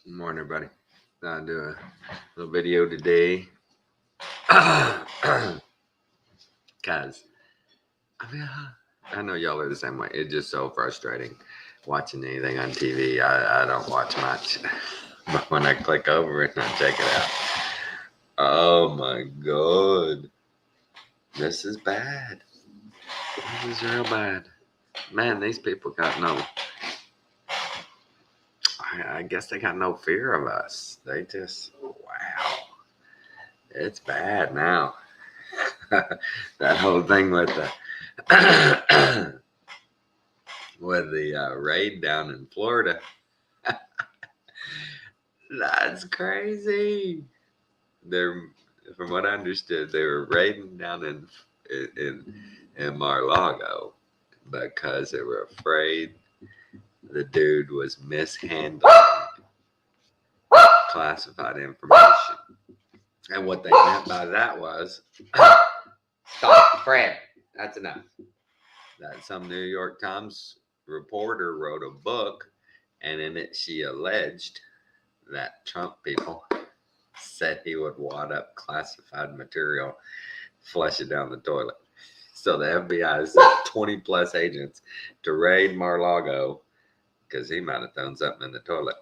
Good morning, everybody. I'll do a little video today. Cause I know y'all are the same way. It's just so frustrating watching anything on TV. I don't watch much, but when I click over it and I check it out, oh my god, this is bad. This is real bad. Man, these people got no. I guess they got no fear of us. They just wow. It's bad now. That whole thing with the raid down in Florida. That's crazy. They're, from what I understood, they were raiding down in Mar-a-Lago because they were afraid the dude was mishandling classified information. And what they meant by that was, stop, Fred, that's enough. That some New York Times reporter wrote a book, and in it she alleged that Trump people said he would wad up classified material, flush it down the toilet. So the FBI sent 20 plus agents to raid Mar-a-Lago because he might have thrown something in the toilet.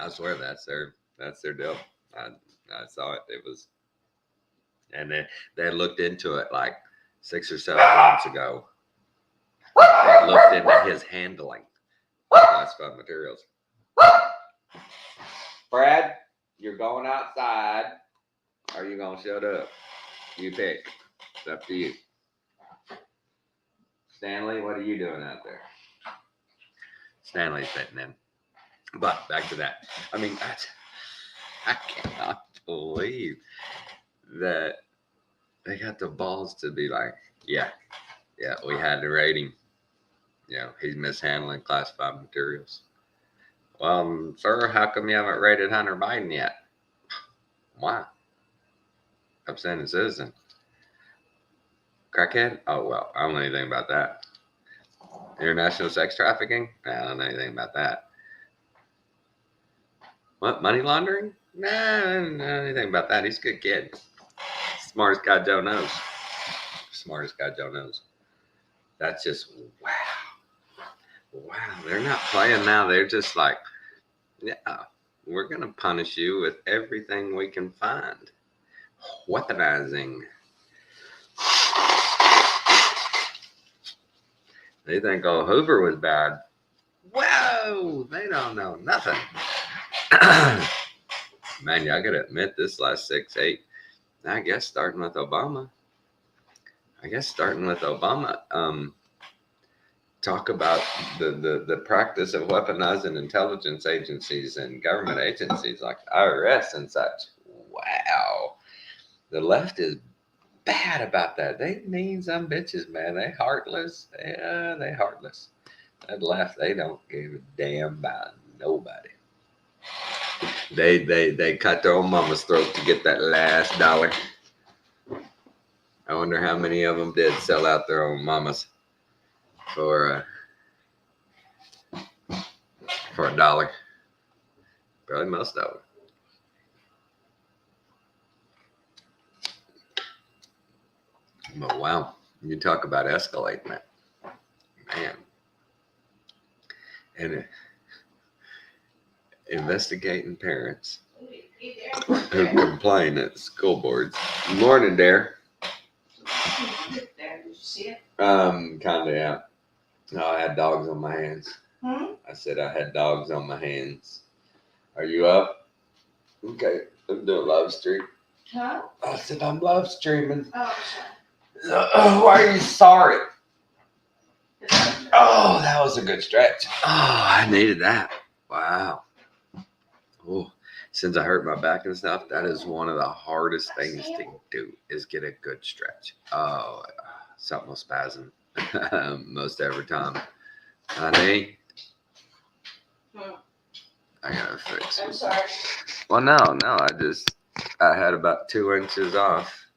I swear that's their deal. I saw it. It was, and they looked into it like 6 or 7 months ago. They looked into his handling of classified materials. Brad, you're going outside. Or are you gonna shut up? You pick. It's up to you. Stanley, what are you doing out there? Stanley's fitting in. But back to that. I mean, I cannot believe that they got the balls to be like, yeah, we had to raid him. He's mishandling classified materials. Well, sir, how come you haven't raided Hunter Biden yet? Why? Upstanding citizen. Crackhead? Oh, well, I don't know anything about that. International sex trafficking? I don't know anything about that. What, money laundering? Nah, I don't know anything about that. He's a good kid. Smartest guy Joe knows. That's just, wow. Wow, they're not playing now. They're just like, yeah, we're going to punish you with everything we can find. Weaponizing. They think old Hoover was bad. Whoa, they don't know nothing. Man, y'all gotta admit this last 6, 8, I guess starting with Obama. Talk about the practice of weaponizing intelligence agencies and government agencies like IRS and such. Wow. The left is bad about that. They mean some bitches, man. They heartless. Yeah, they heartless. That left, they don't give a damn about nobody. They cut their own mama's throat to get that last dollar. I wonder how many of them did sell out their own mamas for $1. Probably most of them. But wow, you talk about escalating it, man. And investigating parents who complain at school boards. Morning, Dare. Did you see it? Kinda, yeah. No, I had dogs on my hands. I said I had dogs on my hands. Are you up? Okay, I'm doing live stream. Huh? I said I'm live streaming. Oh, Why are you sorry? Oh, that was a good stretch. Oh, I needed that. Wow. Oh, since I hurt my back and stuff, that is one of the hardest things to do is get a good stretch. Oh, something will spasm most every time. Honey, I gotta fix it. I'm sorry. Well, no, I had about 2 inches off,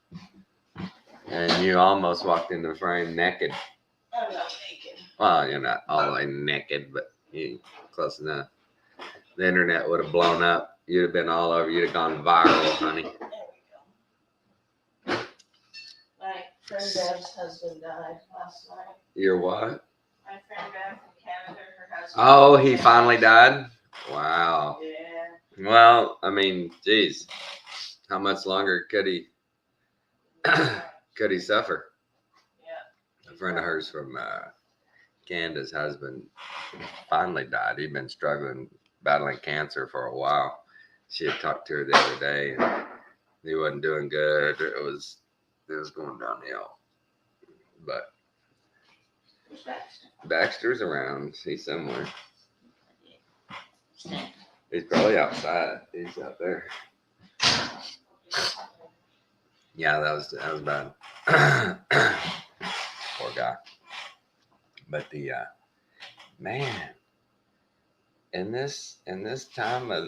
and you almost walked in the frame naked. I'm not naked. Well, you're not all the way naked, but you close enough. The internet would have blown up. You'd have been all over. You'd have gone viral, honey. There we go. My friend Deb's husband died last night. Your what? My friend Deb from Canada, her husband. Oh, he finally died? Wow. Yeah. Well, I mean, geez. How much longer could he suffer? Yeah. A friend of hers from Canada's husband finally died. He'd been struggling, battling cancer for a while. She had talked to her the other day, and he wasn't doing good. It was going downhill. But Who's Baxter? Baxter's around. He's somewhere. He's probably outside. He's out there. Yeah, that was bad. Poor guy. But the man, in this time of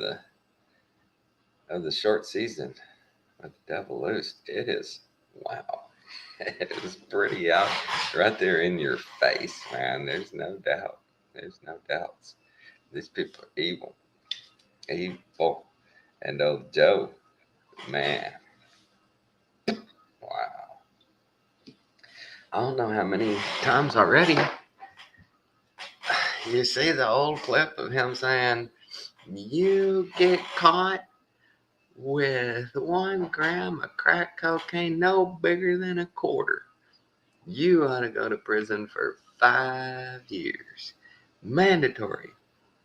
the short season with the devil loose, it is wow. It is pretty out right there in your face, man. There's no doubt. There's no doubts. These people are evil. Evil. And old Joe, man. Wow. I don't know how many times already you see the old clip of him saying, you get caught with 1 gram of crack cocaine no bigger than a quarter, you ought to go to prison for 5 years. Mandatory.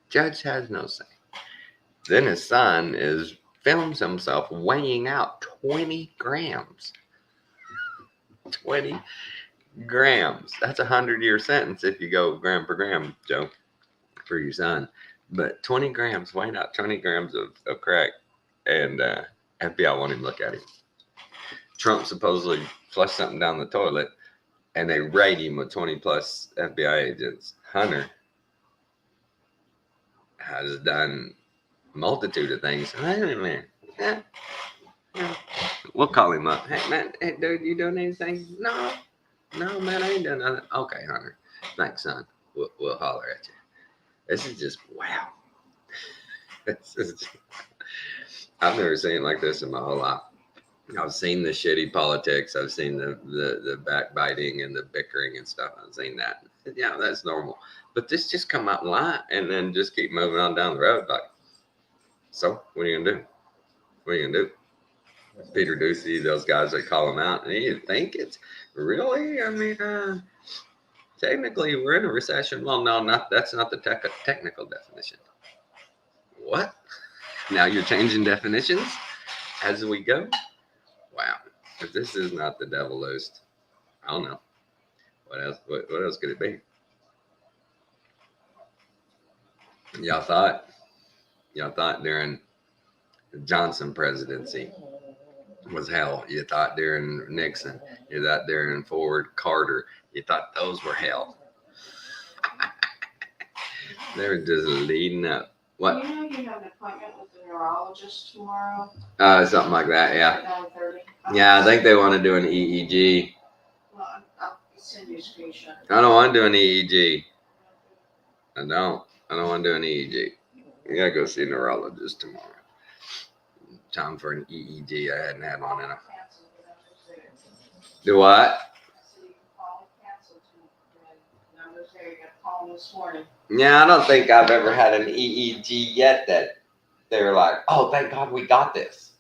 Judge has no say. Then his son films himself weighing out 20 grams. 20 grams. That's a 100-year sentence if you go gram per gram, Joe, for your son. But 20 grams, weighing out 20 grams of crack. And FBI won't even look at him. Trump supposedly flushed something down the toilet, and they raid him with 20 plus FBI agents. Hunter has done a multitude of things. Hey, man. Yeah. We'll call him up. Hey, man. Hey, dude, you doing anything? No, man, I ain't doing nothing. Okay, Hunter. Thanks, son. We'll holler at you. This is just wow. I've never seen it like this in my whole life. I've seen the shitty politics. I've seen the backbiting and the bickering and stuff. I've seen that. Yeah, that's normal. But this just come out and lie and then just keep moving on down the road. Like, so what are you gonna do? What are you gonna do? Peter Ducey, those guys that call him out, and you think it's really? I mean, technically we're in a recession. Well, no, that's not the technical definition. What? Now you're changing definitions as we go? Wow. If this is not the devil loosed, I don't know. What else? What else could it be? Y'all thought during the Johnson presidency was hell. You thought during Nixon. You thought during Ford, Carter. You thought those were hell. They were just leading up. What? You know you have an appointment with the neurologist tomorrow? Something like that, yeah. At 9:30. Yeah, I think they want to do an EEG. Well, I'll send you a screenshot. I don't want to do an EEG. I don't want to do an EEG. I gotta go see a neurologist tomorrow. Time for an EEG. I hadn't had one in a. Do what? Yeah, I don't think I've ever had an EEG yet that they were like, oh, thank God we got this.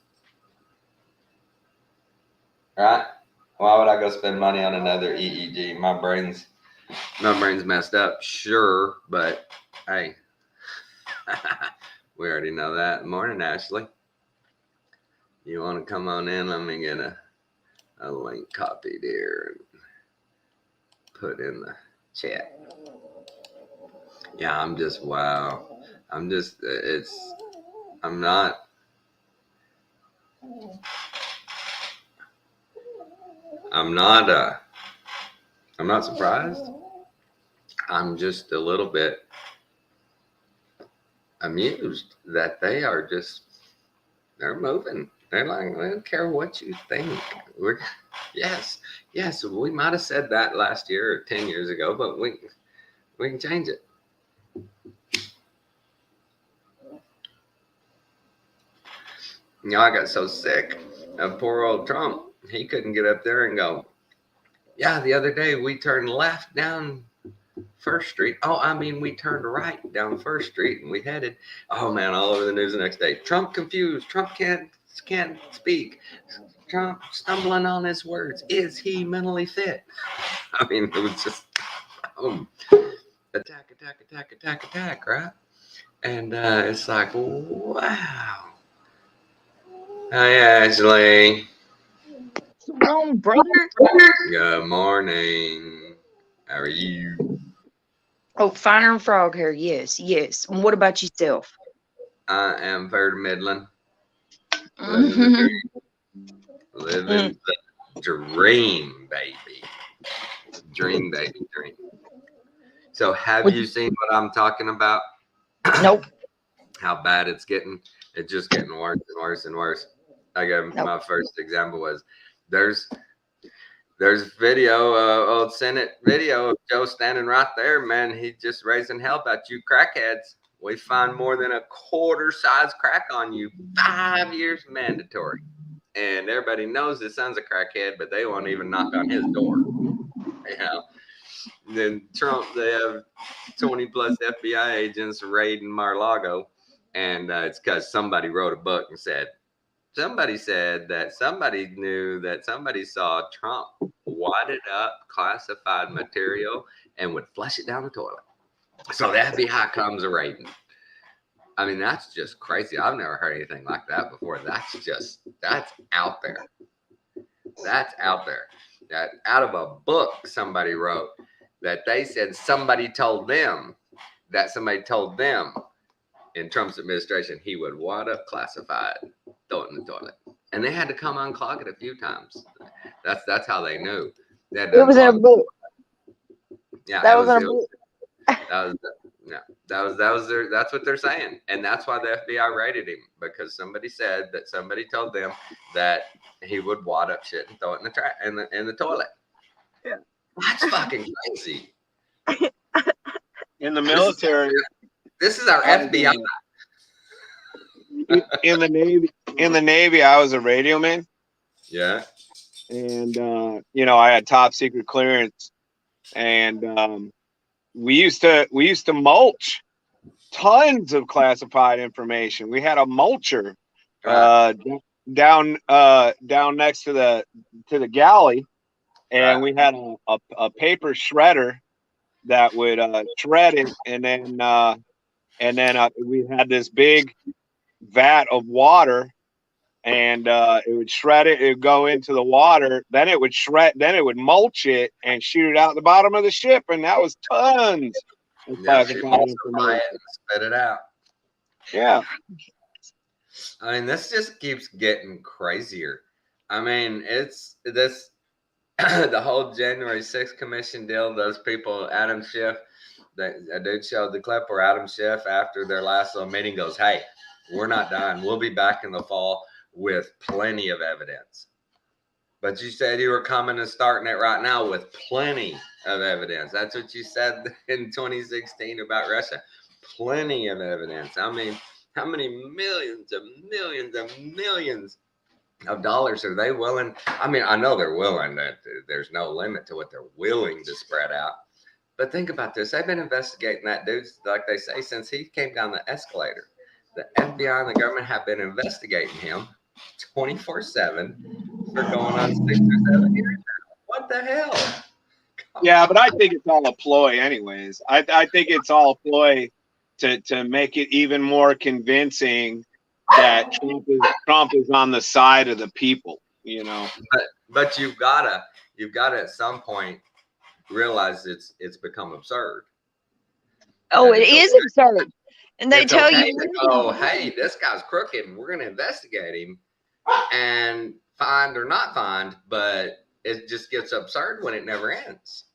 Right? Why would I go spend money on another EEG? My brain's messed up, sure, but hey, we already know that. Morning, Ashley. You want to come on in? Let me get a link copied here and put in the chat. Yeah, I'm just, wow. I'm not surprised. I'm just a little bit amused that they're moving. They're like, I don't care what you think. Yes, we might have said that last year or 10 years ago, but We can change it. You know, I got so sick of poor old Trump. He couldn't get up there and go, yeah, the other day we turned left down First Street. Oh, I mean, we turned right down First Street and we headed, oh man, all over the news the next day. Trump confused. Trump can't speak. Trump stumbling on his words. Is he mentally fit? I mean, it was just attack, right? And it's like, wow. Hi, Ashley. What's wrong, brother? Good morning. How are you? Oh, finer and frog hair. Yes, yes. And what about yourself? I am Third Midland. Mhm. Living the dream, baby. Dream, baby, dream. So have you seen what I'm talking about? Nope. How bad it's getting? It's just getting worse and worse and worse. I got my first example was there's video, old Senate video of Joe standing right there, man. He's just raising hell about you crackheads. We find more than a quarter size crack on you. 5 years mandatory. And everybody knows his son's a crackhead, but they won't even knock on his door. You know? Then Trump, they have 20 plus FBI agents raiding Mar-a-Lago. And it's because somebody wrote a book and somebody said that somebody knew that somebody saw Trump wadded up classified material and would flush it down the toilet. So the FBI comes a raiding. I mean, that's just crazy. I've never heard anything like that before. That's out there. That's out there. That out of a book somebody wrote that they said somebody told them in Trump's administration he would wad up classified, throw it in the toilet. And they had to come unclog it a few times. That's how they knew. They had to It was in a book. Yeah, That was in a book. That's what they're saying, and that's why the FBI raided him, because somebody said that somebody told them that he would wad up shit and throw it in the toilet. Yeah. That's fucking crazy. In the military, this is our FBI. In the Navy, I was a radio man. Yeah. And I had top secret clearance, and we used to mulch tons of classified information. We had a mulcher down next to the galley, and we had a paper shredder that would shred it, and then we had this big vat of water, and it would shred it. It would go into the water, then it would mulch it and shoot it out the bottom of the ship, and that was tons of classified information. Spit it out. Yeah. I mean, this just keeps getting crazier. I mean, it's this the whole January 6th commission deal. Those people, Adam Schiff, a dude showed the clip where Adam Schiff, after their last little meeting, goes, "Hey, we're not done. We'll be back in the fall with plenty of evidence." But you said you were coming and starting it right now with plenty of evidence. That's what you said in 2016 about Russia. Plenty of evidence. I mean, how many millions of dollars are they willing? I mean, I know they're willing. That there's no limit to what they're willing to spread out. But think about this. They've been investigating that dude, like they say, since he came down the escalator. The FBI and the government have been investigating him 24/7 for going on 6 or 7 years now. What the hell? Yeah, but I think it's all a ploy anyways. I think it's all a ploy to make it even more convincing that Trump is on the side of the people, you know. But you've gotta at some point realize it's become absurd. Oh, it is absurd. And they tell you, oh, hey, this guy's crooked, and we're going to investigate him and find or not find, but it just gets absurd when it never ends.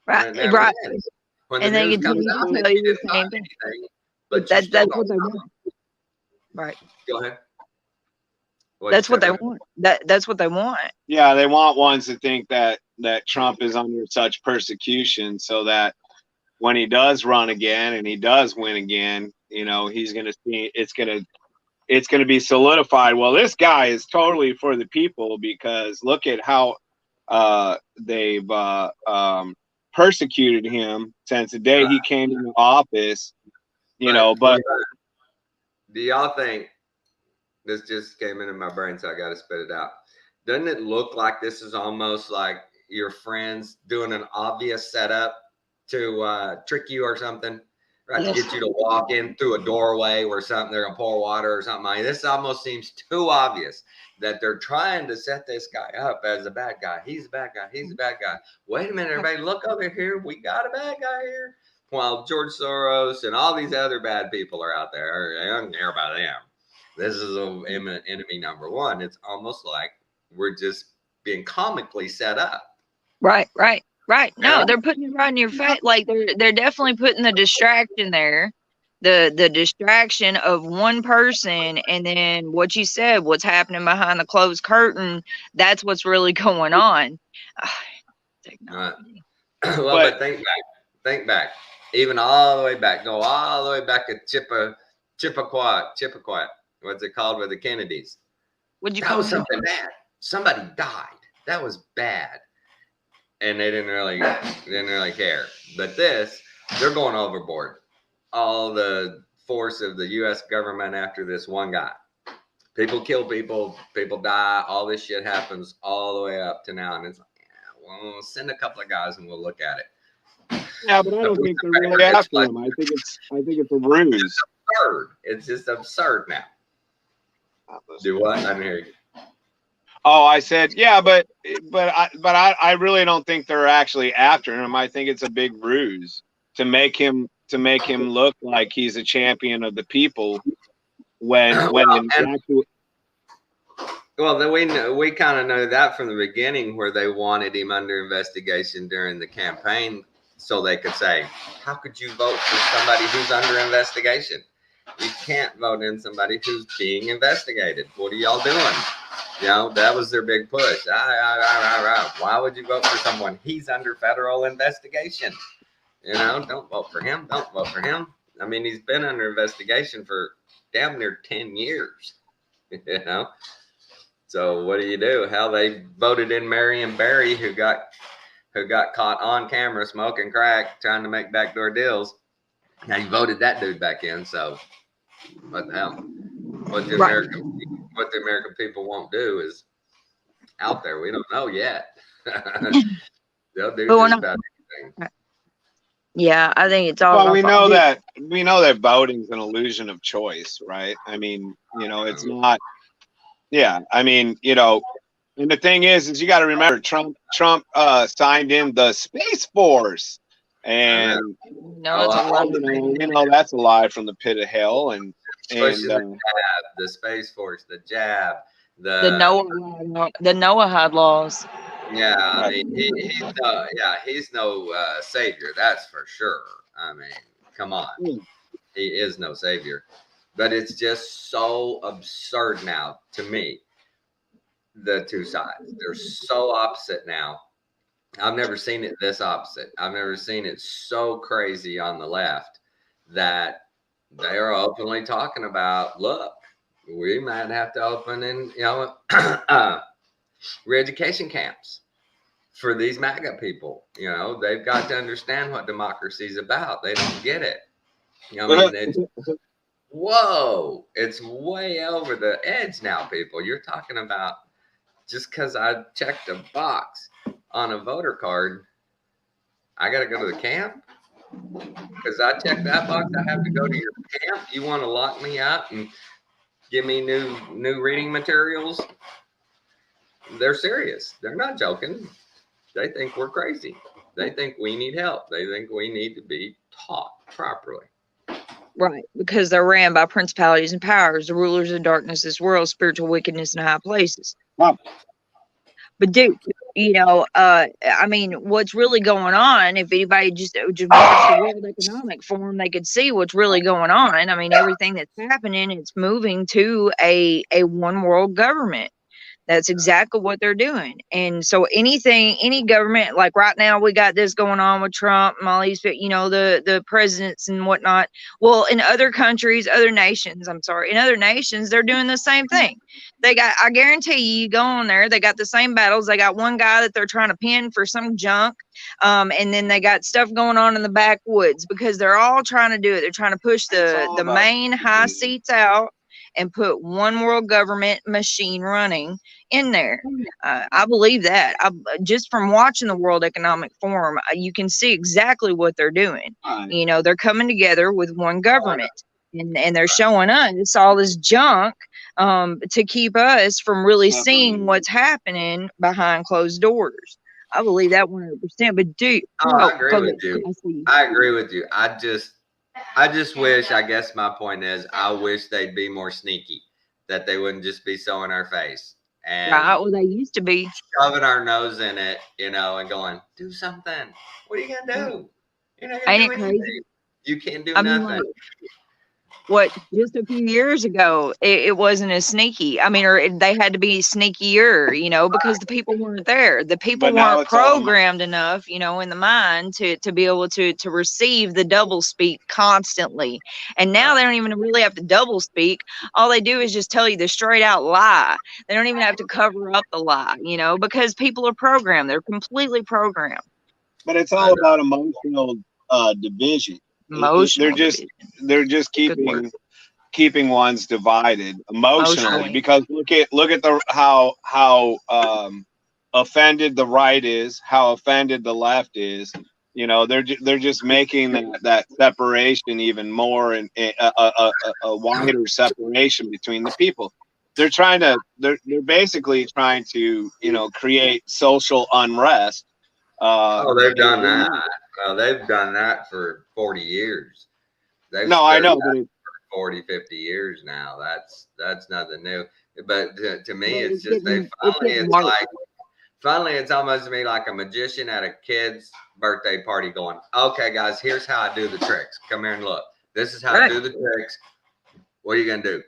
right, Never right. ends. When And the they news comes continue out, to that tell you you the didn't same find thing. anything, but That's what they want. Right. Go ahead. That's what they want. That's what they want. Yeah, they want ones to think that Trump is under such persecution, so that when he does run again and he does win again, you know, he's going to see it's going to be solidified. Well, this guy is totally for the people, because look at how they've persecuted him since the day he came into office, you know. But do y'all think, this just came into my brain, so I got to spit it out. Doesn't it look like this is almost like your friends doing an obvious setup to trick you or something, right? To get you to walk in through a doorway or something, they're gonna pour water or something. Like this almost seems too obvious that they're trying to set this guy up as a bad guy. He's a bad guy. He's a bad guy. Wait a minute, everybody, look over here. We got a bad guy here. While George Soros and all these other bad people are out there, I don't care about them. This is enemy number one. It's almost like we're just being comically set up. Right. No, they're putting it right in your face. Like they're definitely putting the distraction there, the distraction of one person, and then what you said, what's happening behind the closed curtain. That's what's really going on. Technology. Well, but think back, even all the way back. Go all the way back to Chippewa. What's it called with the Kennedys? That was something bad. Somebody died. That was bad. And they didn't really care. But this, they're going overboard. All the force of the U.S. government after this one guy. People kill people. People die. All this shit happens all the way up to now. And it's like, yeah, well, we'll send a couple of guys and we'll look at it. Yeah, but I don't think they're really after him. I think it's a ruse. It's absurd. It's just absurd now. Do what? I didn't hear you. Oh, I said, yeah, but I really don't think they're actually after him. I think it's a big ruse to make him look like he's a champion of the people when we kind of know that from the beginning, where they wanted him under investigation during the campaign, so they could say, how could you vote for somebody who's under investigation? You can't vote in somebody who's being investigated. What are y'all doing? You know, that was their big push. Why would you vote for someone? He's under federal investigation. You know, don't vote for him. Don't vote for him. I mean, he's been under investigation for damn near 10 years. You know? So what do? How they voted in Marion Barry, who got caught on camera smoking crack, trying to make backdoor deals. Now you voted that dude back in, so what the hell? What the American people won't do is out there. We don't know yet. They'll do just about anything. Yeah, I think it's all. Well, we know that voting's an illusion of choice, right? I mean, you know, it's not. Yeah, I mean, you know, and the thing is you got to remember, Trump signed in the Space Force, and you know that's a lie from the pit of hell, and the Space Force, the jab, the Noahide laws. Yeah, I mean, he's no savior, that's for sure. I mean, come on, he is no savior. But it's just so absurd now to me. The two sides, they're so opposite now. I've never seen it this opposite. I've never seen it so crazy on the left that they are openly talking about, look, we might have to open in, you know, re-education camps for these MAGA people. You know, they've got to understand what democracy is about. They don't get it. You know, I mean, whoa, it's way over the edge now, people. You're talking about just because I checked a box on a voter card, I got to go to the camp? Because I checked that box, I have to go to your camp? You want to lock me up and give me new reading materials? They're serious. They're not joking. They think we're crazy. They think we need help. They think we need to be taught properly. Right, because they're ran by principalities and powers, the rulers of darkness of this world, spiritual wickedness in high places. Wow. But dude, you know, I mean, what's really going on, if anybody just watched the World Economic Forum, they could see what's really going on. I mean, everything that's happening, it's moving to a one world government. That's exactly what they're doing. And so anything, any government, like right now, we got this going on with Trump and all these, the presidents and whatnot. Well, in other countries, other nations, I'm sorry, in other nations, they're doing the same thing. They got, I guarantee you go on there, they got the same battles. They got one guy that they're trying to pin for some junk. And then they got stuff going on in the backwoods because they're all trying to do it. They're trying to push the main high seats out and put one world government machine running in there. I believe that. Just from watching the World Economic Forum, you can see exactly what they're doing. They're coming together with one government, and they're showing us all this junk to keep us from really seeing what's happening behind closed doors. I believe that 100%. But dude, I agree with you. I agree with you. I just wish, I guess my point is, I wish they'd be more sneaky, that they wouldn't just be so in our face and well, they used to be shoving our nose in it, and going, do something. What are you gonna do? You're not gonna do anything. You can't do nothing. What, just a few years ago, it wasn't as sneaky. I mean, or they had to be sneakier, because the people weren't there. The people weren't programmed enough, in the mind to be able to receive the double speak constantly. And now they don't even really have to double speak. All they do is just tell you the straight out lie. They don't even have to cover up the lie, because people are programmed. They're completely programmed. But it's all about emotional division. They're just keeping ones divided emotionally. Because look at how offended the right is, how offended the left is. They're just making that separation even more, and a wider separation between the people. They're basically trying to create social unrest. They've done that. Well, they've done that for 40 years. I know, but for 40, 50 years now. That's nothing new. But to me, it's just finally, it's almost to me like a magician at a kid's birthday party going, okay, guys, here's how I do the tricks. Come here and look. This is how I do the tricks. What are you going to do?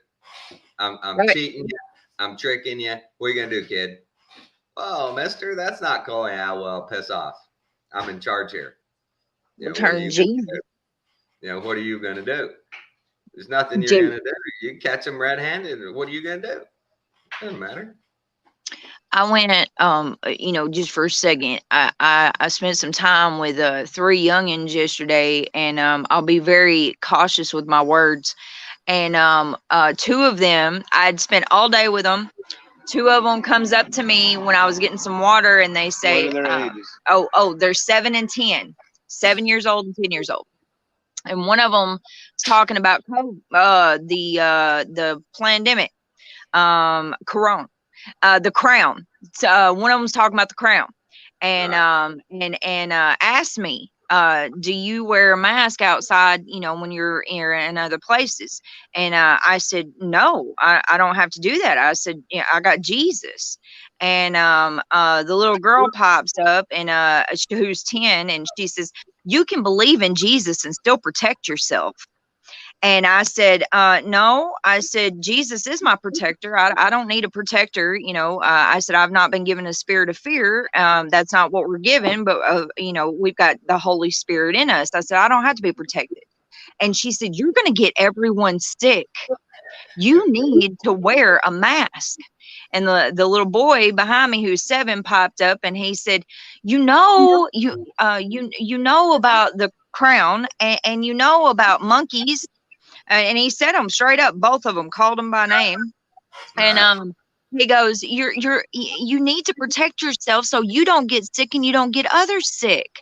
I'm cheating you. I'm tricking you. What are you going to do, kid? Oh, mister, that's not cool. Yeah, well, piss off. I'm in charge here. Turn Jesus. What are you going to do? There's nothing you're going to do. You catch them red-handed. What are you going to do? Doesn't matter. I went, just for a second, I spent some time with 3 youngins yesterday, and I'll be very cautious with my words. And 2 of them, I'd spent all day with them. 2 of them comes up to me when I was getting some water, and they say, they're 7 and 10, 7 years old and 10 years old. And one of them is talking about the pandemic, Corona, the crown. One of them was talking about the crown, and asked me, do you wear a mask outside, when you're in other places? And I said, no, I don't have to do that. I said, I got Jesus. And the little girl pops up, and who's 10, and she says, you can believe in Jesus and still protect yourself. And I said, no, I said, Jesus is my protector. I don't need a protector. I said, I've not been given a spirit of fear. That's not what we're given, but, we've got the Holy Spirit in us. I said, I don't have to be protected. And she said, you're going to get everyone sick. You need to wear a mask. And the little boy behind me, who's 7, popped up, and he said, you know about the crown, and you know about monkeys. And he said them straight up, both of them, called them by name. And he goes, you need to protect yourself so you don't get sick and you don't get others sick.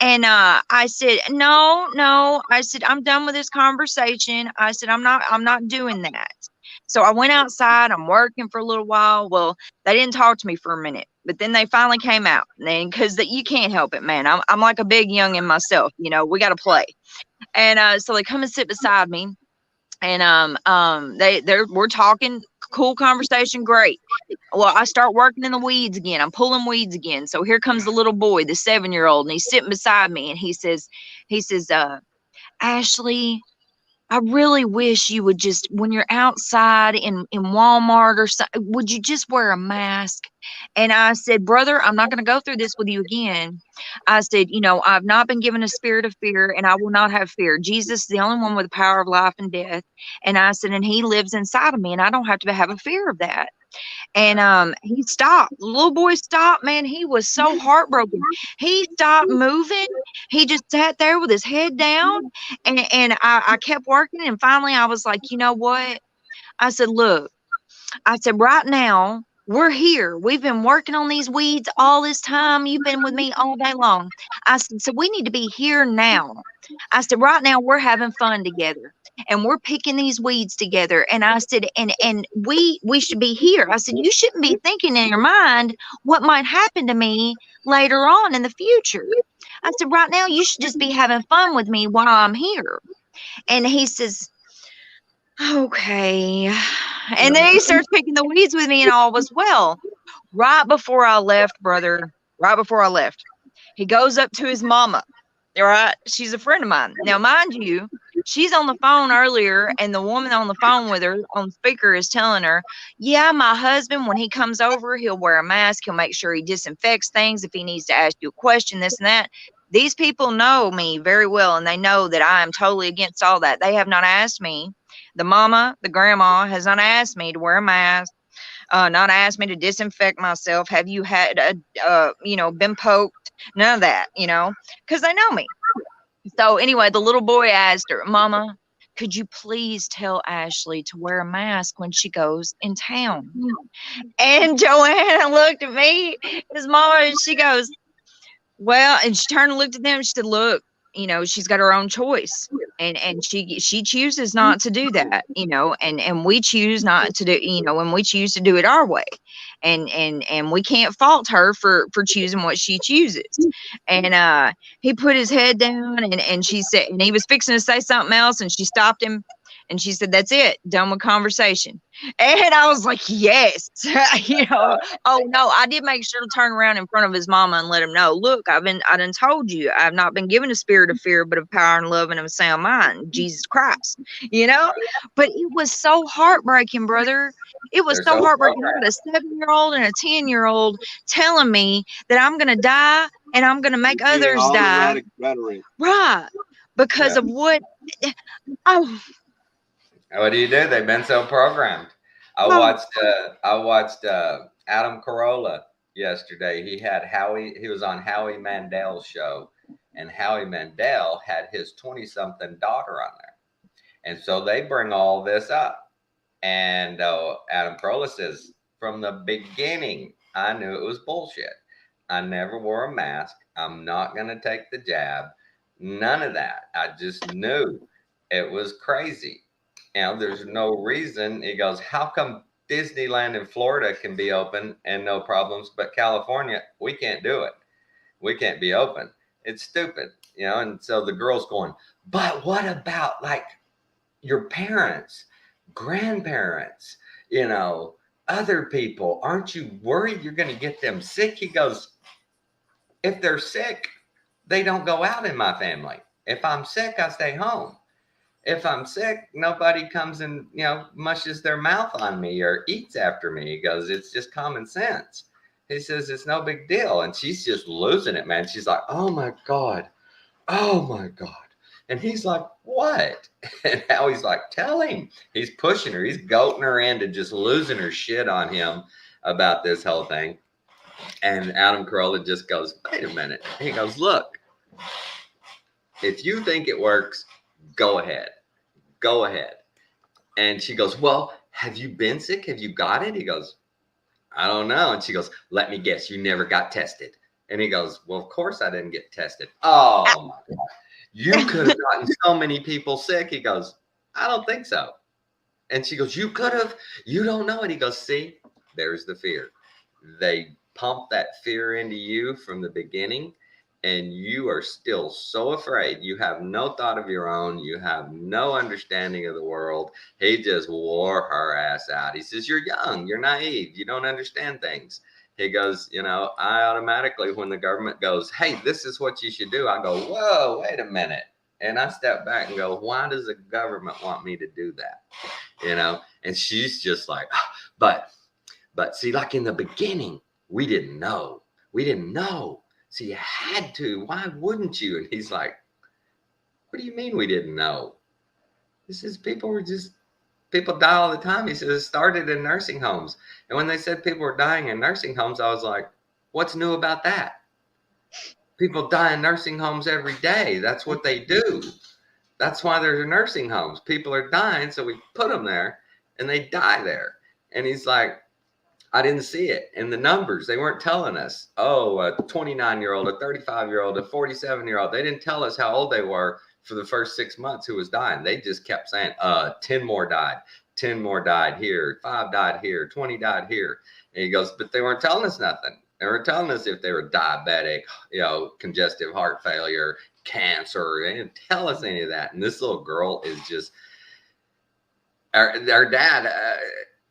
And I said, no, I said, I'm done with this conversation. I said, I'm not doing that. So I went outside. I'm working for a little while. Well, they didn't talk to me for a minute, but then they finally came out. And because you can't help it, man. I'm like a big youngin myself. We got to play. And so they come and sit beside me, and we're talking, cool conversation, great. Well, I start working in the weeds again. I'm pulling weeds again. So here comes the little boy, the 7-year-old, and he's sitting beside me, and he says, Ashley, I really wish you would just, when you're outside in Walmart or something, would you just wear a mask? And I said, brother, I'm not going to go through this with you again. I said, you know, I've not been given a spirit of fear, and I will not have fear. Jesus is the only one with the power of life and death. And I said, and he lives inside of me, and I don't have to have a fear of that. And he stopped. The little boy stopped, man. He was so heartbroken. He stopped moving. He just sat there with his head down. And I kept working. And finally I was like, you know what? I said, look, I said, right now, we're here. We've been working on these weeds all this time. You've been with me all day long. I said, so we need to be here now. I said, right now we're having fun together and we're picking these weeds together. And I said, and we should be here. I said, you shouldn't be thinking in your mind what might happen to me later on in the future. I said, right now you should just be having fun with me while I'm here. And he says, okay. And then he starts picking the weeds with me, and all was well. Right before I left, brother, right before I left, he goes up to his mama. All right. She's a friend of mine. Now, mind you, she's on the phone earlier, and the woman on the phone with her on speaker is telling her, yeah, my husband, when he comes over, he'll wear a mask. He'll make sure he disinfects things if he needs to ask you a question, this and that. These people know me very well, and they know that I am totally against all that. They have not asked me. The mama, the grandma, has not asked me to wear a mask, not asked me to disinfect myself. Have you had, you know, been poked? None of that, you know, because they know me. So anyway, the little boy asked her, Mama, could you please tell Ashley to wear a mask when she goes in town? And Joanna looked at me, his mama, and she goes, well, and she turned and looked at them. She said, look, you know, she's got her own choice. And she chooses not to do that, you know, and we choose not to do, you know, and we choose to do it our way. And we can't fault her for choosing what she chooses. And he put his head down, and she said, and he was fixing to say something else, and she stopped him, and she said, that's it, done with conversation. And I was like, yes. You know, oh no, I did make sure to turn around in front of his mama and let him know, look, I done told you, I've not been given a spirit of fear, but of power and love and of a sound mind, Jesus Christ, you know. But it was so heartbreaking, brother. It was They're so so heartbreaking. I programmed. got a 7-year-old and a 10-year-old telling me that I'm gonna die and I'm gonna make Repeating others all the die, rhetoric. right? Because Yeah. of what? Oh, What do? They've been so programmed. I oh, watched Adam Corolla yesterday. He was on Howie Mandel's show, and Howie Mandel had his 20-something daughter on there. And so they bring all this up. And Adam Carolla says, from the beginning, I knew it was bullshit. I never wore a mask. I'm not going to take the jab. None of that. I just knew it was crazy. You know, there's no reason. He goes, how come Disneyland in Florida can be open and no problems, but California, we can't do it. We can't be open. It's stupid, you know. And so the girl's going, but what about like your parents, grandparents, you know, other people? Aren't you worried you're going to get them sick? He goes, if they're sick, they don't go out in my family. If I'm sick, I stay home. If I'm sick, nobody comes and, you know, mushes their mouth on me or eats after me. He goes, it's just common sense. He says, it's no big deal. And she's just losing it, man. She's like, oh my God. Oh my God. And he's like, what? And now he's like, tell him. He's pushing her. He's goating her into just losing her shit on him about this whole thing. And Adam Carolla just goes, wait a minute. He goes, look, if you think it works, go ahead. Go ahead. And she goes, well, have you been sick? Have you got it? He goes, I don't know. And she goes, let me guess, you never got tested. And he goes, well, of course I didn't get tested. Oh my God. You could have gotten so many people sick. He goes, I don't think so. And she goes, you could have. You don't know it. He goes, see, there's the fear. They pump that fear into you from the beginning, and you are still so afraid. You have no thought of your own. You have no understanding of the world. He just wore her ass out. He says, you're young. You're naive. You don't understand things. He goes, you know, I automatically, when the government goes, hey, this is what you should do, I go, whoa, wait a minute. And I step back and go, why does the government want me to do that? You know? And she's just like, but see, like in the beginning, we didn't know. So you had to. Why wouldn't you? And he's like, what do you mean we didn't know? This is people die all the time. He says it started in nursing homes. And when they said people were dying in nursing homes, I was like, what's new about that? People die in nursing homes every day. That's what they do. That's why there's nursing homes. People are dying, so we put them there, and they die there. And he's like, I didn't see it in the numbers. They weren't telling us, oh, a 29-year-old, a 35-year-old, a 47-year-old. They didn't tell us how old they were for the first 6 months who was dying. They just kept saying, 10 more died. 10 more died here. 5 died here. 20 died here. And he goes, but they weren't telling us nothing. They were telling us if they were diabetic, congestive heart failure, cancer. They didn't tell us any of that. And this little girl is just, our dad,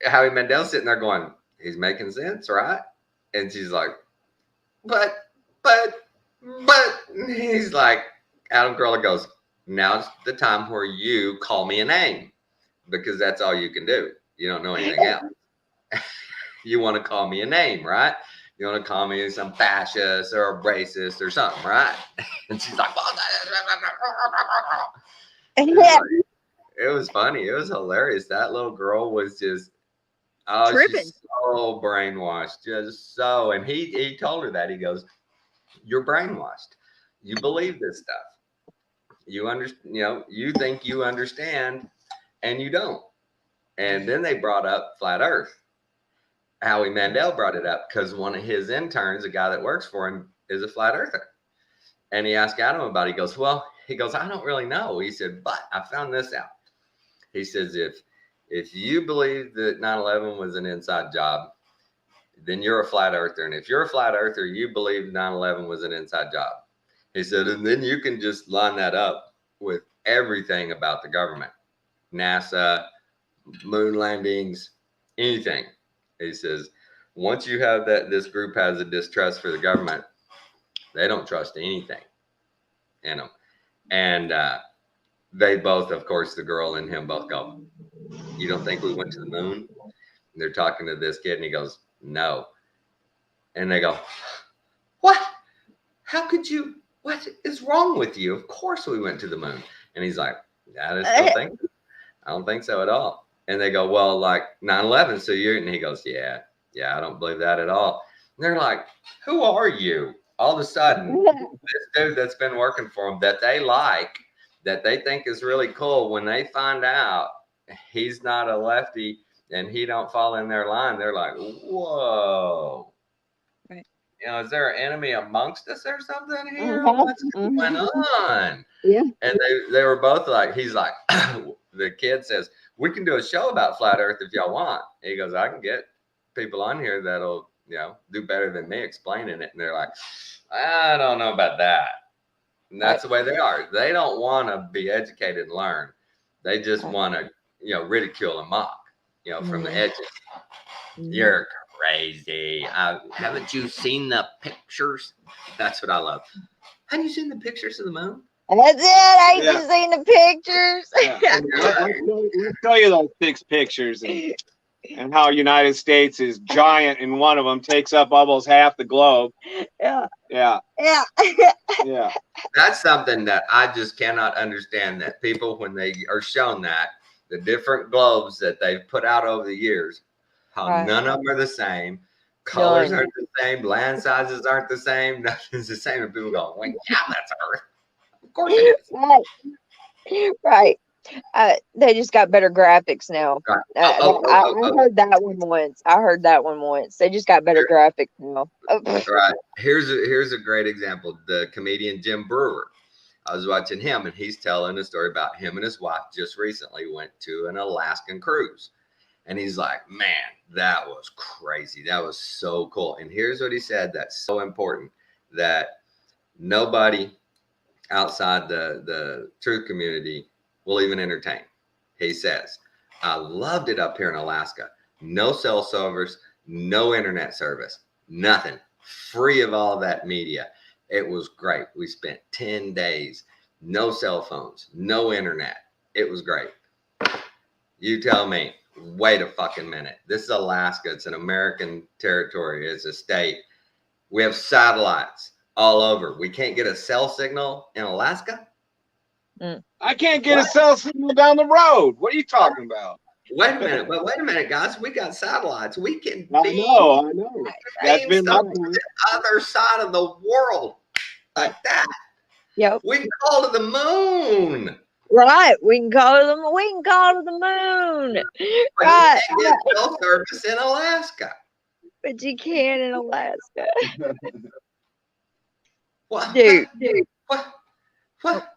Howie Mandel's sitting there going, he's making sense, right? And she's like, but he's like, Adam Carolla goes, now's the time where you call me a name, because that's all you can do. You don't know anything else. You want to call me a name, right? You want to call me some fascist or a racist or something, right? And she's like, it was funny. It was hilarious. That little girl was just, Tripping. she's so brainwashed, just so. And he told her that. He goes, you're brainwashed. You believe this stuff. You think you understand, and you don't. And then they brought up flat Earth. Howie Mandel brought it up because one of his interns, a guy that works for him, is a flat earther. And he asked Adam about it. He goes, I don't really know. He said, but I found this out. He says, if you believe that 9/11 was an inside job, then you're a flat earther. And if you're a flat earther, you believe 9/11 was an inside job. He said, and then you can just line that up with everything about the government, NASA, moon landings, anything. He says, once you have that, this group has a distrust for the government. They don't trust anything in them. And they both, of course, the girl and him both go, you don't think we went to the moon? And they're talking to this kid, and he goes, no. And they go, what? How could you? What is wrong with you? Of course we went to the moon. And he's like, I don't think so at all. And they go, well, like 9/11. So and he goes, yeah, I don't believe that at all. And they're like, who are you? All of a sudden, this dude that's been working for them, that they like, that they think is really cool, when they find out he's not a lefty and he don't fall in their line, they're like, whoa. Right. Is there an enemy amongst us or something here? What's going on? Yeah. And they were both like, he's like, the kid says, we can do a show about flat earth if y'all want. He goes, I can get people on here that'll, do better than me explaining it. And they're like, I don't know about that. And that's the way they are. They don't want to be educated and learn. They just want to, ridicule and mock, from the edges. You're crazy. Haven't you seen the pictures? That's what I love. Have you seen the pictures of the moon? That's it. I ain't just seen the pictures. Yeah. Let's show you those 6 pictures and how United States is giant, and one of them takes up almost half the globe. Yeah. Yeah. Yeah. Yeah. That's something that I just cannot understand, that people, when they are shown that, the different globes that they've put out over the years, how none of them are the same. Colors aren't the same. Land sizes aren't the same. Nothing's the same. And people go, well, yeah, that's Earth. Of course it is. Right. They just got better graphics now. Right. I heard that one once. They just got better graphics now. Right. Here's a great example. The comedian Jim Brewer. I was watching him, and he's telling a story about him and his wife just recently went to an Alaskan cruise. And he's like, man, that was crazy. That was so cool. And here's what he said that's so important, that nobody outside the truth community will even entertain. He says, I loved it up here in Alaska. No cell service, no internet service, nothing. Free of all that media. It was great. We spent 10 days. no cell phones, no internet. It was great. You tell me, wait a fucking minute. This is Alaska. It's an American territory. It's a state. We have satellites all over. We can't get a cell signal in Alaska? I can't get a cell signal down the road. What are you talking about? Wait a minute, guys. We got satellites. We can I know. That's been my stuff point. to the other side of the world like that. Yep. We can call to the moon. Right. We can call it the we can call it the moon. But Right. you can't get cell service in Alaska. But you can in Alaska. What? Dude. What?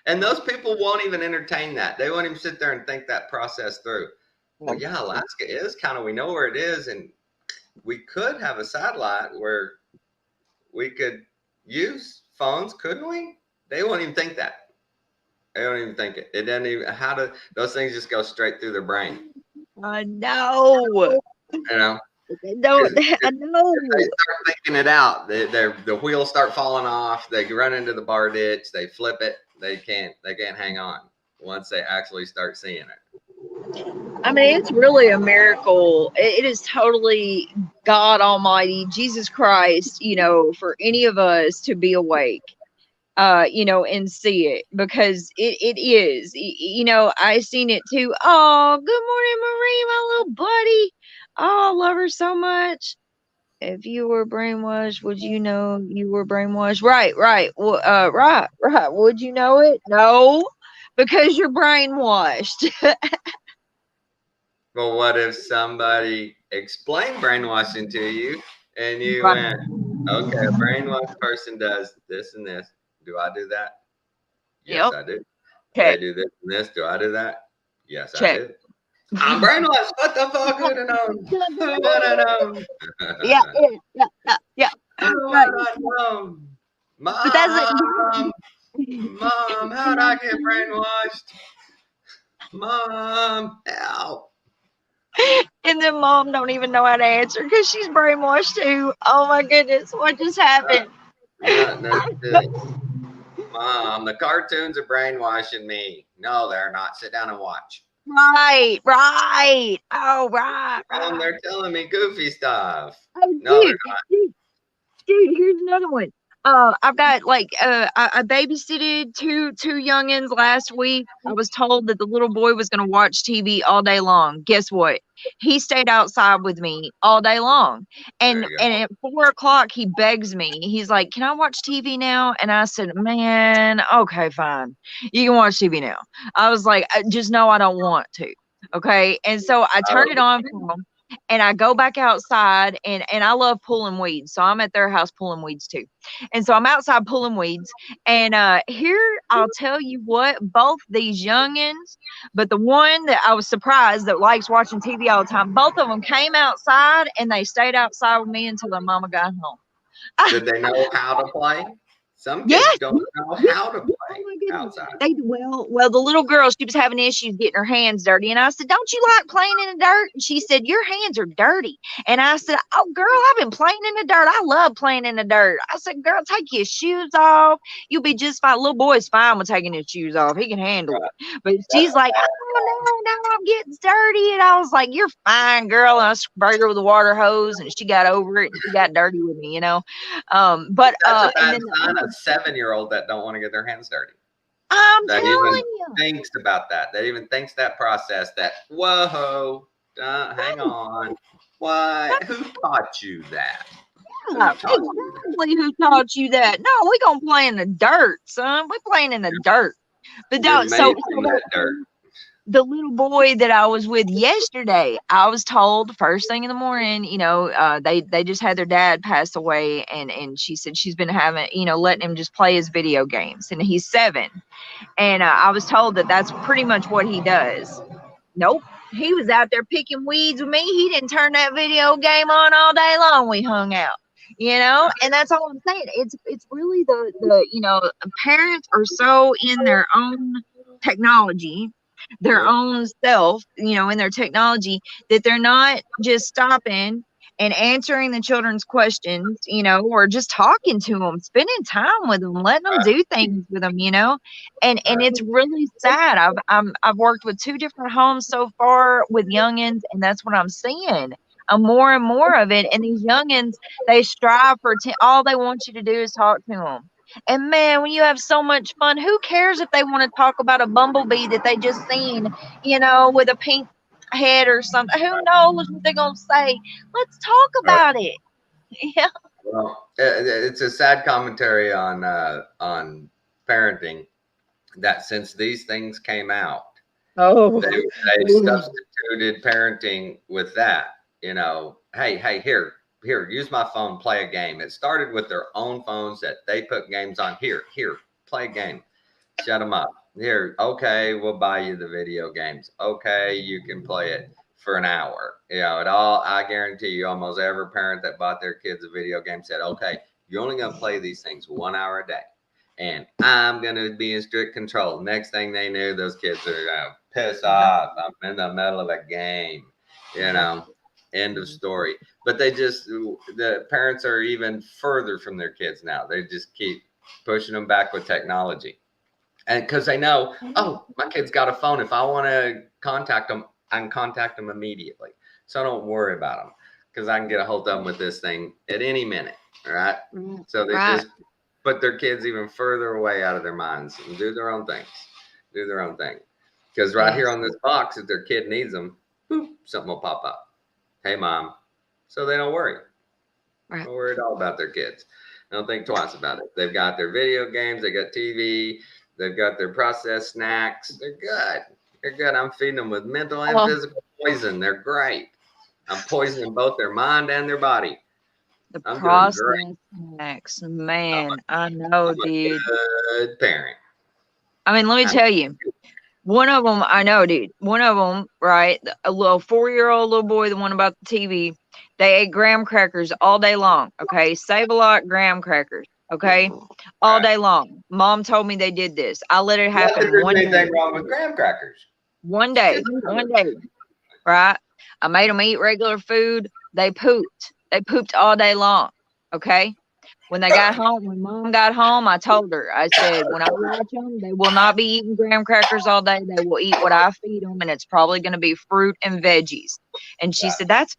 And those people won't even entertain that. They won't even sit there and think that process through. Well, yeah, Alaska is kind of, we know where it is, and we could have a satellite where we could use phones, couldn't we? They won't even think that. They don't even think it. It doesn't even, those things just go straight through their brain. I know. You know? I know. They start thinking it out. The wheels start falling off. They run into the bar ditch. They flip it. They can't hang on once they actually start seeing it. I mean, it's really a miracle. It is totally God Almighty, Jesus Christ, for any of us to be awake, and see it, because it is, I seen it too. Oh, good morning, Marie, my little buddy. Oh, I love her so much. If you were brainwashed, would you know you were brainwashed? Right. Right. Would you know it? No, because you're brainwashed. Well, what if somebody explained brainwashing to you and you Right. went, okay, a brainwashed person does this and this. Do I do that? Yes, Yep. I do. Okay. They do this and this. Do I do that? Yes, Check. I do. I'm brainwashed. What the fuck? Who'd have known? Who would have known? Yeah. Who would Right. have known? But that's Mom, how'd I get brainwashed? Mom, help. And then mom don't even know how to answer because she's brainwashed too. Oh my goodness, what just happened? Mom, the cartoons are brainwashing me. No, they're not. Sit down and watch. Right. Oh, right. Mom, they're telling me goofy stuff. Oh, No, they're not. dude, here's another one. I've got I babysitted two youngins last week. I was told that the little boy was going to watch TV all day long. Guess what? He stayed outside with me all day long. And at 4 o'clock, he begs me. He's like, "Can I watch TV now?" And I said, "Man, okay, fine. You can watch TV now." I was like, "Just know I don't want to." Okay. And so I turned it on for him. And I go back outside, and I love pulling weeds. So I'm at their house pulling weeds too. And so I'm outside pulling weeds. And here, I'll tell you what, both these youngins, but the one that I was surprised that likes watching TV all the time, both of them came outside and they stayed outside with me until their mama got home. Did they know how to play? Some kids don't know how to play outside. Well, the little girl, she was having issues getting her hands dirty. And I said, "Don't you like playing in the dirt?" And she said, "Your hands are dirty." And I said, "Oh, girl, I've been playing in the dirt. I love playing in the dirt." I said, "Girl, take your shoes off. You'll be just fine." Little boy's fine with taking his shoes off. He can handle it. But she's like, "Oh, no, I'm getting dirty." And I was like, "You're fine, girl." And I sprayed her with a water hose, and she got over it, and she got dirty with me, But That's a bad and then sign of 7-year-old that don't want to get their hands dirty. I'm That telling even you. thinks about that. That even thinks that process. That whoa, hang on. What? Who taught you that? Yeah, exactly. Who taught you that? No, we gonna play in the dirt, son. We playing in the dirt. But You're don't. So made from that dirt. the little boy that I was with yesterday, I was told first thing in the morning, they just had their dad pass away, and she said she's been having, letting him just play his video games, and he's 7, and I was told that that's pretty much what he does. Nope. He was out there picking weeds with me. He didn't turn that video game on all day long. We hung out, and that's all I'm saying. It's really the parents are so in their own technology, their own self, in their technology, that they're not just stopping and answering the children's questions, you know, or just talking to them, spending time with them, letting them do things with them, you know. And it's really sad. I've worked with 2 different homes so far with youngins, and that's what I'm seeing. More and more of it. And these youngins, they strive for all they want you to do is talk to them. And man, when you have so much fun, who cares if they want to talk about a bumblebee that they just seen, you know, with a pink head or something? Who knows what they're gonna say? Let's talk about it. Yeah. Well, it's a sad commentary on parenting that since these things came out, Oh, they substituted parenting with that. You know, hey, here, use my phone, play a game. It started with their own phones that they put games on. Here, play a game. Shut them up. Here, okay, we'll buy you the video games. Okay, you can play it for an hour. You know, I guarantee you, almost every parent that bought their kids a video game said, okay, you're only going to play these things 1 hour a day. And I'm going to be in strict control. Next thing they knew, those kids are going to piss off. I'm in the middle of a game, you know. End of story. But the parents are even further from their kids now. They just keep pushing them back with technology. And because they know, oh, my kid's got a phone. If I want to contact them, I can contact them immediately. So I don't worry about them because I can get a hold of them with this thing at any minute. All right. So they just put their kids even further away out of their minds and do their own things. Because here on this box, if their kid needs them, boop, something will pop up. Hey, mom. So they don't worry. Right. Don't worry at all about their kids. Don't think twice about it. They've got their video games. They got TV. They've got their processed snacks. They're good. I'm feeding them with mental and physical poison. They're great. I'm poisoning both their mind and their body. The processed snacks, man. I know, dude. Good parent. I mean, let me tell you. One of them, I know, dude. One of them, right? A little 4-year-old little boy, the one about the TV, they ate graham crackers all day long. Okay. Save-A-Lot graham crackers. Okay. All day long. Mom told me they did this. I let it happen one day. Anything wrong with graham crackers? One day. Right. I made them eat regular food. They pooped. They pooped all day long. Okay. When mom got home, I told her, I said, when I watch them, they will not be eating graham crackers all day. They will eat what I feed them, and it's probably going to be fruit and veggies. And she said, that's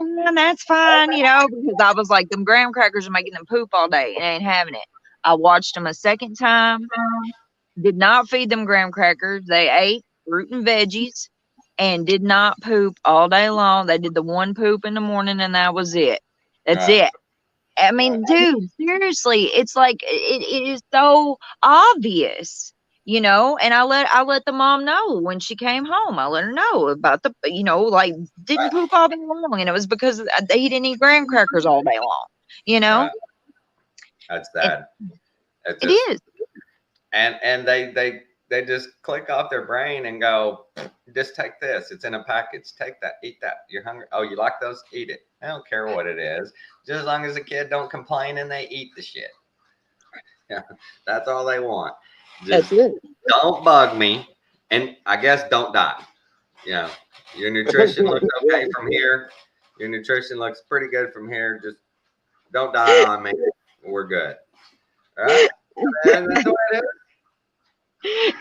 fine, you know, because I was like, them graham crackers are making them poop all day. They ain't having it. I watched them a second time, did not feed them graham crackers. They ate fruit and veggies and did not poop all day long. They did the one poop in the morning, and that was it. That's it. I mean, dude, seriously, it's like it is so obvious, you know. And I let the mom know when she came home. I let her know about the, you know, like didn't poop all day long, and it was because he didn't eat graham crackers all day long, you know. That's sad. It is. And they just click off their brain and go, just take this. It's in a package. Take that. Eat that. You're hungry. Oh, you like those? Eat it. I don't care what it is. Just as long as the kid don't complain and they eat the shit. Yeah, that's all they want. Just don't bug me. And I guess don't die. You know, your nutrition looks okay from here. Your nutrition looks pretty good from here. Just don't die on me. We're good. All right? And that's what it is.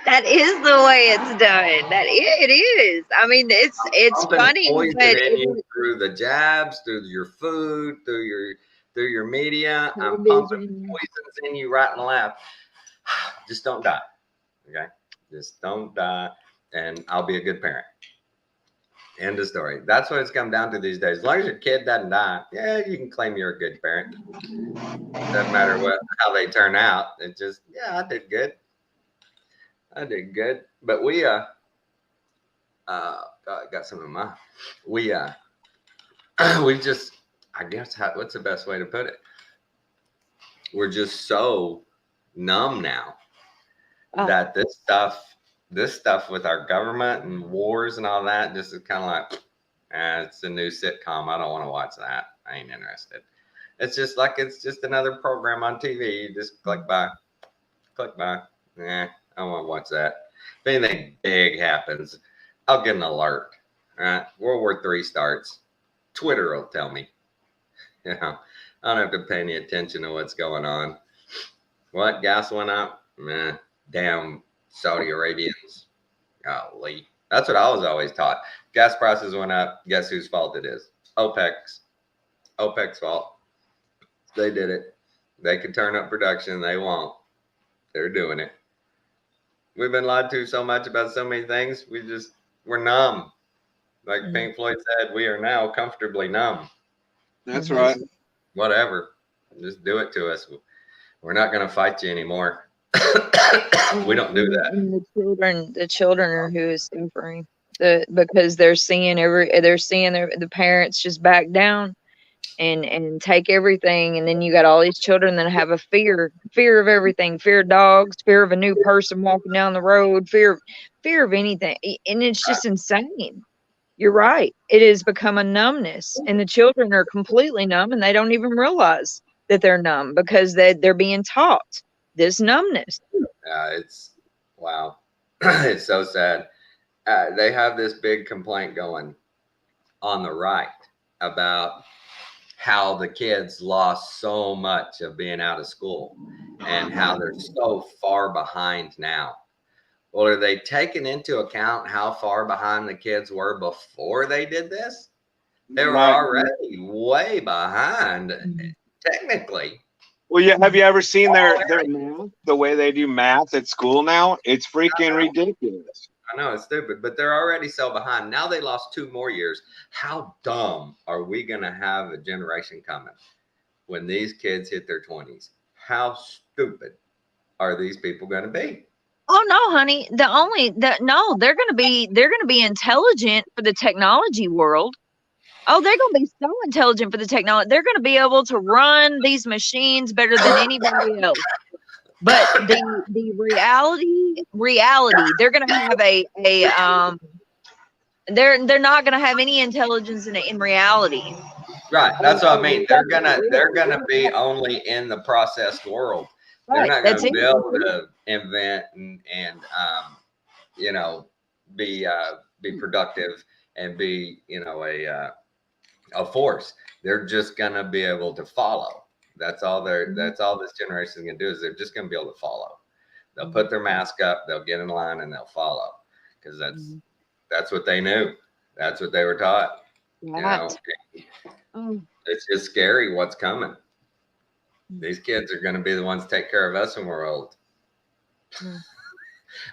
That is the way it's done. It is. I mean, it's funny, but through the jabs, through your food, through your media, I'm pumping poisons in you right and left. Just don't die. Okay, just don't die, and I'll be a good parent. End of story. That's what it's come down to these days. As long as your kid doesn't die, yeah, you can claim you're a good parent. Doesn't matter how they turn out. It just, I did good. But we got some of mine. We just, I guess, what's the best way to put it? We're just so numb now that this stuff with our government and wars and all that just is kind of like, it's a new sitcom. I don't want to watch that. I ain't interested. It's just like it's just another program on TV. You just click by. I don't want to watch that. If anything big happens, I'll get an alert. All right, World War III starts. Twitter will tell me. You know, I don't have to pay any attention to what's going on. What, gas went up? Meh, damn Saudi Arabians. Golly. That's what I was always taught. Gas prices went up. Guess whose fault it is? OPEC's. OPEC's fault. They did it. They can turn up production. They won't. They're doing it. We've been lied to so much about so many things. We're numb. Like Pink Floyd said, we are now comfortably numb. That's right. Whatever. Just do it to us. We're not going to fight you anymore. We don't do that. And the children are who is suffering. Because they're seeing the parents just back down and take everything, and then you got all these children that have a fear of everything, fear of dogs, fear of a new person walking down the road, fear of anything, and it's just insane. You're right. It has become a numbness, and the children are completely numb, and they don't even realize that they're numb because they're being taught this numbness. It's wow. It's so sad. They have this big complaint going on the right about how the kids lost so much of being out of school and how they're so far behind now. Well, are they taking into account how far behind the kids were before they did this? They were already way behind, technically. Well, yeah. Have you ever seen their math? The way they do math at school now, it's freaking ridiculous. I know it's stupid, but they're already so behind. Now they lost 2 more years. How dumb are we going to have a generation coming when these kids hit their 20s? How stupid are these people going to be? Oh no, honey. They're going to be intelligent for the technology world. Oh, they're going to be so intelligent for the technology. They're going to be able to run these machines better than anybody else. But the reality, they're going to have they're not going to have any intelligence in reality. Right. That's what I mean. They're gonna be only in the processed world. They're not going to be able to invent and you know, be productive and be, you know, a force. They're just going to be able to follow. That's all this generation is going to do is they're just going to be able to follow. They'll put their mask up, they'll get in line, and they'll follow because that's what they knew. That's what they were taught. You know, it's just scary what's coming. These kids are going to be the ones to take care of us when we're old.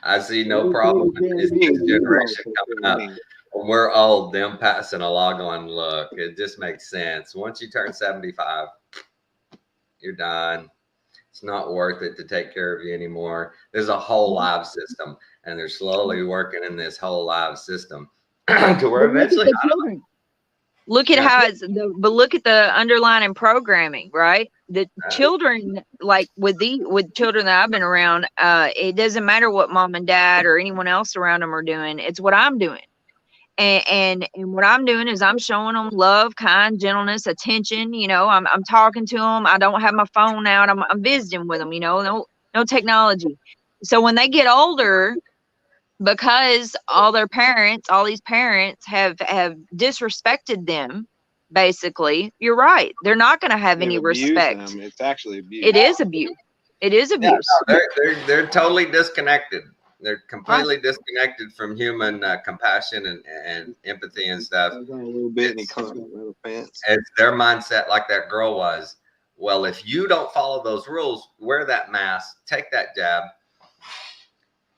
I see no problem with this generation coming up. When we're old, them passing a law going, look, it just makes sense. Once you turn 75, you're done. It's not worth it to take care of you anymore. There's a whole live system, and they're slowly working in this whole live system to where eventually. Look at how but look at the underlying programming, right? The children, like with children that I've been around, it doesn't matter what mom and dad or anyone else around them are doing. It's what I'm doing. And what I'm doing is I'm showing them love, kind, gentleness, attention. You know, I'm talking to them. I don't have my phone out. I'm visiting with them. You know, no technology. So when they get older, because all these parents have disrespected them, basically, you're right. They're not going to have any respect. It's actually abuse. It is abuse. It is abuse. Yeah, no, they're totally disconnected. They're completely disconnected from human compassion and empathy and stuff. A little bit, and he comes with little pants. It's their mindset, like that girl was. Well, if you don't follow those rules, wear that mask, take that jab.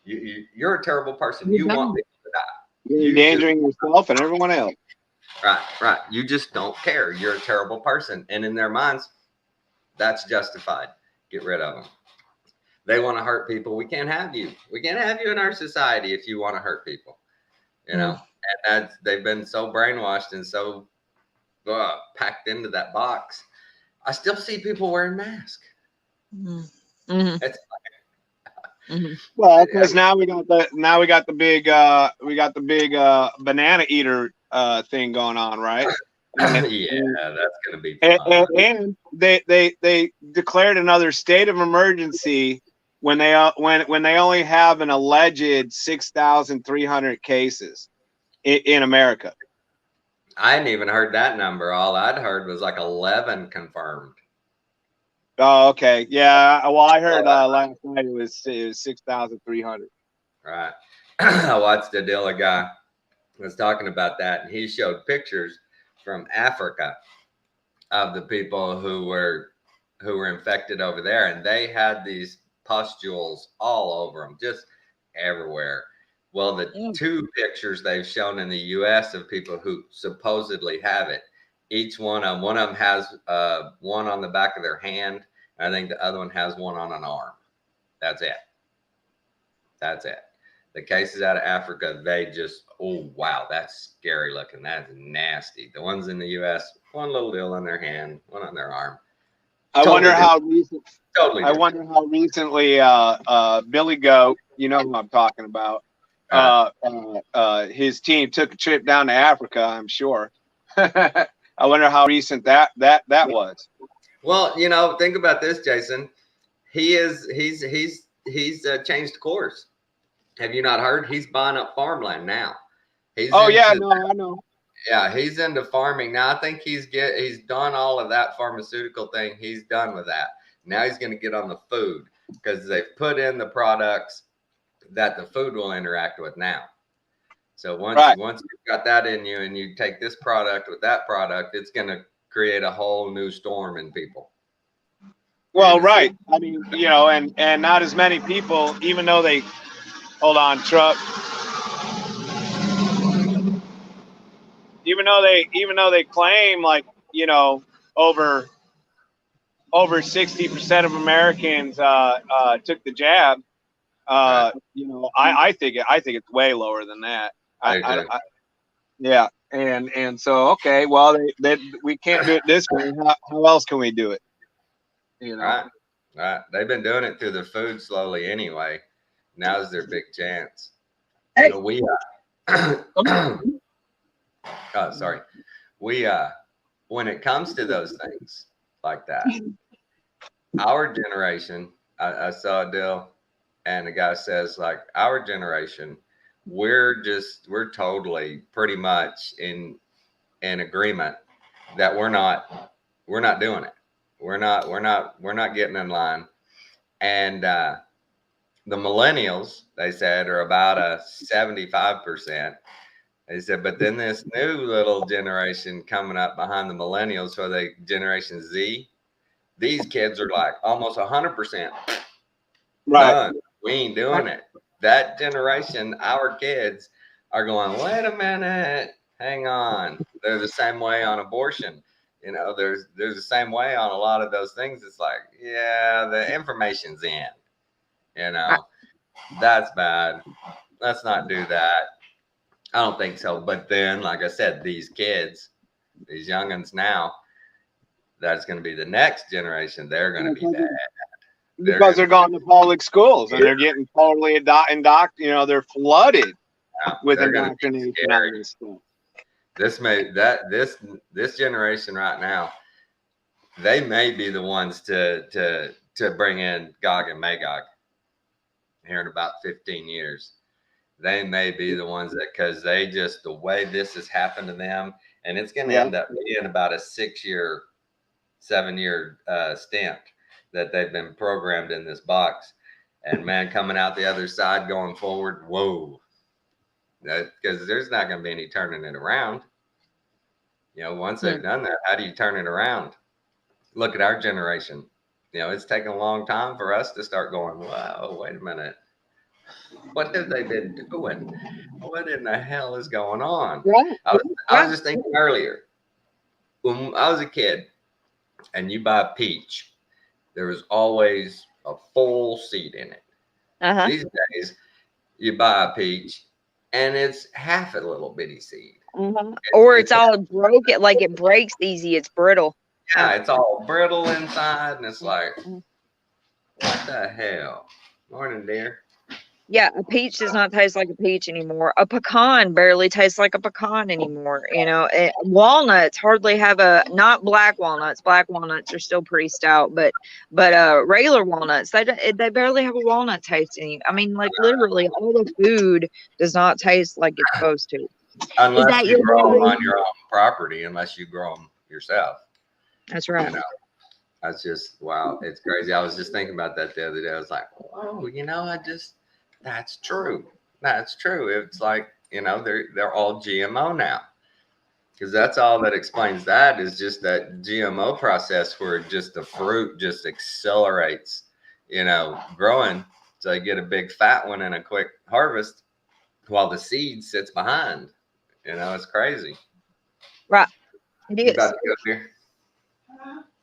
You're a terrible person. You want people to die. You're endangering yourself and everyone else. Right. You just don't care. You're a terrible person, and in their minds, that's justified. Get rid of them. They want to hurt people. We can't have you. We can't have you in our society if you want to hurt people. You know, and they've been so brainwashed and so packed into that box. I still see people wearing masks. It's well, because now we got the big banana eater thing going on, right? Yeah, that's gonna be fun. And they declared another state of emergency when they only have an alleged 6,300 cases in America. I hadn't even heard that number. All I'd heard was like 11 confirmed. Oh, okay. Yeah. Well, I heard last night it was 6,300. Right. I watched a deal. A guy was talking about that, and he showed pictures from Africa of the people who were infected over there, and they had these pustules all over them, just everywhere. Well, the two pictures they've shown in the U.S. of people who supposedly have it, each one of them has one on the back of their hand. And I think the other one has one on an arm. That's it. That's it. The cases out of Africa, they just, oh, wow, that's scary looking. That's nasty. The ones in the U.S., one little deal on their hand, one on their arm. I wonder how recently Billy Goat, you know who I'm talking about, his team took a trip down to Africa, I'm sure. I wonder how recent that was. Well, you know, think about this, Jason. He's changed course. Have you not heard? He's buying up farmland now. No, I know. Yeah, he's into farming now. I think he's done all of that pharmaceutical thing. He's done with that. Now he's going to get on the food because they've put in the products that the food will interact with now. So once you've got that in you and you take this product with that product, it's going to create a whole new storm in people. Well, right. I mean, you know, and not as many people, even though they hold on, truck. Even though they claim, like, you know, over 60% of Americans took the jab, you know, I think it's way lower than that. Yeah, and so okay, well, we can't do it this way. How else can we do it? You know, right. They've been doing it through the food slowly anyway. Now's their big chance. Hey. You know, when it comes to those things like that, our generation, I saw a deal, and the guy says, like, our generation, we're totally pretty much in agreement that we're not doing it. We're not getting in line. And the millennials, they said, are about a 75%. They said, but then this new little generation coming up behind the millennials, so the Generation Z, these kids are like almost 100%. right? Done. We ain't doing it. That generation, our kids, are going, wait a minute, hang on. They're the same way on abortion. You know, there's the same way on a lot of those things. It's like, yeah, the information's in. You know, that's bad. Let's not do that. I don't think so. But then, like I said, these kids, these youngins now, that's going to be the next generation. They're going to be bad. Because they're going to public schools and they're getting totally you know, they're flooded with indoctrination. This generation right now, they may be the ones to bring in Gog and Magog here in about 15 years. They may be the ones that, because they just, the way this has happened to them, and it's going to end up being about a 7-year stint that they've been programmed in this box. And man, coming out the other side going forward, whoa, because there's not going to be any turning it around. You know, once they've done that, how do you turn it around? Look at our generation. You know, it's taken a long time for us to start going, wow, wait a minute. What have they been doing? What in the hell is going on? Right. I was just thinking earlier, when I was a kid and you buy a peach, there was always a full seed in it. These days, you buy a peach and it's half a little bitty seed. Or it's all broken, like it breaks easy. It's brittle. Yeah, it's all brittle inside, and it's like, what the hell? Morning, dear. Yeah, a peach does not taste like a peach anymore. A pecan barely tastes like a pecan anymore. You know, walnuts hardly have not black walnuts. Black walnuts are still pretty stout, but regular walnuts, they barely have a walnut taste in you. I mean, like literally all the food does not taste like it's supposed to. Unless that you your grow them boy? on your own property, unless you grow them yourself. That's You right. know, that's just, wow, it's crazy. I was just thinking about that the other day. I was like, oh, that's true. That's true. It's like, they're all GMO now. Because that's all that explains that, is just that GMO process where just the fruit just accelerates, growing. So you get a big fat one and a quick harvest while the seed sits behind. It's crazy. Right. It You is. about to go here?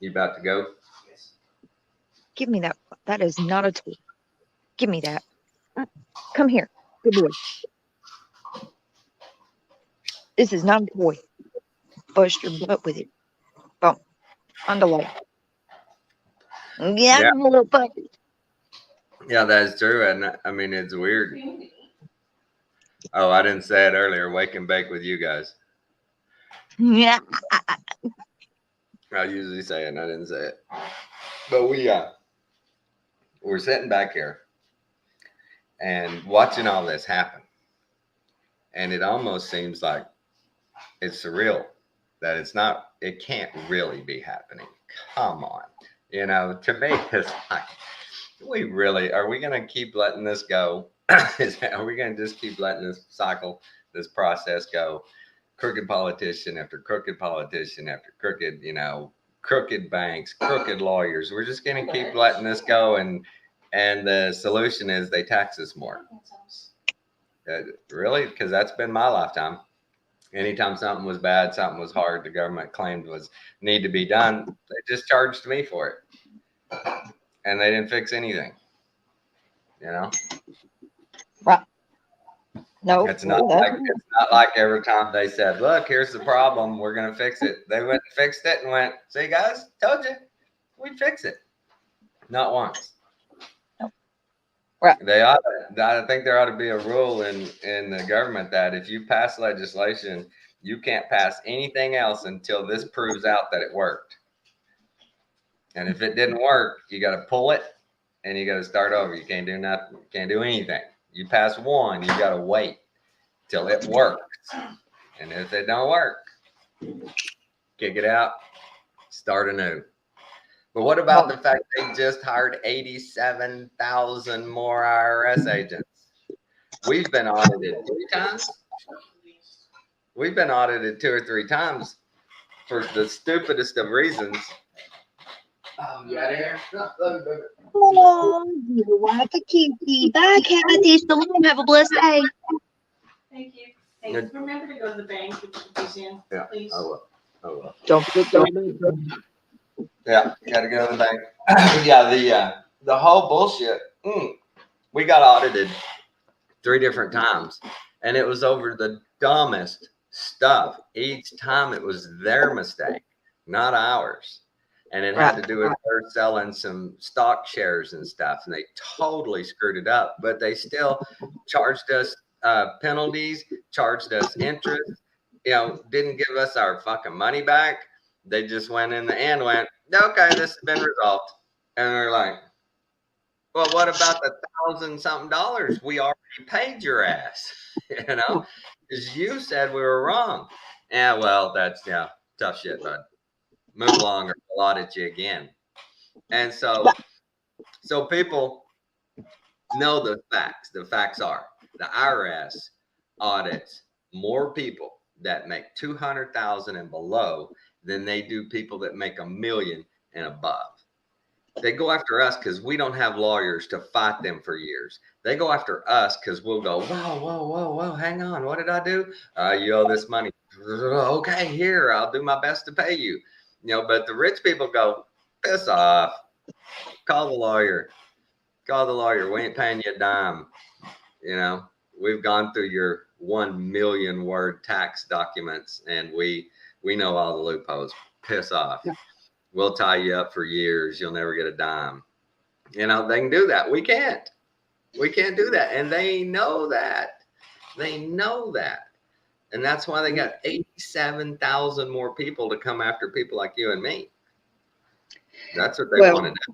You about to go? Give me that. That is not a toy. Give me that. Come here. Good boy. This is not a toy. Bust your butt with it. Boom. On the leg. Yeah, Yeah. little puppy. Yeah, that is true. And I mean, it's weird. Oh, I didn't say it earlier. Wake and bake with you guys. Yeah. I usually say it and I didn't say it. But we're sitting back here and watching all this happen. And it almost seems like it's surreal that it can't really be happening. Come on. To me, it's like, are we going to keep letting this go? Are we going to just keep letting this cycle, this process go? Crooked politician after crooked politician after crooked, crooked banks, crooked lawyers. We're just going to keep letting this go. And the solution is they tax us more. Really? Because that's been my lifetime. Anytime something was bad, something was hard, the government claimed was need to be done, they just charged me for it. And they didn't fix anything. Right. No. It's not like every time they said, look, here's the problem, we're gonna fix it. They went and fixed it and went, see guys, told you, we'd fix it. Not once. No. Right. I think there ought to be a rule in the government that if you pass legislation, you can't pass anything else until this proves out that it worked. And if it didn't work, you got to pull it and you got to start over. You can't do nothing. You can't do anything. You pass one, you got to wait till it works. And if it don't work, kick it out, start anew. But what about the fact they just hired 87,000 more IRS agents? We've been audited 3 times. We've been audited 2 or 3 times for the stupidest of reasons. Oh, you out of here? Oh, you like a cutie. Bye, Kathy. Shalom. Have a blessed day. Thank you. Hey, remember to go to the bank with these in, please. I will. Don't forget to Yeah, gotta go to the bank. Yeah, the whole bullshit. We got audited 3 different times, and it was over the dumbest stuff. Each time it was their mistake, not ours. And it had to do with her selling some stock shares and stuff, and they totally screwed it up. But they still charged us penalties, charged us interest. Didn't give us our fucking money back. They just went in the end, went, okay, this has been resolved. And they're like, well, what about the $1,000-something we already paid your ass? Because you said we were wrong. Yeah, well, that's tough shit, bud. Move along or I'll audit you again. And so people know the facts. The facts are the IRS audits more people that make 200,000 and below than they do people that make $1 million and above. They go after us because we don't have lawyers to fight them for years. They go after us because we'll go, whoa, hang on. What did I do? You owe this money. Okay, here, I'll do my best to pay you. But the rich people go, piss off. Call the lawyer. We ain't paying you a dime. We've gone through your 1 million word tax documents and we know all the loopholes. Piss off. We'll tie you up for years. You'll never get a dime. They can do that. We can't do that. And they know that. And that's why they got 87,000 more people to come after people like you and me. That's what they want to do.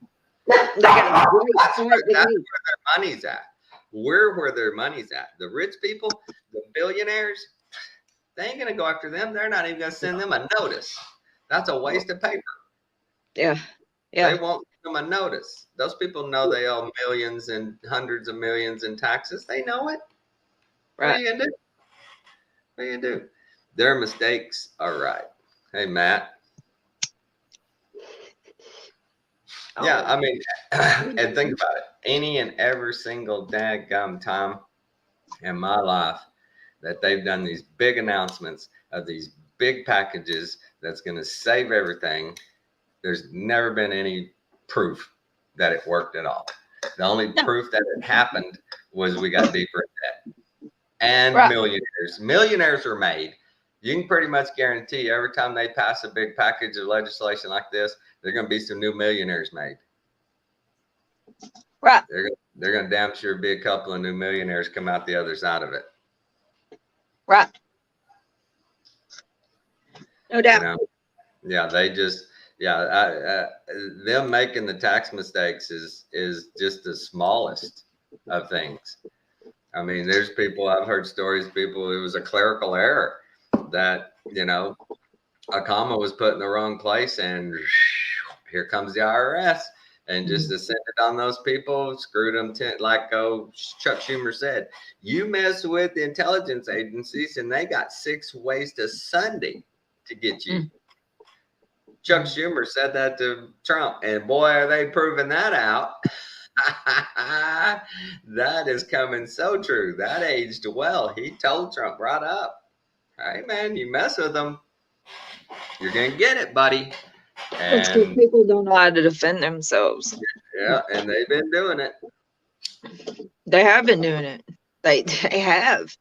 That's where their money's at. We're where their money's at. The rich people, the billionaires, They ain't gonna go after them. They're not even gonna send them a notice. That's a waste of paper. Yeah. They won't send them a notice. Those people know they owe millions and hundreds of millions in taxes. They know it. What are Right. you gonna do? What are you gonna do? Their mistakes are right. Hey, Matt. Yeah, I mean, and think about it. Any and every single daggum time in my life that they've done these big announcements of these big packages that's going to save everything, there's never been any proof that it worked at all. The only proof that it happened was we got deeper in debt. And millionaires were made. You can pretty much guarantee every time they pass a big package of legislation like this, there's going to be some new millionaires made. Right. They're going to damn sure be a couple of new millionaires come out the other side of it. Right. No doubt. You know? Yeah, they just, them making the tax mistakes is just the smallest of things. I mean, there's people, I've heard stories, people, it was a clerical error that, you know, a comma was put in the wrong place and here comes the IRS and just descended on those people, screwed them, like Chuck Schumer said, you mess with the intelligence agencies and they got 6 ways to Sunday to get you. Chuck Schumer said that to Trump, and boy, are they proving that out. That is coming so true. That aged well. He told Trump right up, hey, man, you mess with them, you're going to get it, buddy. And people don't know how to defend themselves. Yeah, and they've been doing it. They have been doing it. They have.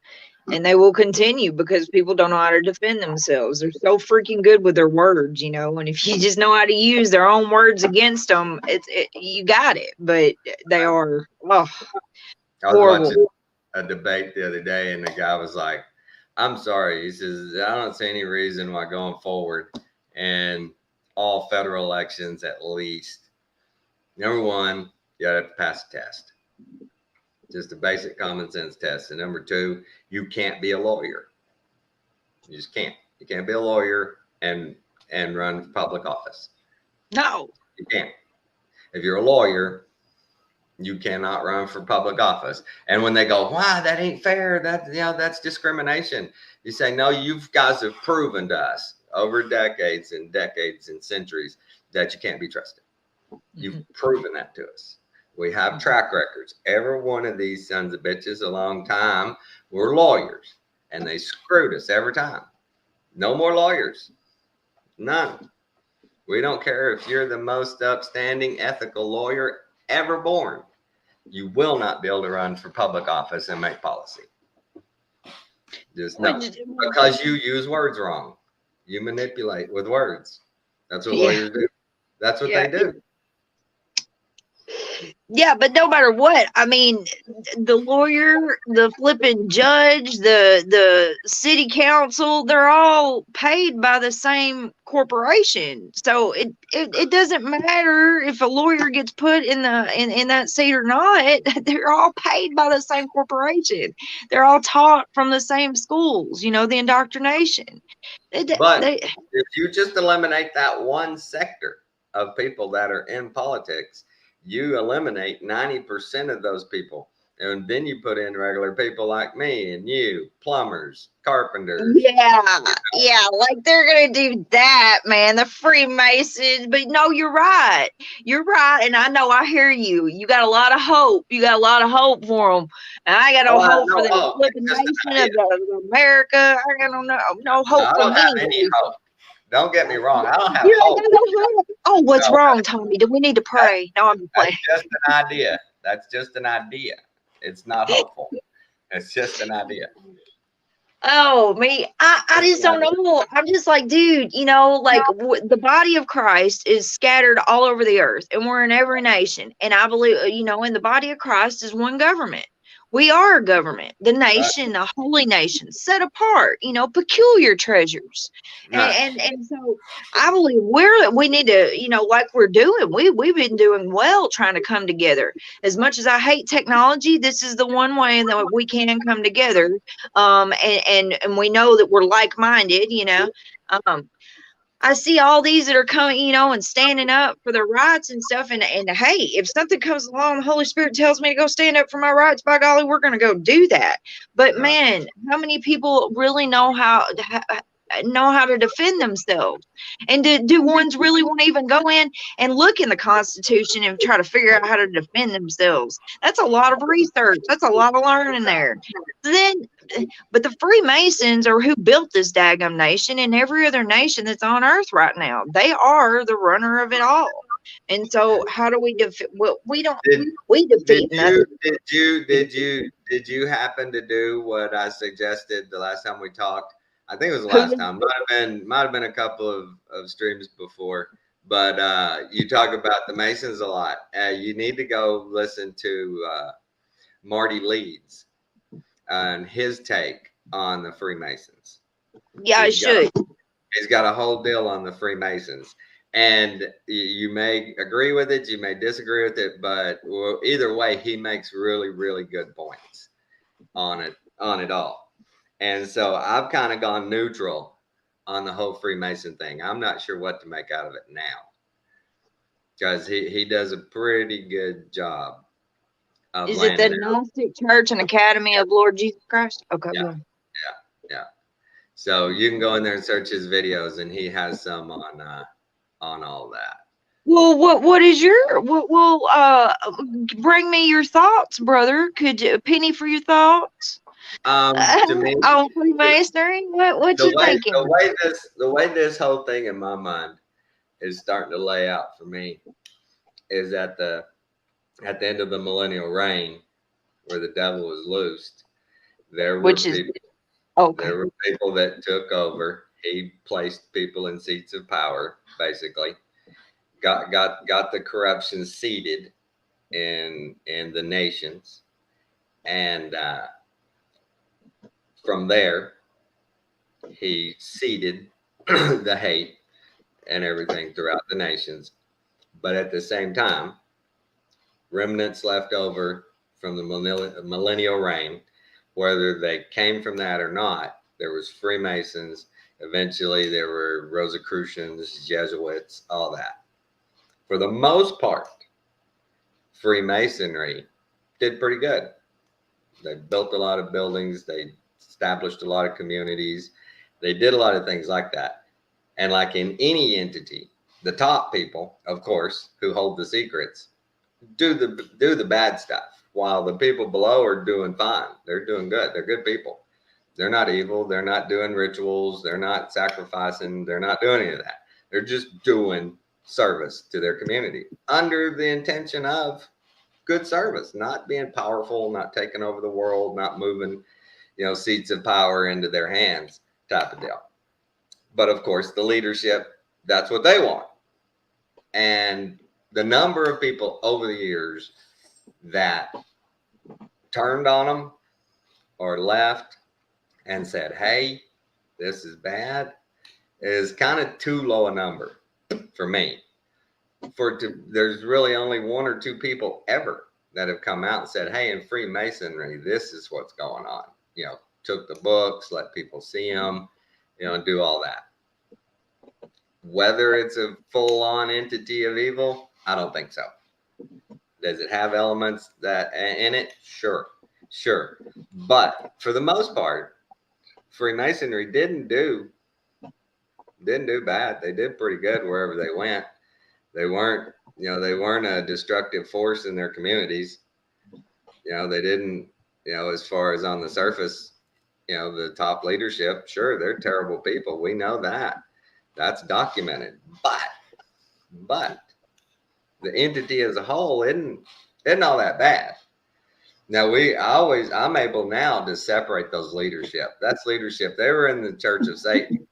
And they will continue because people don't know how to defend themselves. They're so freaking good with their words, you know. And if you just know how to use their own words against them, you got it. But they are I was horrible. watching a debate the other day, and the guy was like, "I'm sorry." He says, "I don't see any reason why going forward and all federal elections, at least, number one, you got to pass a test." Just a basic common sense test. And number 2, you can't be a lawyer. You just can't. You can't be a lawyer and run for public office. No. You can't. If you're a lawyer, you cannot run for public office. And when they go, wow, that ain't fair, that's discrimination. You say, no, you guys have proven to us over decades and decades and centuries that you can't be trusted. You've proven that to us. We have track records. Every one of these sons of bitches a long time were lawyers, and they screwed us every time. No more lawyers. None. We don't care if you're the most upstanding, ethical lawyer ever born. You will not be able to run for public office and make policy. Just no. Because you use words wrong. You manipulate with words. That's what lawyers do. That's what they do. Yeah, but no matter what, I mean, the lawyer, the flipping judge, the city council, they're all paid by the same corporation. So it doesn't matter if a lawyer gets put in that seat or not. They're all paid by the same corporation. They're all taught from the same schools, you know, the indoctrination. But if you just eliminate that one sector of people that are in politics, you eliminate 90% of those people. And then you put in regular people like me and you, plumbers, carpenters. Yeah, like they're going to do that, man, the Freemasons. But no, you're right. You're right. And I know, I hear you. You got a lot of hope. You got a lot of hope for them. And I got no hope for the flipping nation of America. I got no hope for me. I don't have any hope. Don't get me wrong. I don't have hope. Oh, what's wrong, Tommy? Do we need to pray? No, I'm just playing. That's just an idea. That's just an idea. It's not hopeful. It's just an idea. Oh, me. I just don't know. I'm just like, dude, you know, like the body of Christ is scattered all over the earth, and we're in every nation. And I believe, you know, in the body of Christ is one government. We are a government, the nation, the holy nation, set apart, peculiar treasures. Right. And so I believe we need to, like we're doing, we've been doing well trying to come together. As much as I hate technology, this is the one way that we can come together. And we know that we're like-minded, I see all these that are coming, and standing up for their rights and stuff. And hey, if something comes along, the Holy Spirit tells me to go stand up for my rights, by golly, we're going to go do that. But man, how many people really know how to defend themselves? And do ones really want to even go in and look in the Constitution and try to figure out how to defend themselves? That's a lot of research. That's a lot of learning there. But the Freemasons are who built this daggum nation and every other nation that's on earth right now. They are the runner of it all. And so how do we defeat? Well, we defeat nothing. Did you happen to do what I suggested the last time we talked? I think it was the last time. Might have been a couple of streams before. But you talk about the Masons a lot. You need to go listen to Marty Leeds and his take on the Freemasons. Yeah, I should. He's got a whole deal on the Freemasons. And you may agree with it, you may disagree with it, but either way, he makes really, really good points on it all. And so I've kind of gone neutral on the whole Freemason thing. I'm not sure what to make out of it now, because he does a pretty good job. Is it the Gnostic Church and Academy of Lord Jesus Christ? Okay. Yeah. So you can go in there and search his videos, and he has some on all that. Well, what is your? Bring me your thoughts, brother. Could you penny for your thoughts? To me, on Freemasonry, what you thinking? The way this whole thing in my mind is starting to lay out for me is at the end of the millennial reign, where the devil was loosed. There were people that took over. He placed people in seats of power, basically. Got the corruption seated in the nations, and from there he seeded the hate and everything throughout the nations. But at the same time, remnants left over from the millennial reign, whether they came from that or not, there was Freemasons. Eventually there were Rosicrucians, Jesuits, all that. For the most part, Freemasonry did pretty good. They built a lot of buildings. They established a lot of communities. They did a lot of things like that. And like in any entity, the top people, of course, who hold the secrets, do the bad stuff, while the people below are doing fine. They're doing good. They're good people. They're not evil. They're not doing rituals. They're not sacrificing. They're not doing any of that. They're just doing service to their community under the intention of good service, not being powerful, not taking over the world, not moving, seats of power into their hands type of deal. But of course, the leadership, that's what they want. And the number of people over the years that turned on them or left and said, hey, this is bad, is kind of too low a number for me. There's really only one or two people ever that have come out and said, hey, in Freemasonry, this is what's going on. Took the books, let people see them, do all that. Whether it's a full-on entity of evil, I don't think so. Does it have elements that in it? Sure. But for the most part, Freemasonry didn't do bad. They did pretty good wherever they went. They weren't a destructive force in their communities. They didn't, as far as on the surface, the top leadership, sure, they're terrible people. We know that. That's documented. But the entity as a whole isn't all that bad. Now I'm able now to separate those leadership. That's leadership. They were in the Church of Satan.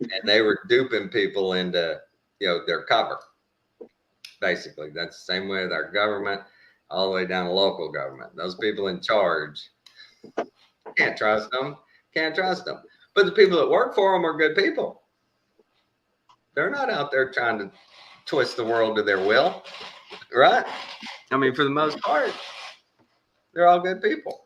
And they were duping people into, their cover. Basically, that's the same way with our government. all the way down to local government. Those people in charge, can't trust them. Can't trust them. But the people that work for them are good people. They're not out there trying to twist the world to their will, right? I mean, for the most part, they're all good people.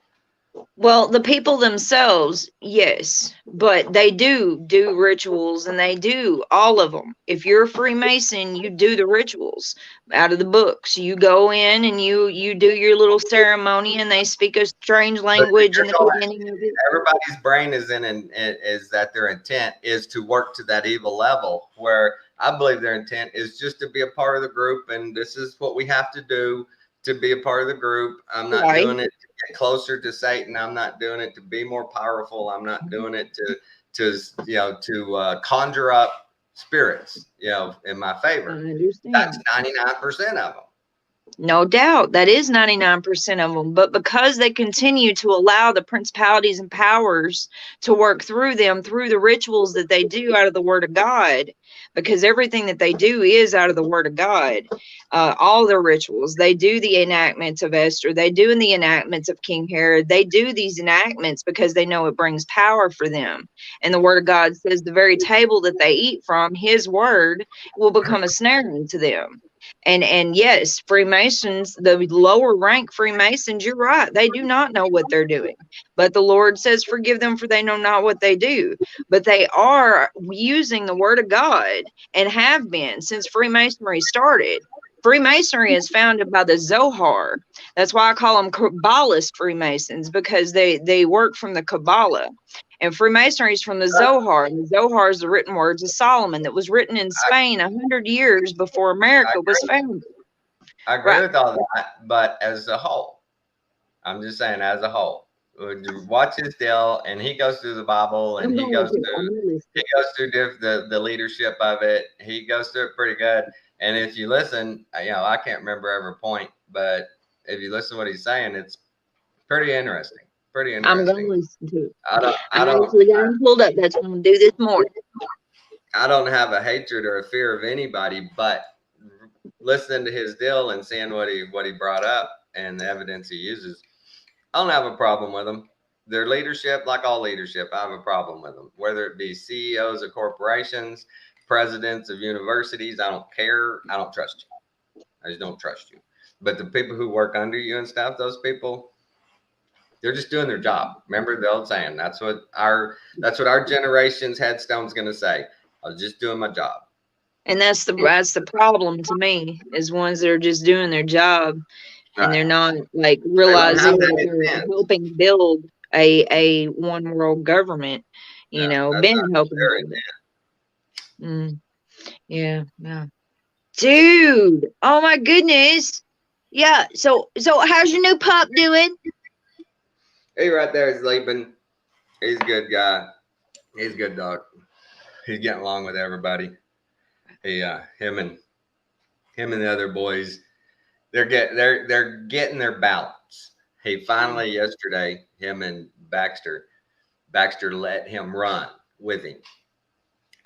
Well, the people themselves, yes, but they do rituals, and they do all of them. If you're a Freemason, you do the rituals out of the books. You go in and you do your little ceremony, and they speak a strange language in the beginning of it. Everybody's brain is is that their intent is to work to that evil level, where I believe their intent is just to be a part of the group, and this is what we have to do to be a part of the group. I'm not doing it to get closer to Satan. I'm not doing it to be more powerful. I'm not doing it to conjure up spirits, in my favor. I understand. That's 99% of them. No doubt. That is 99% of them. But because they continue to allow the principalities and powers to work through them, through the rituals that they do out of the Word of God, because everything that they do is out of the Word of God, all their rituals, they do the enactments of Esther, they do the enactments of King Herod, they do these enactments because they know it brings power for them. And the Word of God says the very table that they eat from, His Word, will become a snare to them. And yes, Freemasons, the lower rank Freemasons, you're right, they do not know what they're doing. But the Lord says, forgive them, for they know not what they do. But they are using the Word of God, and have been since Freemasonry started. Freemasonry is founded by the Zohar. That's why I call them Kabbalist Freemasons, because they work from the Kabbalah. And Freemasonry is from the Zohar. And the Zohar is the written words of Solomon that was written in Spain 100 years before America was founded. I agree with all that, but as a whole, I'm just saying, as a whole, watch his deal, and he goes through the Bible, and he goes through the leadership of it. He goes through it pretty good. And if you listen, I can't remember every point, but if you listen to what he's saying, it's pretty interesting. Pretty interesting. I'm going to listen to it. I don't actually got him pulled up. That's what I'm going to do this morning. I don't have a hatred or a fear of anybody, but listening to his deal and seeing what he brought up and the evidence he uses, I don't have a problem with them. Their leadership, like all leadership, I have a problem with them. Whether it be CEOs of corporations, presidents of universities, I don't care. I don't trust you. I just don't trust you. But the people who work under you and stuff, those people, they're just doing their job. Remember the old saying, that's what our generation's headstone's going to say. I was just doing my job. And that's the problem to me, is ones that are just doing their job, and they're not like realizing that they're helping build a one world government. Ben helping. Yeah. Dude, oh my goodness. Yeah. So how's your new pup doing? He right there is sleeping. He's a good guy. He's a good dog. He's getting along with everybody. Him and the other boys, they're getting their balance. He finally yesterday, him and Baxter let him run with him,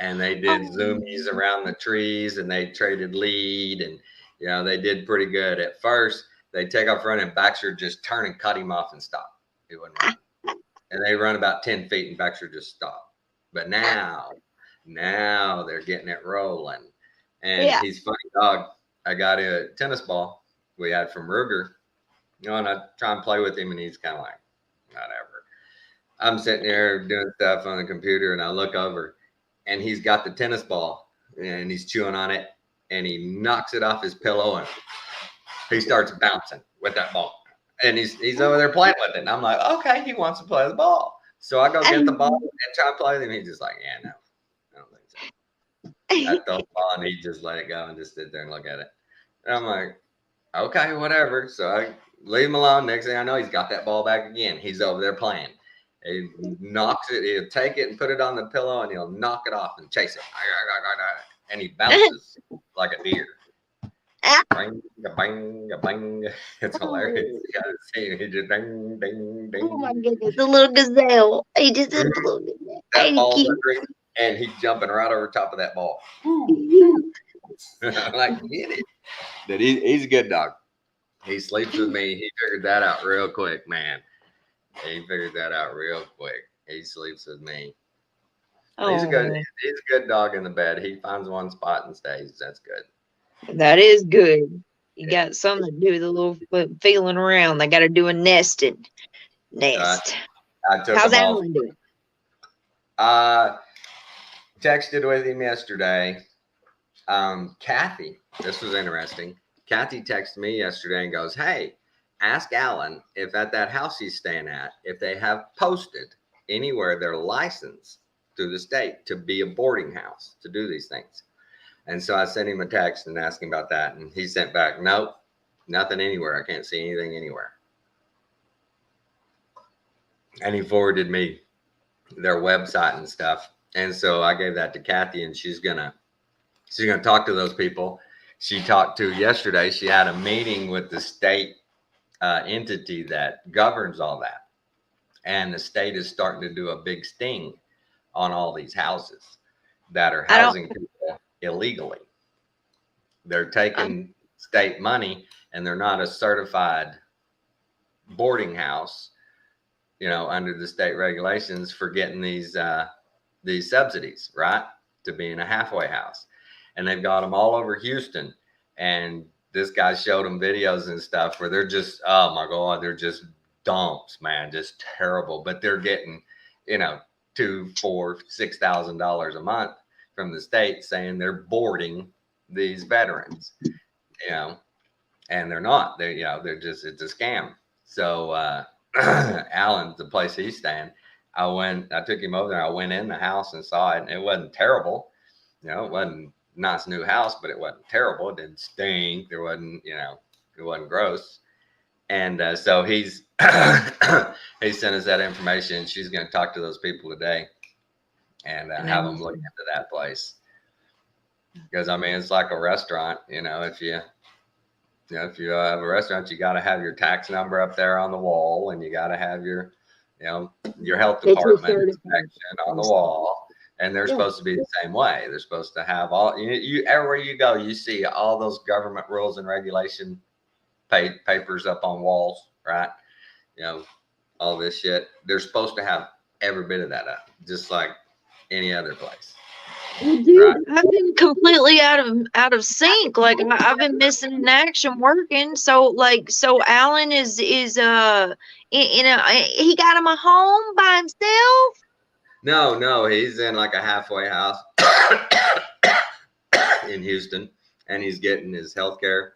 and they did zoomies around the trees, and they traded lead, and they did pretty good. At first, they take off running, Baxter just turn and cut him off and stop. He wouldn't run. And they run about 10 feet, and Baxter just stopped. But now they're getting it rolling. And he's a funny dog. I got a tennis ball we had from Ruger, and I try and play with him, and he's kind of like, whatever. I'm sitting there doing stuff on the computer, and I look over, and he's got the tennis ball, and he's chewing on it, and he knocks it off his pillow, and he starts bouncing with that ball. And he's over there playing with it. And I'm like, okay, he wants to play the ball. So I go get the ball and try to play with him. He's just like, yeah, no, I don't think so. I throw the ball, and he just let it go and just sit there and look at it. And I'm like, okay, whatever. So I leave him alone. Next thing I know, he's got that ball back again. He's over there playing. He knocks it. He'll take it and put it on the pillow, and he'll knock it off and chase it. And he bounces like a deer. Bang, bang, bang. It's hilarious. You gotta see it. He just bang, bang, bang. Oh my goodness, the little gazelle. He just a little gazelle. That ball's and he's jumping right over top of that ball. I'm like, get it. But he's a good dog. He sleeps with me. He figured that out real quick, man. He figured that out real quick. He sleeps with me. He's a good. Oh, He's a good dog in the bed. He finds one spot and stays. That's good. that is good. You Yeah. got something to do with a little feeling around. They got to do a nesting. Nest. I took How's him off. Alan doing? Texted with him yesterday. Kathy, this was interesting. Kathy texted me yesterday and goes, "Hey, ask Alan if at that house he's staying at, if they have posted anywhere their license through the state to be a boarding house to do these things." And so I sent him a text and asked him about that, and he sent back, "Nope, nothing anywhere. I can't see anything anywhere." And he forwarded me their website and stuff. And so I gave that to Kathy, and she's gonna talk to those people. She talked to yesterday. She had a meeting with the state entity that governs all that, and the state is starting to do a big sting on all these houses that are housing people illegally. They're taking state money, and they're not a certified boarding house, under the state regulations for getting these subsidies, right, to be in a halfway house. And they've got them all over Houston. And this guy showed them videos and stuff where they're just, oh my God, they're just dumps, man, just terrible. But they're getting, $2,000, $4,000, $6,000 a month from the state saying they're boarding these veterans, and they're not. They're just, it's a scam. So Alan's the place he's staying. I took him over there. I went in the house and saw it, and it wasn't terrible. It wasn't a nice new house, but it wasn't terrible. It didn't stink. There wasn't, it wasn't gross. And so he's he sent us that information. She's going to talk to those people today and have them look into that place. Because it's like a restaurant. If you have a restaurant, you got to have your tax number up there on the wall, and you got to have your health department inspection on the wall. And they're supposed to be the same way. They're supposed to have all you everywhere you go, you see all those government rules and regulation papers up on walls, right? All this shit. They're supposed to have every bit of that up, just like any other place. Well, dude, right. I've been completely out of sync. Like I've been missing in action working. So Alan is he got him a home by himself? No, he's in like a halfway house in Houston, and he's getting his health care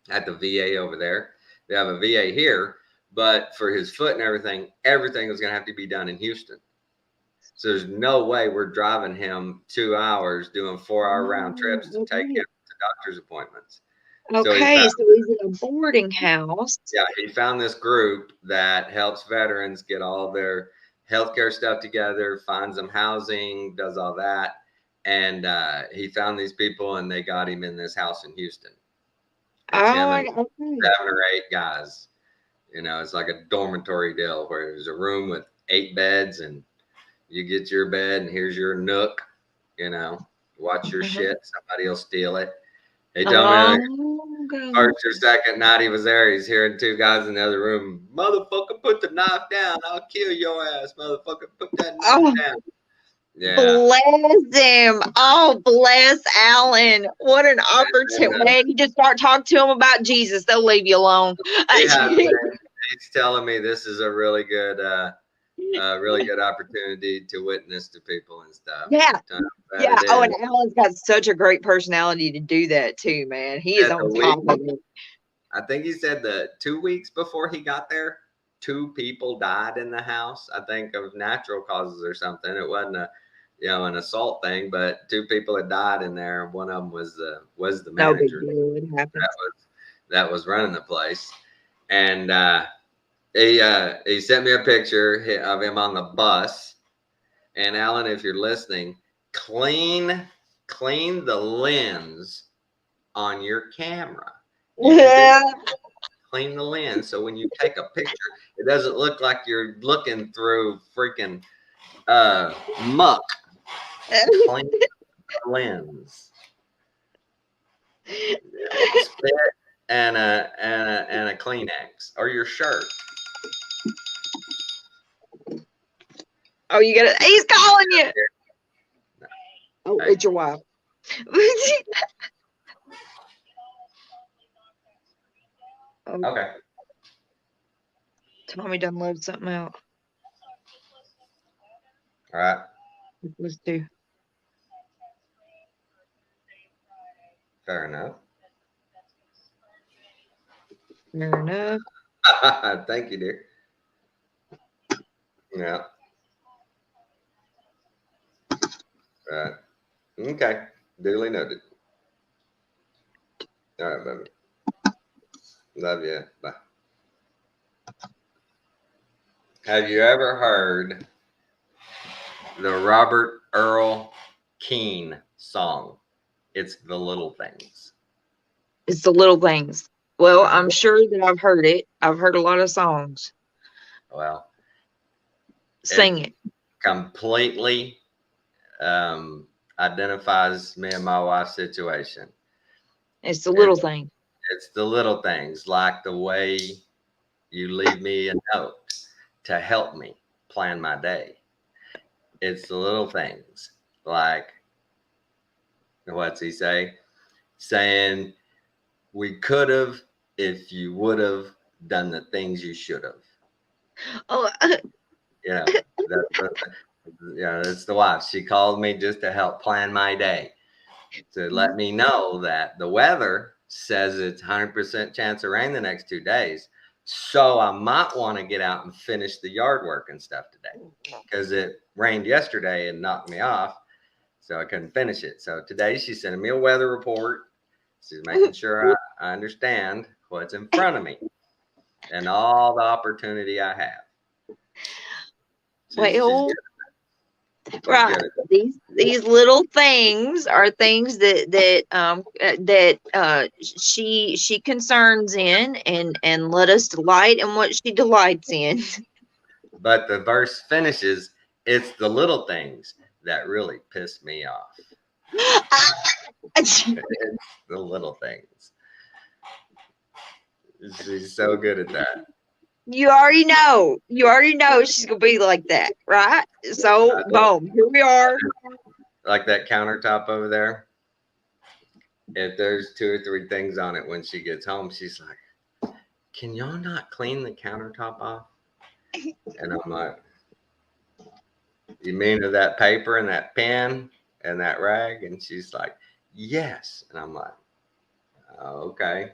at the VA over there. They have a VA here, but for his foot and everything was going to have to be done in Houston. So there's no way we're driving him 2 hours doing 4-hour round trips to take him to doctor's appointments. Okay, so he's in a boarding house. Yeah, he found this group that helps veterans get all their healthcare stuff together, finds them housing, does all that. And he found these people, and they got him in this house in Houston. It's him and 7 or 8 guys. It's like a dormitory deal where there's a room with 8 beds, and you get your bed, and here's your nook, watch your shit. Somebody will steal it. He told me first or second night he was there, he's hearing 2 guys in the other room. "Motherfucker, put the knife down. I'll kill your ass, motherfucker. Put that knife down." Yeah. Bless him. Oh, bless Alan. What an opportunity. Man, you just start talking to him about Jesus, they'll leave you alone. Yeah, he's telling me this is a really good opportunity to witness to people and stuff. Yeah. Yeah. Oh, and Alan's got such a great personality to do that too, man. He is on top of it. I think he said that 2 weeks before he got there, 2 people died in the house. I think of natural causes or something. It wasn't an assault thing, but 2 people had died in there. One of them was the manager. No big deal. It happens. That was running the place. And he sent me a picture of him on the bus. And Alan, if you're listening, clean the lens on your camera. Yeah. Clean the lens so when you take a picture, it doesn't look like you're looking through freaking muck. Clean the lens. and a Kleenex or your shirt. Oh, you gotta. He's calling you. Oh, Hey. it's your wife. Oh, Okay. Tommy done load something out. All right. Let's do. Fair enough. Fair enough. Thank you, dear. Yeah. Right. Okay. Duly noted. All right, baby. Love you. Bye. Have you ever heard the Robert Earl Keen song? It's The Little Things. It's the little things. Well, I'm sure that I've heard it. I've heard a lot of songs. Well, Sing it. completely identifies me and my wife's situation. It's the little thing. It's the little things, like the way you leave me a note to help me plan my day. It's the little things, like, what's he say? Saying, we could have if you would have done the things you should have. Oh, You know, that's the wife. She called me just to help plan my day, to let me know that the weather says it's 100% chance of rain the next 2 days. So I might want to get out and finish the yard work and stuff today, because it rained yesterday and knocked me off. So I couldn't finish it. So today she's sending me a weather report. She's making sure I understand what's in front of me and all the opportunity I have. well, right. These little things are things that she concerns in and let us delight in what she delights in. But the verse finishes, it's the little things that really piss me off. It's the little things. She's so good at that. You already know she's gonna be like that, right? So boom, here we are. Like that countertop over there. If there's 2 or 3 things on it when she gets home, she's like, can y'all not clean the countertop off? And I'm like, you mean of that paper and that pen and that rag? And she's like, yes. And I'm like, okay.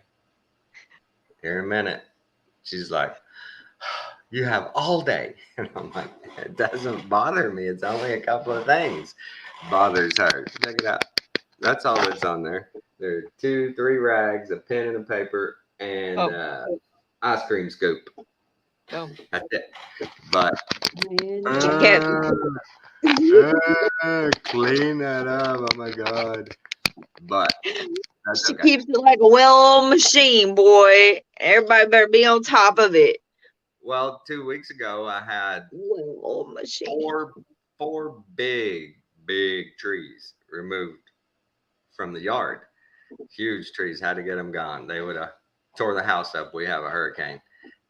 Here in a minute. She's like, you have all day. And I'm like, it doesn't bother me. It's only a couple of things bothers her. Check it out. That's all that's on there. There are 2, 3 rags, a pen and a paper, and ice cream scoop. Oh. That's it. But clean that up. Oh my God. But that's she okay. keeps it like a well-oiled machine, boy. Everybody better be on top of it. Well, 2 weeks ago, I had well-oiled machine. four big trees removed from the yard. Huge trees, had to get them gone. They would have tore the house up. We have a hurricane.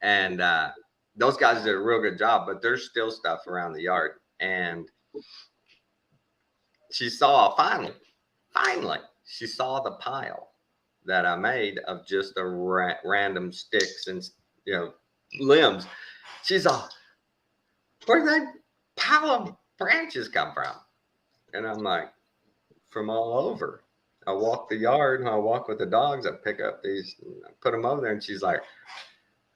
And those guys did a real good job, but there's still stuff around the yard. And she saw, finally, she saw the pile that I made of just a random sticks and, limbs. She's all, where'd that pile of branches come from? And I'm like, from all over. I walk the yard and I walk with the dogs. I pick up these, put them over there. And she's like,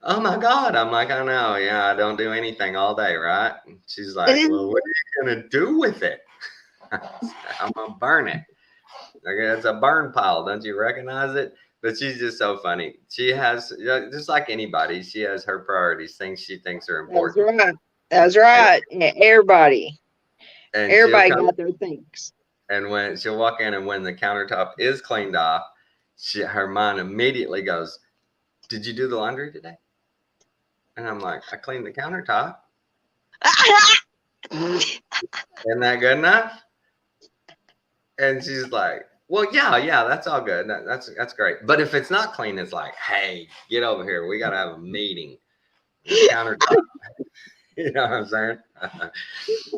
oh my God. I'm like, I know. Yeah, I don't do anything all day, right? And she's like, well, what are you going to do with it? I'm going to burn it. Like, it's a burn pile. Don't you recognize it? But she's just so funny. She has, just like anybody, she has her priorities, things she thinks are important. That's right. Everybody got their things. And when she'll walk in and when the countertop is cleaned off, her mind immediately goes, did you do the laundry today? And I'm like, I cleaned the countertop. Isn't that good enough? And she's like, Well, yeah, that's all good. That's great. But if it's not clean, it's like, hey, get over here. We gotta have a meeting. This countertop. You know what I'm saying?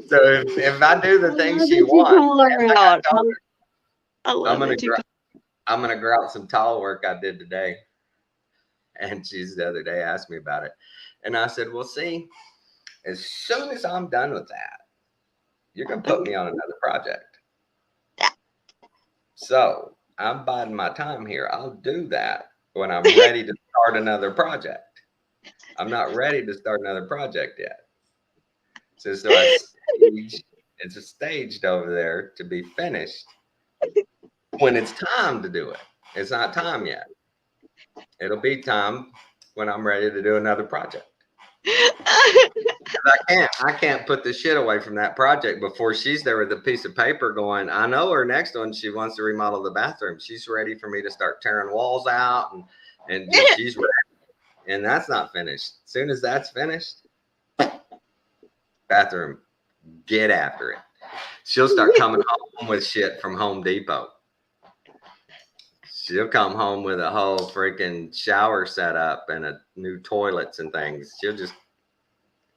So if I do the things she wants, like I told her, I love I'm gonna grout some tile work I did today. And she's the other day asked me about it. And I said, well, see, as soon as I'm done with that, you're gonna put me on another project. So I'm biding my time here. I'll do that when I'm ready to start another project. I'm not ready to start another project yet. So it's staged over there to be finished when it's time to do it. It's not time yet. It'll be time when I'm ready to do another project. I can't put the shit away from that project before she's there with a piece of paper going, I know her next one, she wants to remodel the bathroom. She's ready for me to start tearing walls out and she's ready. And that's not finished. As soon as that's finished, bathroom, get after it. She'll start coming home with shit from Home Depot. She'll come home with a whole freaking shower set up and a new toilets and things. She'll just,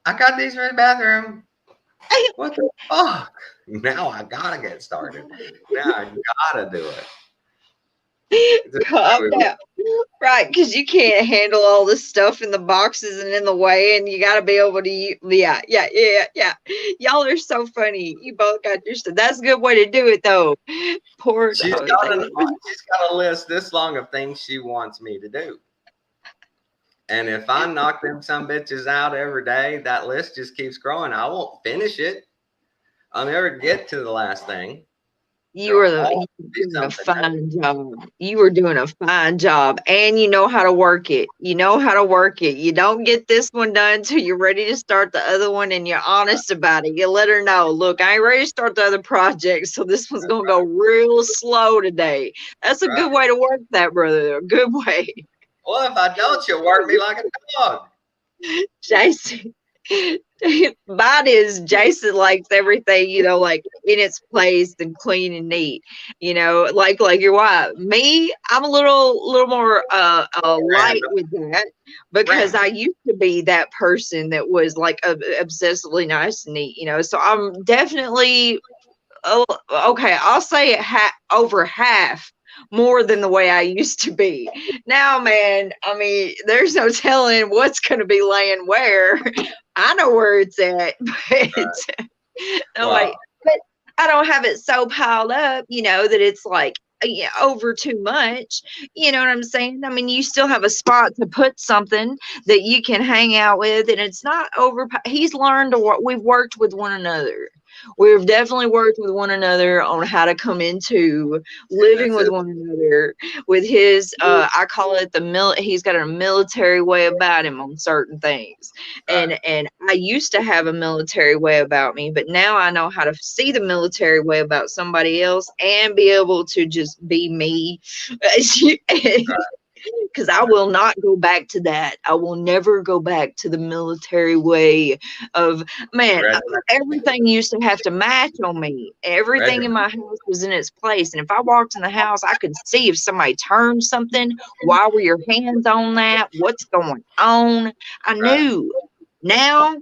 I got these for the bathroom. What the fuck? Now I gotta get started. Now I gotta do it. Calm down. Right, because you can't handle all this stuff in the boxes and in the way, and you got to be able to, yeah. Y'all are so funny. You both got your stuff. That's a good way to do it, though. Poor She's got a list this long of things she wants me to do. And if I knock them some bitches out every day, that list just keeps growing. I won't finish it. I'll never get to the last thing. You were doing a fine job. You were doing a fine job, and you know how to work it. You know how to work it. You don't get this one done until you're ready to start the other one, and you're honest about it. You let her know, look, I ain't ready to start the other project, so this one's going to go real slow today. That's a good way to work that, brother. A good way. Well, if I don't, you'll work me like a dog. Jason. Mine is Jason likes everything, you know, like in its place and clean and neat, you know, like your wife. Me, I'm a little more light with that because I used to be that person that was like obsessively nice and neat, you know. So I'm definitely okay. I'll say it over half more than the way I used to be. Now, man, I mean, there's no telling what's going to be laying where. I know where it's at, but but I don't have it so piled up, you know, that it's like over too much. You know what I'm saying? I mean, you still have a spot to put something that you can hang out with, and it's not over. He's learned to work. We've worked with one another. We've definitely worked with one another on how to come into living with one another with his, I call it he's got a military way about him on certain things. And I used to have a military way about me, but now I know how to see the military way about somebody else and be able to just be me. Because I will not go back to that. I will never go back to the military way of, man, everything used to have to match on me. Everything in my house was in its place. And if I walked in the house, I could see if somebody turned something. Why were your hands on that? What's going on? I knew. Now,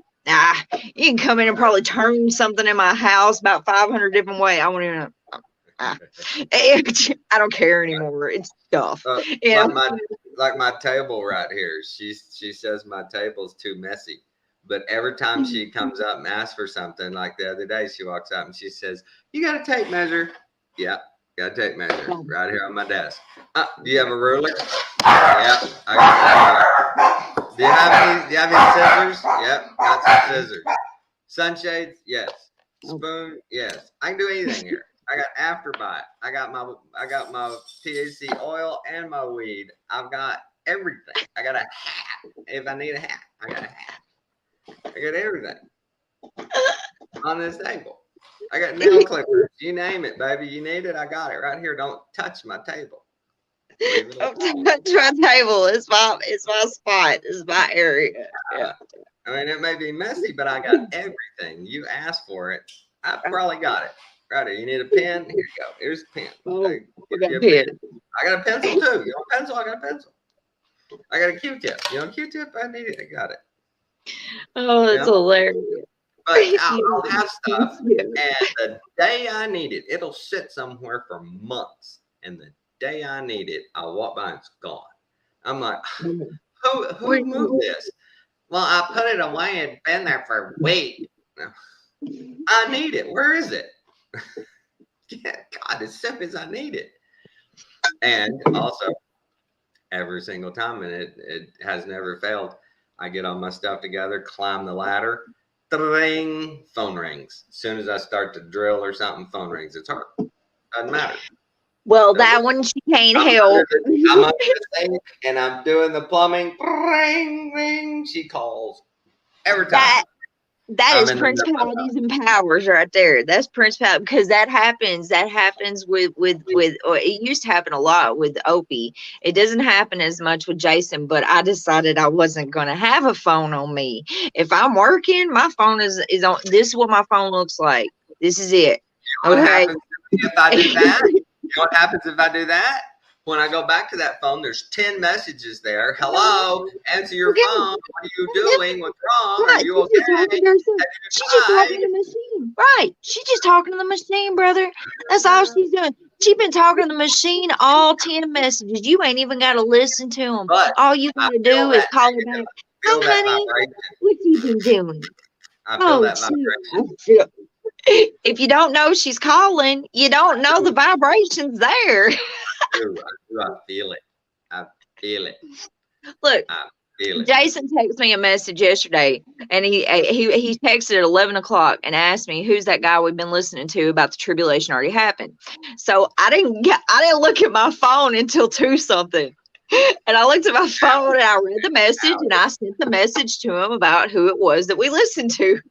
you can come in and probably turn something in my house about 500 different ways. I won't even know. I don't care anymore. It's stuff. Like my table right here. She says my table's too messy. But every time she comes up and asks for something, like the other day, she walks out and she says, "You got a tape measure?" Yeah, got a tape measure right here on my desk. Do you have a ruler? Yeah, I got that. Do you have any scissors? Yep, got some scissors. Sunshades? Yes. Spoon? Yes. I can do anything here. I got afterbite. I got my THC oil and my weed. I've got everything. I got a hat. If I need a hat, I got a hat. I got everything on this table. I got nail clippers. You name it, baby. You need it. I got it right here. Don't touch my table. Don't touch my table. It's my spot. It's my area. Yeah. I mean, it may be messy, but I got everything. You asked for it. I probably got it. Right here. You need a pen? Here you go. Here's a pen. Oh, Hey, we give got you a a pen. pen. I got a pencil too. You want a pencil? I got a pencil. I got a Q-tip. You want a Q-tip? I need it. I got it. Oh, You that's know? hilarious. But I'll have stuff, and the day I need it, it'll sit somewhere for months. And the day I need it, I'll walk by and it's gone. I'm like, who moved this? Well, I put it away. It'd been there for a week. I need it. Where is it? Yeah, God, as soon as I need it. And also, every single time, and it has never failed, I get all my stuff together, climb the ladder, ding, phone rings. As soon as I start to drill or something, phone rings. It's hard. Doesn't matter. Well, that one she can't I'm help. I'm under the sink and I'm doing the plumbing. Ring, ring. She calls every time. That I'm is in the middle of principalities and powers right there. That's principality, because that happens. That happens with or it used to happen a lot with Opie. It doesn't happen as much with Jason, but I decided I wasn't going to have a phone on me. If I'm working, my phone is on. This is what my phone looks like. This is it. What Okay. happens if I do that? You know what happens if I do that? When I go back to that phone, there's 10 messages there. Hello, answer your phone. What are you doing? What's wrong? Are Right. you She's just okay? talking to herself. She's just talking to Right. the machine. Right. She's just talking to the machine, brother. That's all she's doing. She's been talking to the machine, all 10 messages. You ain't even got to listen to them. But All you got to do is call her back. feel Hi, that honey. vibration. What you been doing? I feel Oh, that shoot. vibration. If you don't know she's calling, you don't know the vibration's there. I feel it. I feel it. Look. I feel it. Jason texted me a message yesterday, and he texted at 11 o'clock and asked me who's that guy we've been listening to about the tribulation already happened. So I didn't look at my phone until 2 something, and I looked at my phone and I read the message and I sent the message to him about who it was that we listened to.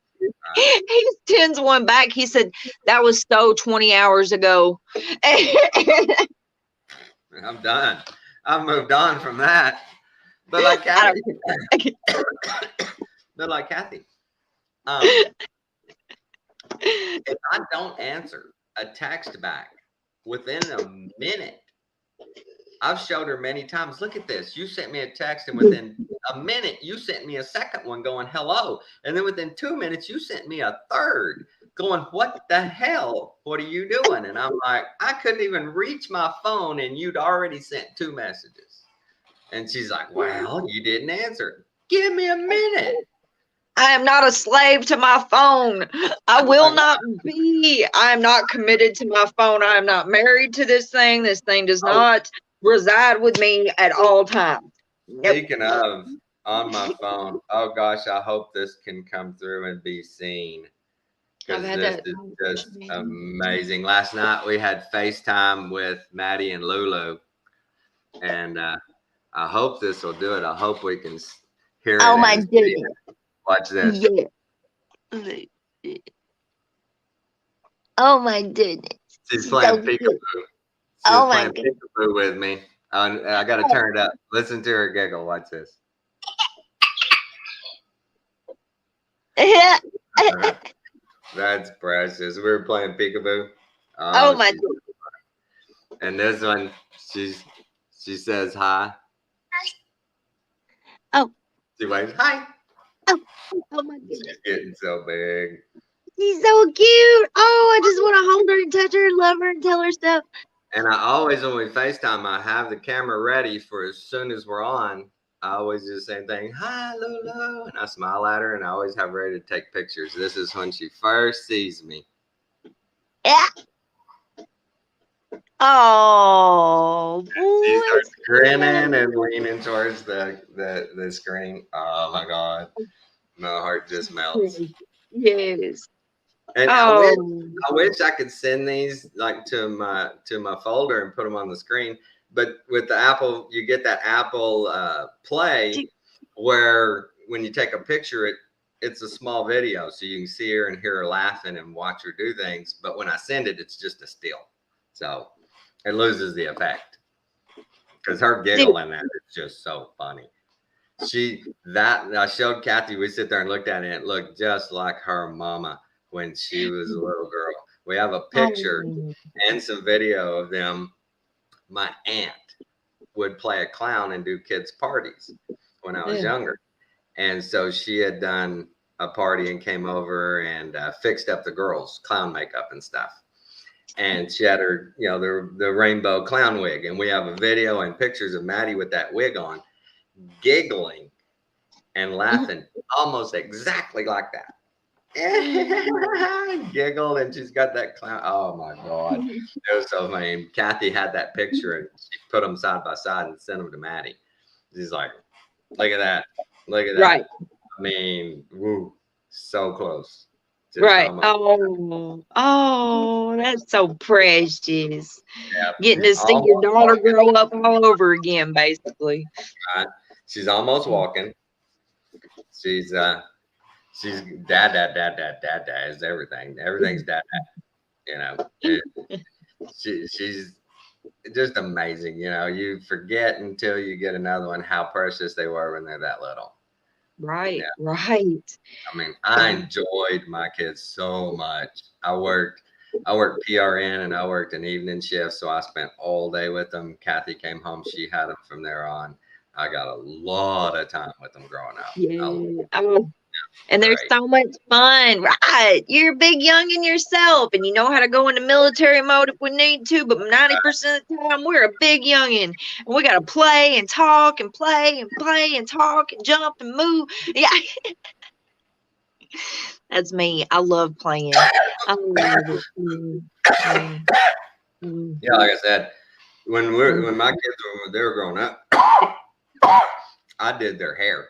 He sends one back. He said that was so 20 hours ago. I'm done. I've moved on from that. But like Kathy, if I don't answer a text back within a minute, I've showed her many times. Look at this. You sent me a text, and within a minute, you sent me a second one going hello, and then within 2 minutes, you sent me a third going, what the hell? What are you doing? And I'm like, I couldn't even reach my phone, and you'd already sent 2 messages. And she's like, well, you didn't answer. Give me a minute. I am not a slave to my phone. I will not be. I am not committed to my phone. I am not married to this thing. This thing does not reside with me at all times. Yep. Speaking of, on my phone, oh gosh, I hope this can come through and be seen. Because this is just amazing. Last night we had FaceTime with Maddie and Lulu. And I hope this will do it. I hope we can hear it. Oh my goodness. Watch this. Yeah. Oh my goodness. She's playing peekaboo. She's playing peekaboo with me. I got to turn it up. Listen to her giggle. Watch this. That's precious. We were playing peekaboo. Oh my goodness. And this one, she says hi. Oh. She waves hi. Oh my goodness. She's getting so big. She's so cute. Oh, I just want to hold her and touch her and love her and tell her stuff. And I always, when we FaceTime, I have the camera ready for as soon as we're on. I always do the same thing. Hi, Lulu. And I smile at her, and I always have her ready to take pictures. This is when she first sees me. Yeah. Oh, she starts grinning and leaning towards the screen. Oh my God, my heart just melts. Yes. And I wish I could send these like to my folder and put them on the screen. But with the Apple, you get that Apple Play where when you take a picture, it's a small video, so you can see her and hear her laughing and watch her do things. But when I send it, it's just a still, so it loses the effect. Because her giggle in that is just so funny. I showed Kathy. We sit there and looked at it. And it looked just like her mama when she was a little girl. We have a picture Oh. and some video of them. My aunt would play a clown and do kids' parties when I was Yeah. younger. And so she had done a party and came over and fixed up the girls' clown makeup and stuff. And she had her, the rainbow clown wig. And we have a video and pictures of Maddie with that wig on, giggling and laughing almost exactly like that. Giggled, and she's got that clown. Oh my God. It was so funny. Kathy had that picture and she put them side by side and sent them to Maddie. She's like, look at that. Look at that. Right. I mean, woo, so close. Just Right. almost. Oh, that's so precious. Yeah, Getting to she's see your almost daughter walking. grow up all over again, basically. Right? She's almost walking. She's dad is everything. Everything's dad. She's just amazing. You forget until you get another one how precious they were when they're that little. Right. Yeah. Right. I mean, I enjoyed my kids so much. I worked PRN and I worked an evening shift, so I spent all day with them. Kathy came home; she had them from there on. I got a lot of time with them growing up. Yeah. Oh, and they're Great. so much fun. Right. You're a big youngin' yourself, and you know how to go into military mode if we need to, but 90% of the time, we're a big youngin'. And we got to play and talk and play and play and talk and jump and move. Yeah. That's me. I love playing. I love it. Yeah, like I said, when my kids were growing up, I did their hair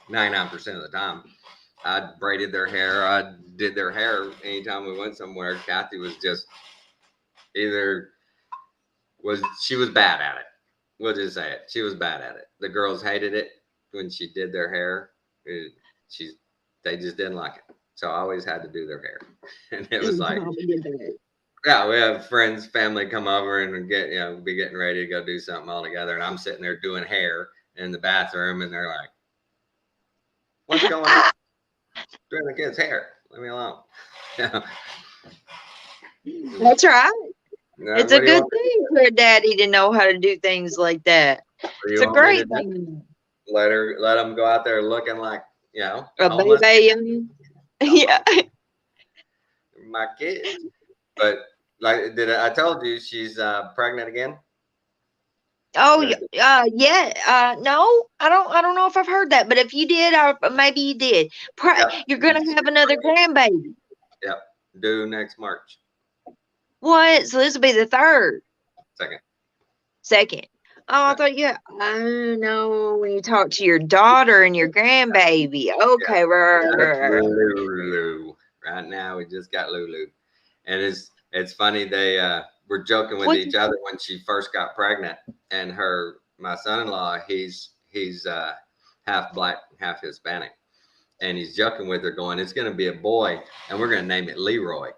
99% of the time. I braided their hair. I did their hair anytime we went somewhere. Kathy was just she was bad at it. We'll just say it. She was bad at it. The girls hated it when she did their hair. They just didn't like it. So I always had to do their hair. And it was like, yeah, we have friends, family come over and be getting ready to go do something all together. And I'm sitting there doing hair in the bathroom and they're like, what's going on? Doing the kid's hair. Leave me alone. That's right. It's a What do you good want me to thing for a daddy to know how to do things like that. do? What do you It's a want me great to do? thing to know. Let them go out there looking like, A homeless. baby. Yeah. My kids. But like, I told you she's pregnant again? Oh, yeah. No, I don't know if I've heard that, but if you did, maybe you did. Yep. You're gonna have another grandbaby. Yep. Due next March. What? So this will be the third. Second. Oh, I thought I know when you talk to your daughter and your grandbaby. Okay, Yeah. right. Lulu. Right now we just got Lulu. And it's funny, they were joking with each other when she first got pregnant, and my son-in-law, he's half black, half Hispanic. And he's joking with her going, it's gonna be a boy and we're gonna name it Leroy.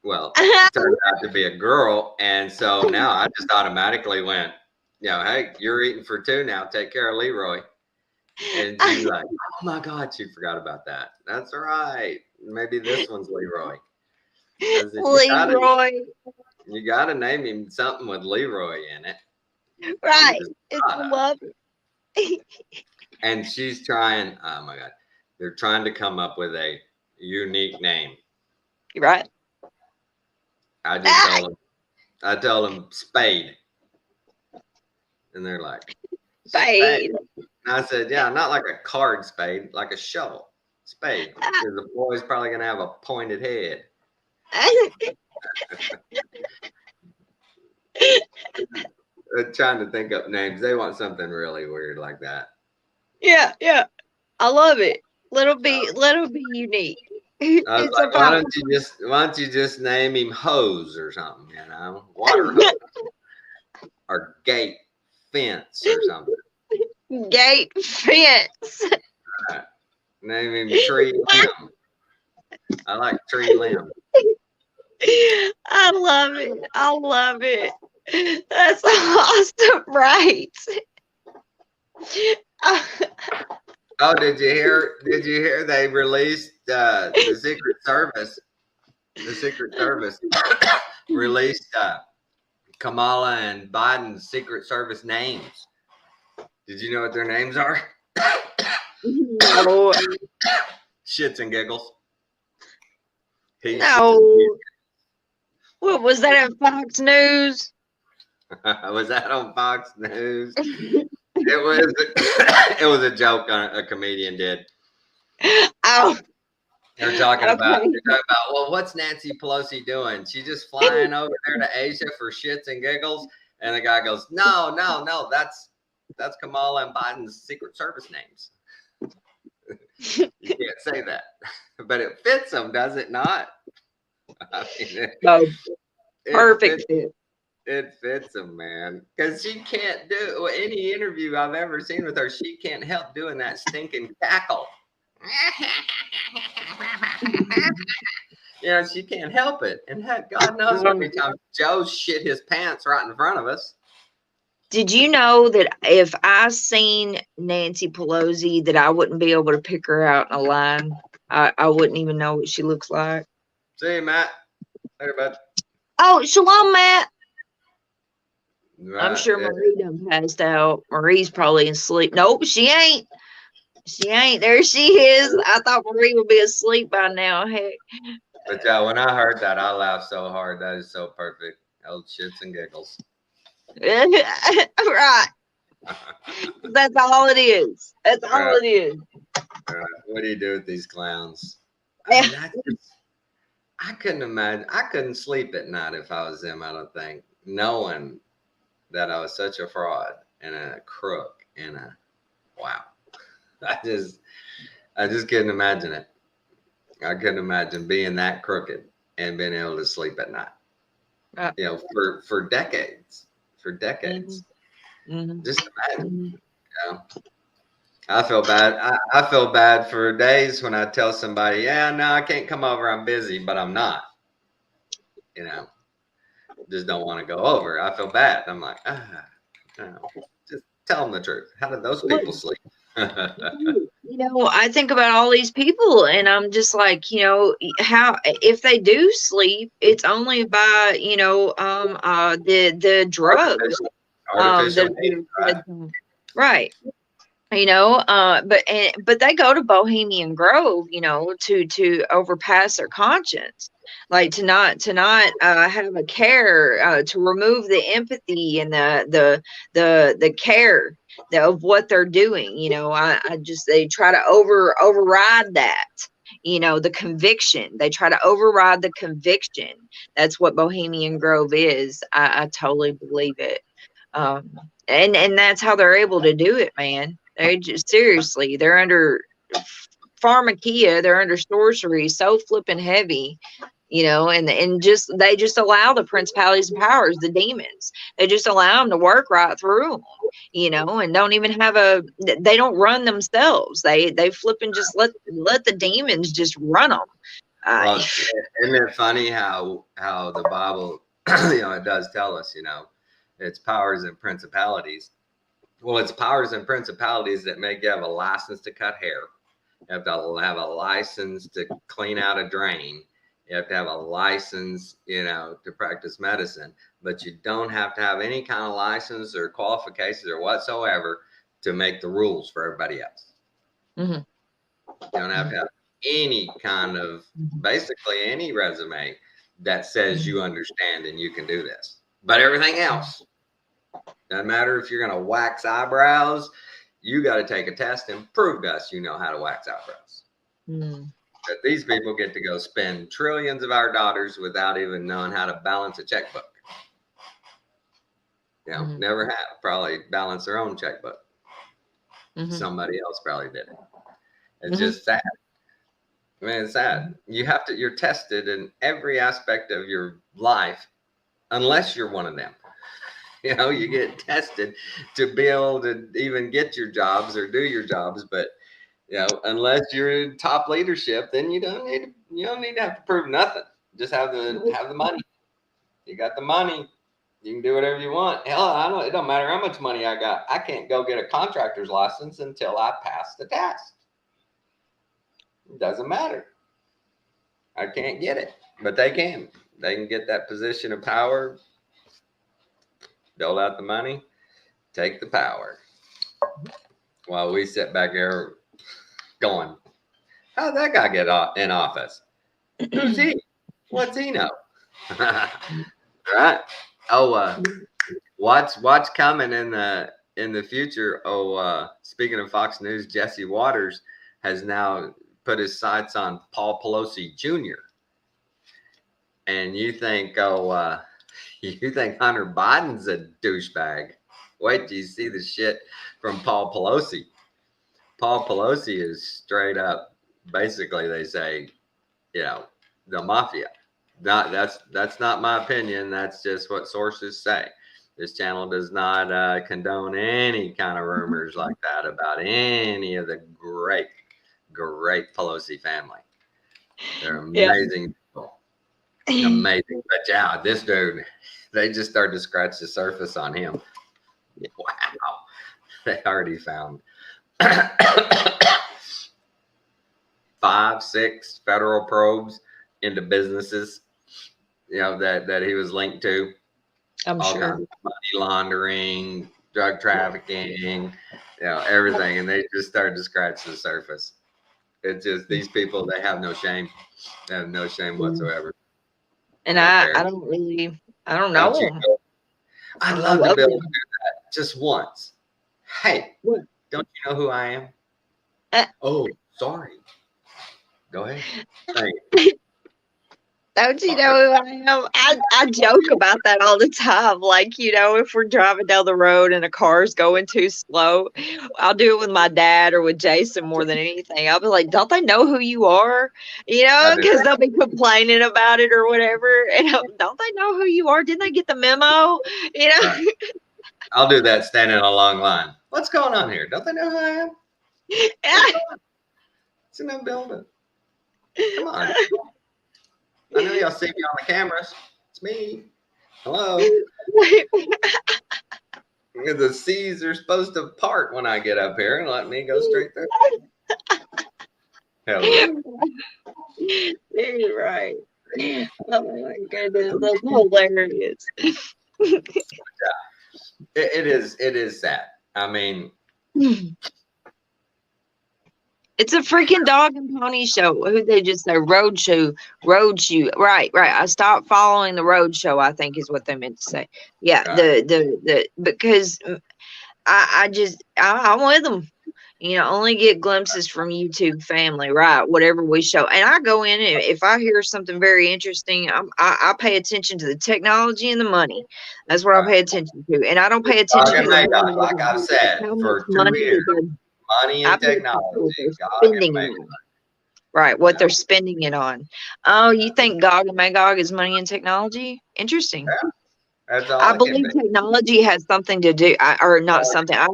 Well, it turned out to be a girl, and so now I just automatically went, hey, you're eating for two now. Take care of Leroy. And she's like, oh my God, she forgot about that. That's all right. Maybe this one's Leroy. Leroy. You got to name him something with Leroy in it. Right. I love it. And she's trying, oh my God, they're trying to come up with a unique name. Right. I tell them Spade. And they're like, Spade. And I said, yeah, not like a card spade, like a shovel. Spade. Because the boy's probably going to have a pointed head. They're trying to think up names. They want something really weird like that. Yeah. I love it. Let it be unique. I was like, why don't you just name him Hose or something, Water hose. Or Gate Fence or something. Gate Fence. Right. Name him Tree Limb. I like Tree Limb. I love it. That's awesome, right? Oh, did you hear they released the Secret Service the Secret Service released Kamala and Biden's Secret Service names. Did you know what their names are? No. Shits and giggles. No. What was that at Fox News? Was that on Fox News? It was a joke a comedian did. Oh, They're talking about okay. well, what's Nancy Pelosi doing? She's just flying over there to Asia for shits and giggles. And the guy goes, no, that's Kamala and Biden's Secret Service names. You can't say that, but it fits them, does it not? I mean, No, perfect fit. It fits them, man. Because she can't do any interview I've ever seen with her. She can't help doing that stinking cackle. You know, she can't help it. And heck, God knows how many times Joe shit his pants right in front of us. Did you know that if I seen Nancy Pelosi, that I wouldn't be able to pick her out in a line? I wouldn't even know what she looks like. See you, Matt. Later, bud. Oh, shalom, Matt. Right. I'm sure Marie done passed out. Marie's probably asleep. Nope, she ain't. She ain't. There she is. I thought Marie would be asleep by now. Heck. But yeah, when I heard that, I laughed so hard. That is so perfect. Old shits and giggles. Right. That's all it is. That's all it is. What do you do with these clowns? I mean, I couldn't imagine. I couldn't sleep at night if I was them, I don't think, knowing that I was such a fraud and a crook and a wow. I just couldn't imagine it. I couldn't imagine being that crooked and being able to sleep at night. You know, for decades. For decades. Mm-hmm. Just imagine. You know? I feel bad. I feel bad for days when I tell somebody, yeah, no, I can't come over. I'm busy, but I'm not. You know, just don't want to go over. I feel bad. I'm like, no, just tell them the truth. How did those people sleep? You know, I think about all these people and I'm just like, you know, how if they do sleep, it's only by, you know, the drugs. Artificial right. You know, but they go to Bohemian Grove, you know, to overpass their conscience, like to not have a care, to remove the empathy and the care of what they're doing. You know, they try to override that. You know, the conviction. They try to override the conviction. That's what Bohemian Grove is. I totally believe it. And that's how they're able to do it, man. They just seriously, they're under pharmakia, they're under sorcery so flipping heavy, you know, and they just allow the principalities and powers, the demons, they just allow them to work right through them, you know, and don't even they don't run themselves. They flipping just let the demons just run them. Well, isn't it funny how the Bible, you know, it does tell us, you know, it's powers and principalities. Well, it's powers and principalities that make you have a license to cut hair. You have to have a license to clean out a drain. You have to have a license, you know, to practice medicine. But you don't have to have any kind of license or qualifications or whatsoever to make the rules for everybody else. Mm-hmm. You don't have to have any kind of, basically any resume that says you understand and you can do this. But everything else, doesn't matter if you're going to wax eyebrows, you got to take a test and prove to us you know how to wax eyebrows. But these people get to go spend trillions of our dollars without even knowing how to balance a checkbook. You know, never have. Probably balance their own checkbook. Somebody else probably did it. It's just sad. I mean, it's sad. You're tested in every aspect of your life, unless you're one of them. You know, you get tested to be able to even get your jobs or do your jobs. But, you know, unless you're in top leadership, then you don't need to have to prove nothing. Just have the money. You got the money. You can do whatever you want. Hell, it don't matter how much money I got. I can't go get a contractor's license until I pass the test. It doesn't matter. I can't get it, but they can. They can get that position of power, dole out the money, take the power. While we sit back there going, how'd that guy get in office? Who's he? What's he know? Right? Oh, what's coming in the future? Oh, speaking of Fox News, Jesse Waters has now put his sights on Paul Pelosi Jr. And you think, you think Hunter Biden's a douchebag? Wait till you see the shit from Paul Pelosi. Paul Pelosi is straight up, basically, they say, the mafia. That's not my opinion. That's just what sources say. This channel does not condone any kind of rumors like that about any of the great Pelosi family. They're amazing people. Amazing. But yeah, this dude, they just started to scratch the surface on him. Wow. They already found 5, 6 federal probes into businesses, that he was linked to. I'm all sure. kinds of money laundering, drug trafficking, everything. And they just started to scratch the surface. It's just these people, they have no shame. They have no shame whatsoever. And I don't know them. I'd love to be able to do that just once. Hey, What? don't you know who I am? Oh, sorry. Go ahead. Don't you know who I am? I joke about that all the time. Like, if we're driving down the road and a car's going too slow, I'll do it with my dad or with Jason more than anything. I'll be like, don't they know who you are? Because they'll be complaining about it or whatever. And don't they know who you are? Didn't they get the memo? Right. I'll do that standing in a long line. What's going on here? Don't they know who I am? It's in that building. Come on. I know y'all see me on the cameras. It's me. Hello. The C's are supposed to part when I get up here and let me go straight through. Hello. You're right. Oh my goodness, that's hilarious. It is sad. I mean, it's a freaking dog and pony show. Who they just say road show. Right. I stopped following the road show, I think is what they meant to say. Yeah, right. the because I'm with them. Only get glimpses from YouTube family, right? Whatever we show. And I go in, and if I hear something very interesting, I pay attention to the technology and the money. That's what I pay attention to. And I don't pay attention to the money. Like I've said, for 2 years. Money and technology. Spending it on. Right, what they're spending it on. Oh, you think Gog and Magog is money and technology? Interesting. Yeah, that's all I believe technology has something to do, or not something. I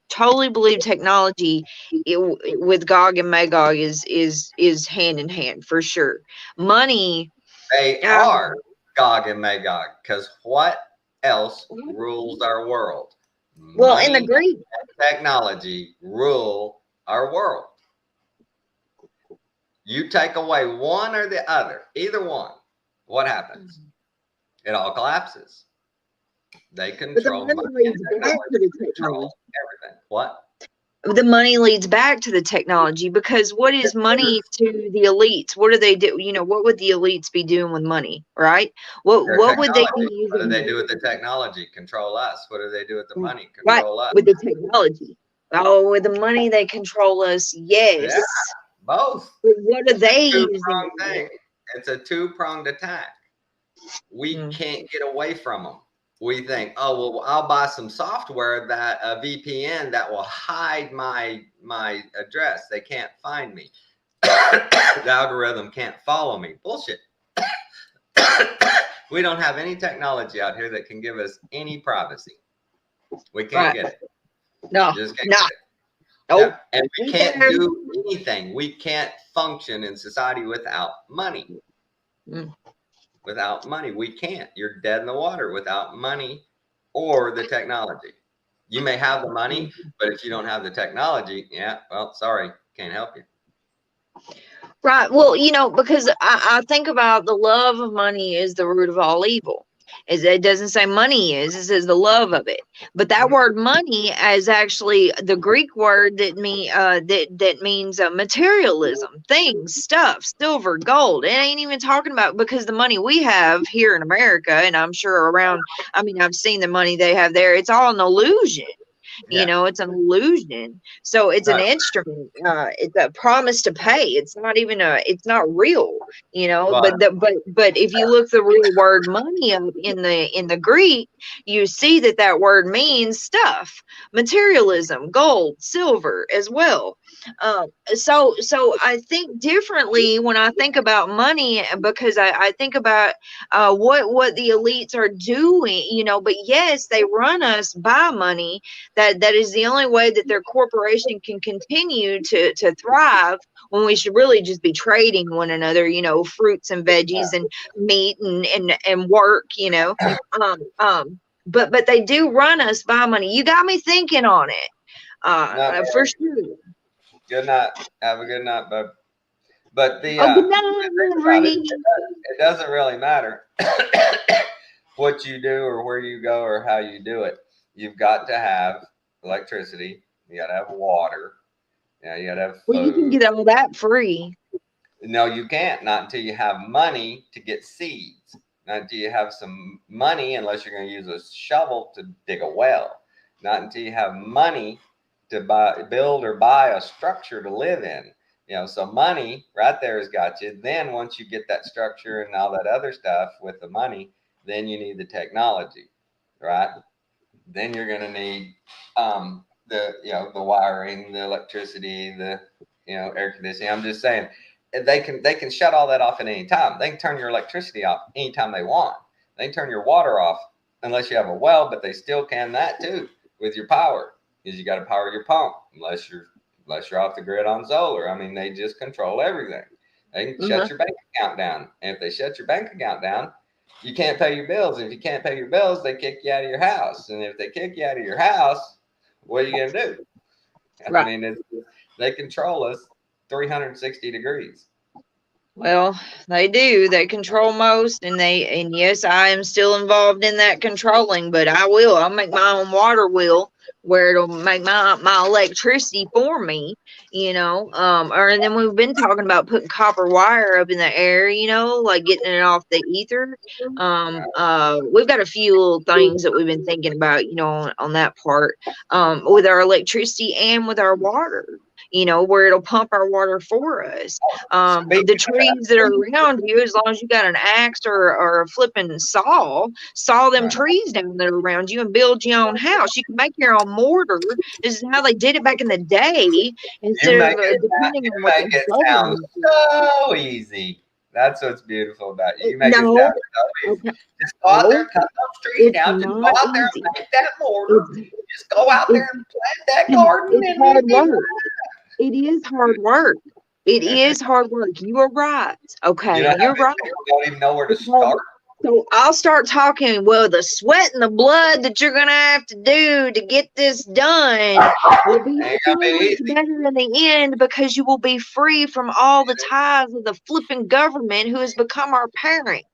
totally believe technology with Gog and Magog is hand in hand for sure. Money. They are Gog and Magog, because what else rules our world? Well, in the Greek, technology rule our world. You take away one or the other, either one, what happens? It all collapses. They control money, control everything. What? The money leads back to the technology, because what is money to the elites? What do they do? What would the elites be doing with money, right? What would they be using? What do they do with the technology? Control us. What do they do with the money? Control us. With the technology. Oh, with the money they control us. Yes. Yeah, both. But what are they using? It's a two-pronged attack. We can't get away from them. We think, oh, well, I'll buy some software that a VPN that will hide my address. They can't find me. The algorithm can't follow me. Bullshit. We don't have any technology out here that can give us any privacy. We can't get it. No. Just can't get it. Nope. Yeah. And we can't do anything. We can't function in society without money. Without money, we can't. You're dead in the water without money or the technology. You may have the money, but if you don't have the technology, sorry, can't help you. Right. Well, because I think about the love of money is the root of all evil. It doesn't say money is, it says the love of it. But that word money is actually the Greek word that means materialism, things, stuff, silver, gold. It ain't even talking about, because the money we have here in America, and I'm sure around, I mean, I've seen the money they have there. It's all an illusion. Yeah. It's an illusion. So it's an Right. instrument. It's a promise to pay. It's not even it's not real. But But if you look the real word money up in the Greek, you see that word means stuff, materialism, gold, silver as well. So I think differently when I think about money, because I think about what the elites are doing, but yes, they run us by money. That is the only way that their corporation can continue to thrive, when we should really just be trading one another, fruits and veggies and meat and work, but they do run us by money. You got me thinking on it, no, for sure. good night. Have a good night, bud. But the Oh, good think night, about it, Marie. it doesn't really matter what you do or where you go or how you do it. You've got to have electricity. You got to have water. Yeah, you got to have Well, you can food. get all that free. No, you can't. Not until you have money to get seeds. Not until you have some money, unless you're going to use a shovel to dig a well. Not until you have money to build or buy a structure to live in. So money right there has got you. Then once you get that structure and all that other stuff with the money, then you need the technology, right? Then you're going to need the wiring, the electricity, the air conditioning. I'm just saying they can shut all that off at any time. They can turn your electricity off anytime they want. They can turn your water off unless you have a well, but they still can that too with your power, because you got to power your pump unless you're off the grid on solar. I mean, they just control everything. They can shut your bank account down, and if they shut your bank account down, you can't pay your bills. If you can't pay your bills, they kick you out of your house. And if they kick you out of your house, what are you going to do? I Right. mean, they control us 360 degrees. Well, they do. They control most, and yes, I am still involved in that controlling, but I'll make my own water wheel where it'll make my electricity for me, and then we've been talking about putting copper wire up in the air, like getting it off the ether. We've got a few little things that we've been thinking about, on that part, with our electricity and with our water, where it'll pump our water for us. The trees that are around you, as long as you got an axe or a flipping saw them trees down that are around you and build your own house. You can make your own mortar. This is how they did it back in the day, You instead make of it, depending on what make the it sound government. so easy. That's what's beautiful about you. You make it No, sound so easy. okay, Just go out there no, and cut those trees it's down. Just go not out there easy. and make that mortar. It's Just go out there it's and plant that garden it's and hard it'll be work. It is hard work. It is hard work. You are right. You Okay, know how you're many right. people don't even know where to It's hard. start? So I'll start talking. Well, the sweat and the blood that you're gonna have to do to get this done will be Ain't so gonna be much easy. better in the end, because you will be free from all the ties of the flipping government who has become our parent.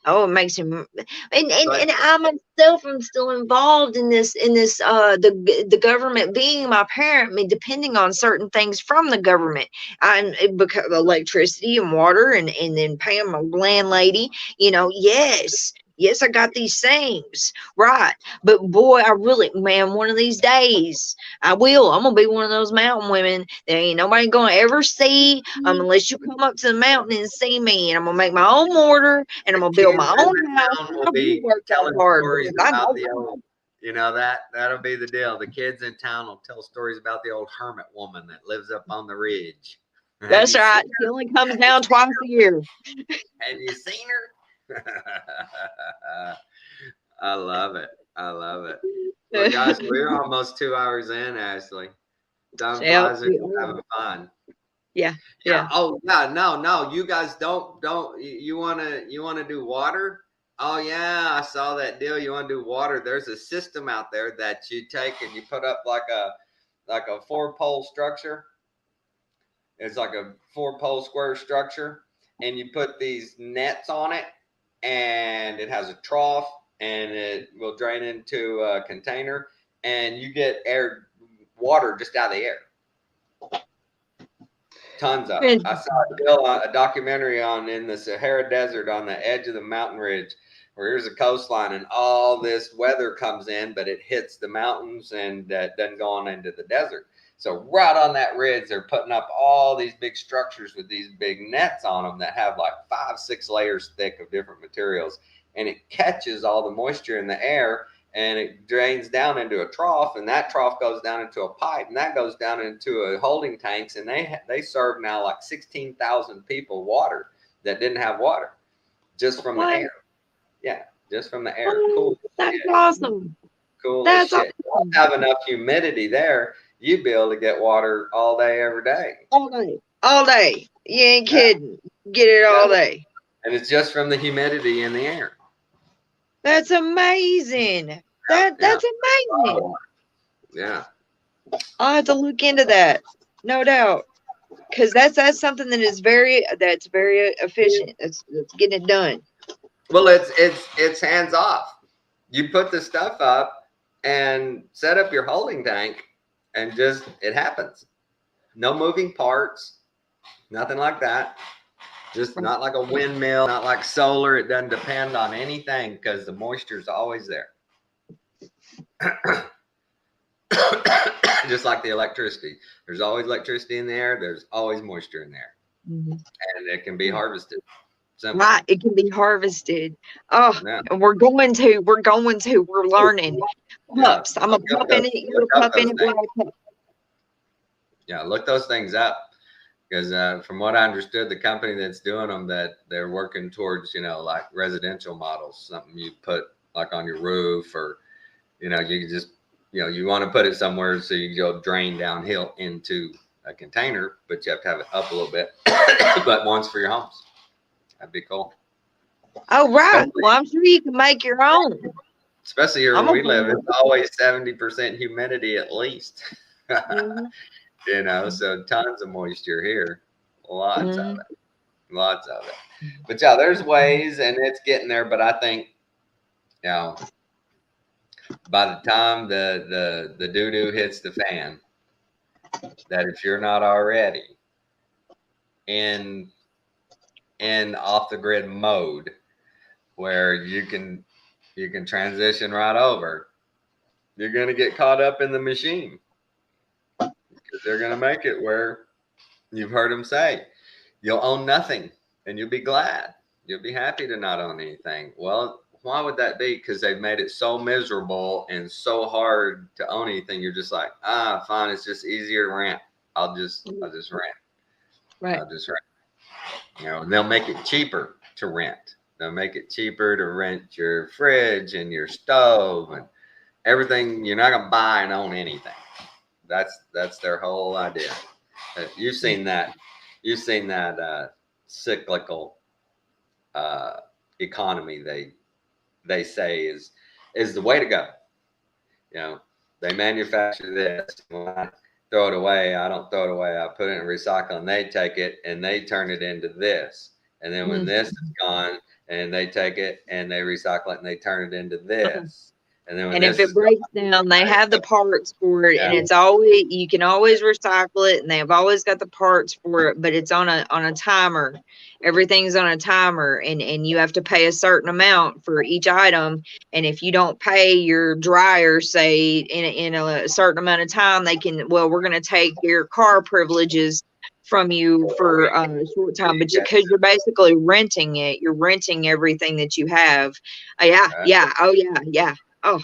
Oh, it makes him, and I myself am still involved in this the government being my parent, me depending on certain things from the government, and because electricity and water, and then paying my landlady, yes, I got these things right. But boy, I really, man, one of these days I'm gonna be one of those mountain women that ain't nobody gonna ever see, unless you come up to the mountain and see me, and I'm gonna make my own mortar, and I'm gonna build Kids my in own the house. town will I will be work that telling hard, stories because I about know. the old, that'll be the deal. The kids in town will tell stories about the old hermit woman that lives up on the ridge. Have That's you right. seen He only comes down twice a year. Have you seen her? I love it. I love it. Well, guys, we're almost 2 hours in, Ashley. Time Yeah, flies when you're having fun. yeah, Yeah. yeah. Oh, yeah. No. You guys don't. You wanna do water? Oh yeah, I saw that deal. You want to do water? There's a system out there that you take and you put up like a 4-pole structure, It's like a 4-pole square structure, and you put these nets on it, and it has a trough, and it will drain into a container, and you get water just out of the air. Tons of it. I saw a documentary in the Sahara Desert on the edge of the mountain ridge, where here's a coastline and all this weather comes in, but it hits the mountains and doesn't go on into the desert. So right on that ridge, they're putting up all these big structures with these big nets on them that have like 5-6 layers thick of different materials, and it catches all the moisture in the air, and it drains down into a trough, and that trough goes down into a pipe, and that goes down into a holding tanks, and they serve now like 16,000 people water that didn't have water just from the air. Yeah, just from the air. Cool. That's awesome. Cool as shit. Awesome. Have enough humidity there, you'd be able to get water all day, every day. All day. You ain't kidding. Get it all day. And it's just from the humidity in the air. That's amazing. That's amazing. Yeah. I'll have to look into that. No doubt. Because that's something that's very efficient. It's getting it done. Well, it's hands off. You put the stuff up and set up your holding tank, and just it happens. No moving parts, nothing like that. Just not like a windmill, not like solar. It doesn't depend on anything because the moisture is always there. Just like the electricity. There's always electricity in the air. There's always moisture in there. Mm-hmm. And it can be harvested. Simple. Right. It can be harvested. Oh, yeah. And we're learning. Pups. I'm a pup in it. You're a pup in it. Yeah, look those things up. Because from what I understood, the company that's doing them, that they're working towards, like residential models, something you put like on your roof, or, you can just, you want to put it somewhere so you go drain downhill into a container, but you have to have it up a little bit, but once for your homes. That'd be cool. Oh, right. Well, I'm sure you can make your own. Especially here where we live, it's always 70% humidity at least. Mm-hmm. So tons of moisture here, lots of it. But yeah, there's ways, and it's getting there. But I think, by the time the doo-doo hits the fan, that if you're not already in off the grid mode, where you can transition right over, you're gonna get caught up in the machine. They're going to make it where you've heard them say, you'll own nothing and you'll be glad. You'll be happy to not own anything. Well, why would that be? Because they've made it so miserable and so hard to own anything. You're just like, fine. It's just easier to rent. I'll just rent. Right. I'll just rent. And they'll make it cheaper to rent. They'll make it cheaper to rent your fridge and your stove and everything. You're not going to buy and own anything. That's their whole idea. You've seen that. You've seen that cyclical economy. They say is the way to go. They manufacture this. When I throw it away, I don't throw it away. I put it in recycle, and they take it and they turn it into this. And then when this is gone, and they take it and they recycle it and they turn it into this. And if it breaks down, they have the parts for it, and it's always, you can always recycle it, and they've always got the parts for it, but it's on a timer. Everything's on a timer, and you have to pay a certain amount for each item. And if you don't pay your dryer, say in a certain amount of time, we're going to take your car privileges from you for a short time, but because you're basically renting it, you're renting everything that you have. Oh,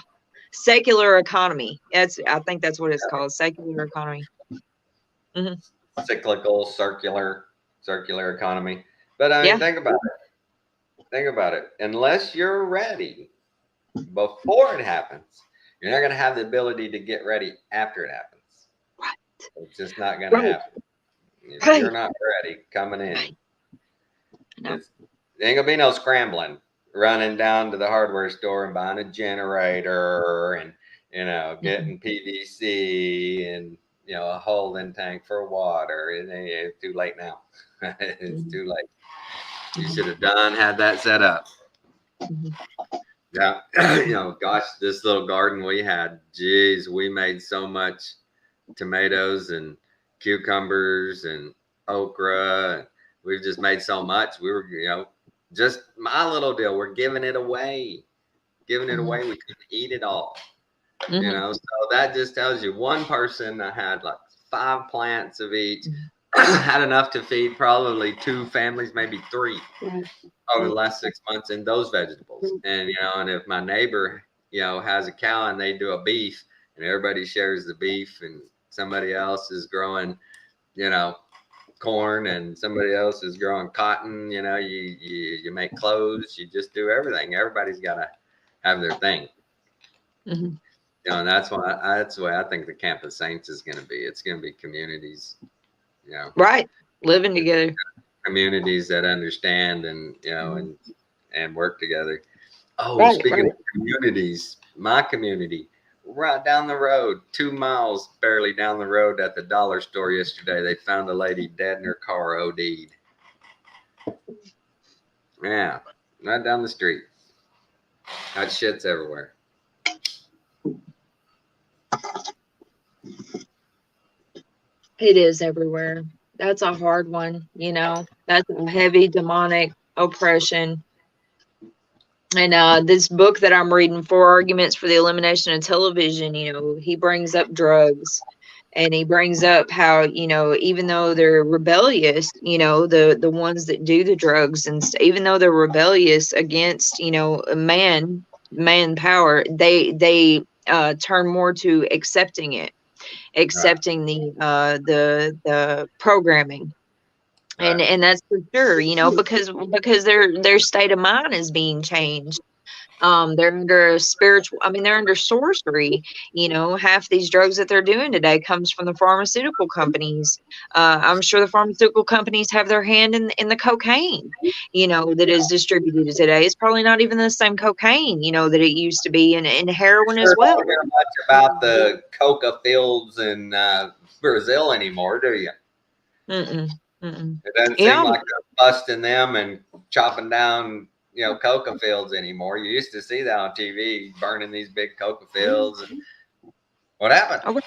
secular economy. I think that's what it's called. Secular economy. Mm-hmm. Cyclical, circular economy. But I mean, think about it. Unless you're ready before it happens, you're not going to have the ability to get ready after it happens. Right. It's just not going to happen. If you're not ready coming in, there ain't going to be no scrambling. Running down to the hardware store and buying a generator and, getting PVC and a holding tank for water. And it's too late now. It's too late. You should have had that set up. Yeah. Gosh, this little garden we had, geez, we made so much tomatoes and cucumbers and okra. We've just made so much. We were, just my little deal. We're giving it away. We couldn't eat it all. So that just tells you one person that had like 5 plants of each had enough to feed probably 2 families, maybe 3 over the last 6 months in those vegetables. And, and if my neighbor, has a cow and they do a beef and everybody shares the beef and somebody else is growing, corn and somebody else is growing cotton, you make clothes, you just do everything. Everybody's got to have their thing. And that's the way I think the Camp of Saints is going to be. It's going to be communities, right, living together, communities that understand and and work together. Oh, speaking of communities, my community right down the road, 2 miles barely down the road at the dollar store yesterday, they found a lady dead in her car, OD'd. Yeah, right down the street. That shit's everywhere. It is everywhere. That's a hard one, that's a heavy demonic oppression. And this book that I'm reading, 4 Arguments for the Elimination of Television, he brings up drugs, and he brings up how, even though they're rebellious, the ones that do the drugs, and even though they're rebellious against, manpower, they turn more to accepting it. Accepting the programming, and that's for sure, because their state of mind is being changed. They're under they're under sorcery. Half these drugs that they're doing today comes from the pharmaceutical companies. I'm sure the pharmaceutical companies have their hand in the cocaine, that is distributed today. It's probably not even the same cocaine, that it used to be, and heroin as well. You don't hear much about the coca fields in Brazil anymore, do you? It doesn't seem like they're busting them and chopping down coca fields anymore. You used to see that on TV, burning these big coca fields. And what happened?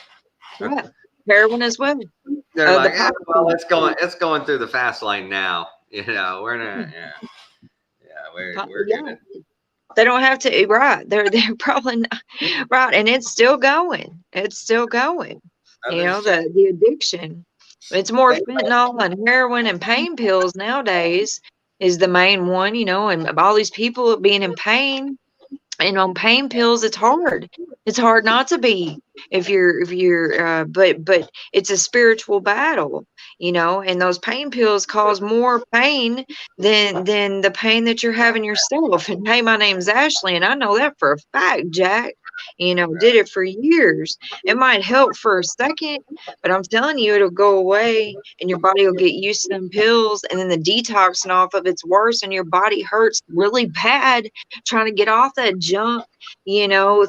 Right. Heroin as well. They're like, well, it's going through the fast lane now. We're not. We're good. They don't have to. Right. They're probably not. Right, and it's still going. It's still going. The addiction. It's more fentanyl and heroin and pain pills nowadays is the main one, and all these people being in pain and on pain pills, it's hard. It's hard not to be if you're but it's a spiritual battle, and those pain pills cause more pain than the pain that you're having yourself. And hey, my name's Ashley, and I know that for a fact, Jack. Did it for years. It might help for a second, but I'm telling you, it'll go away and your body will get used to them pills, and then the detoxing off of it's worse, and your body hurts really bad trying to get off that junk,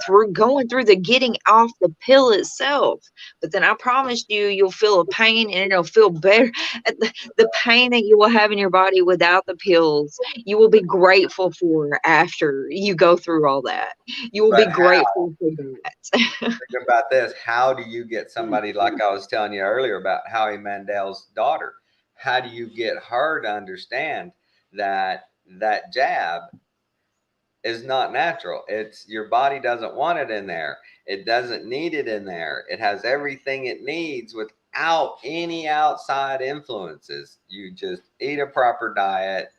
through going through the getting off the pill itself. But then I promise you, you'll feel a pain, and it'll feel better. The pain that you will have in your body without the pills, you will be grateful for after you go through all that. You will be grateful for that. Think about this. How do you get somebody, like I was telling you earlier about Howie Mandel's daughter? How do you get her to understand that jab is not natural? It's your body doesn't want it in there. It doesn't need it in there. It has everything it needs without any outside influences. You just eat a proper diet,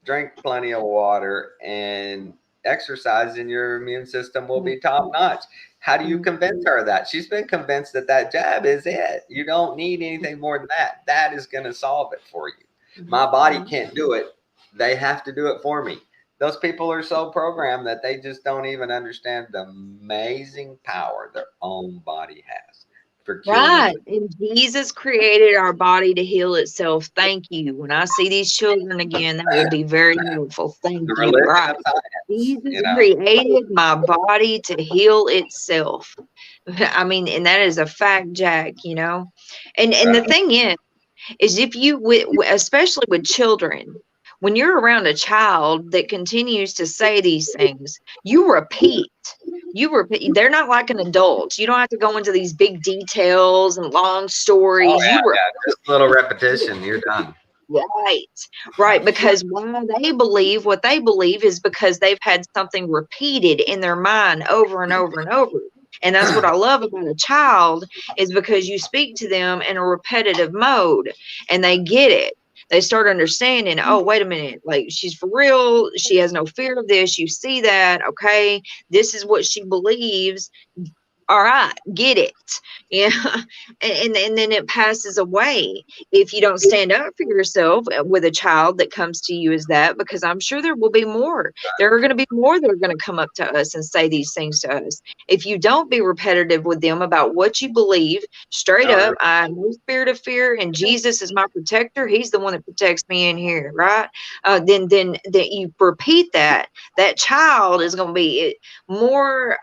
drink plenty of water, and exercise, and your immune system will be top notch. How do you convince her of that? She's been convinced that jab is it. You don't need anything more than that. That is going to solve it for you. My body can't do it. They have to do it for me. Those people are so programmed that they just don't even understand the amazing power their own body has. Right. And Jesus created our body to heal itself. Thank you. When I see these children again, that would be very helpful. Thank you. Right. Jesus created my body to heal itself. I mean, and that is a fact, Jack, you know. And the Right. thing is if you, especially with children, when you're around a child that continues to say these things, you repeat. You repeat. They're not like an adult. You don't have to go into these big details and long Oh stories. yeah, You repeat. yeah. Just a little repetition, you're done. Right, right. Because why they believe what they believe is because they've had something repeated in their mind over and over and over. And that's what I love about a child, is because you speak to them in a repetitive mode and they get it. They start understanding, oh, wait a minute, like she's for real. She has no fear of this. You see that. Okay. This is what she believes. All right, get it. Yeah. And then it passes away if you don't stand up for yourself with a child that comes to you as that, because I'm sure there will be more. There are going to be more that are going to come up to us and say these things to us. If you don't be repetitive with them about what you believe, straight No, up, I have no spirit of fear, and Jesus is my protector. He's the one that protects me in here, right? Then you repeat that. That child is going to be more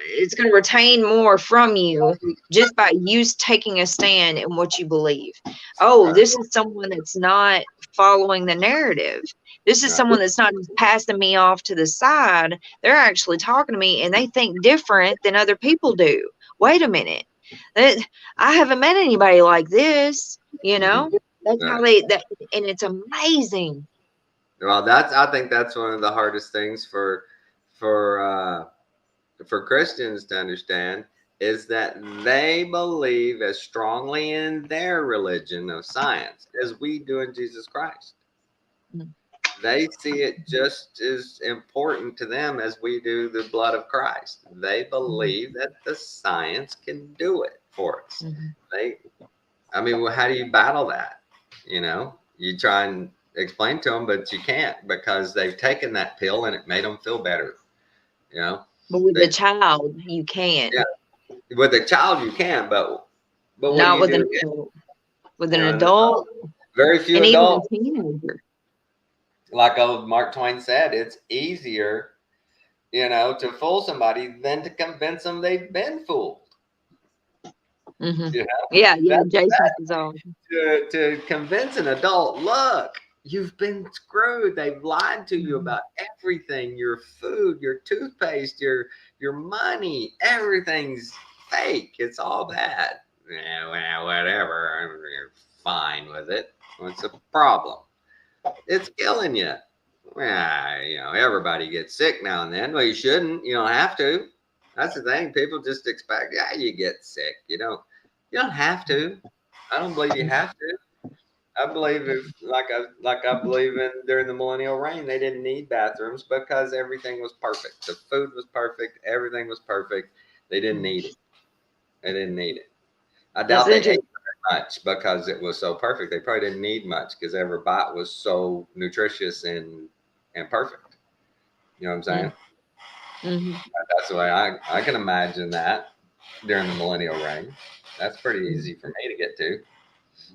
it's going to retain more from you just by you taking a stand in what you believe. Oh, right. this is someone that's not following the narrative. This is Right. someone that's not just passing me off to the side. They're actually talking to me and they think different than other people do. Wait a minute. I haven't met anybody like this, you know? That's how Right. and it's amazing. Well, I think that's one of the hardest things for Christians to understand, is that they believe as strongly in their religion of science as we do in Jesus Christ. Mm. They see it just as important to them as we do the blood of Christ. They believe that the science can do it for us. Mhm. I mean, well, how do you battle that? You know, you try and explain to them, but you can't, because they've taken that pill and it made them feel better. You know, But with a they, child, you can't. yeah, with a child you can, but what do Not you with an do? adult. With You an know, adult very few and even a adults, teenager. like old Mark Twain said, it's easier, to fool somebody than to convince them they've been fooled. Hmm. You know, Yeah, yeah. that, Jason is all. to convince an adult, look, you've been screwed. They've lied to you about everything. Your food, your toothpaste, your money, everything's fake. It's all bad. Yeah, well, whatever. You're fine with it. What's the problem? It's killing you. Well, everybody gets sick now and then. Well, you shouldn't. You don't have to. That's the thing. People just expect, yeah, you get sick. You don't have to. I don't believe you have to. I believe if like I believe in during the millennial reign, they didn't need bathrooms because everything was perfect. The food was perfect, everything was perfect. They didn't need it. They didn't need it. I That's doubt they ate interesting. very much because it was so perfect. They probably didn't need much because every bite was so nutritious and perfect. You know what I'm saying? Mm-hmm. That's the way I can imagine that during the millennial reign. That's pretty easy for me to get to.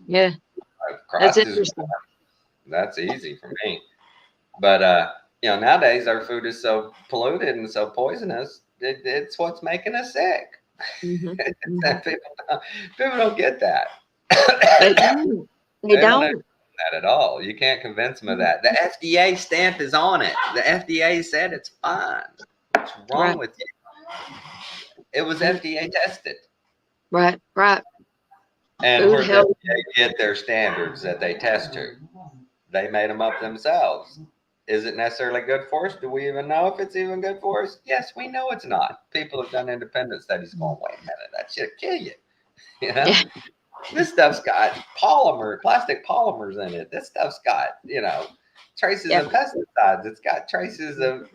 Yeah, that's Christ is interesting. That's easy for me. But nowadays our food is so polluted and so poisonous. It's what's making us sick. Hmm. Hmm. People don't get that. They don't. They They don't understand don't. that at all. You can't convince them of that. The FDA stamp is on it. The FDA said it's fine. What's wrong Right. with you? It was Mm. FDA tested. Right. Right. And Food where did health. they get their standards that they test to? They made them up themselves. Is it necessarily good for us? Do we even know if it's even good for us? Yes, we know it's not. People have done independent studies going, wait a minute, that should kill you. You know, Yeah. this stuff's got plastic polymers in it. This stuff's got, traces Yeah. of pesticides. It's got traces of,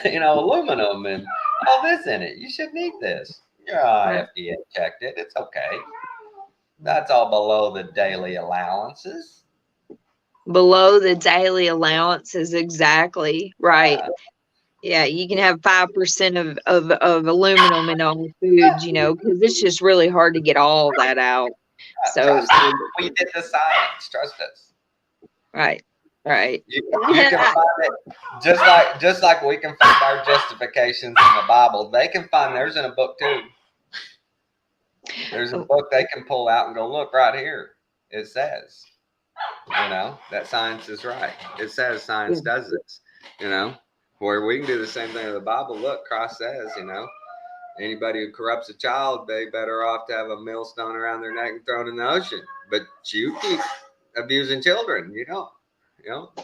aluminum and all this in it. You shouldn't eat this. Right. FDA checked it. It's okay. That's all below the daily allowances. Below the daily allowance is exactly right. Yeah, you can have 5% of aluminum in all foods, because it's just really hard to get all that out. So, Trust us. We did the science. Trust us. right, Right. You can find it just like we can find our justifications in the Bible. They can find theirs in a book too. There's a book they can pull out and go, look right here. It says, that science is right. It says science does this. Where we can do the same thing in the Bible. Look, Christ says, anybody who corrupts a child, they better off to have a millstone around their neck and thrown in the ocean. But you keep abusing children. You don't.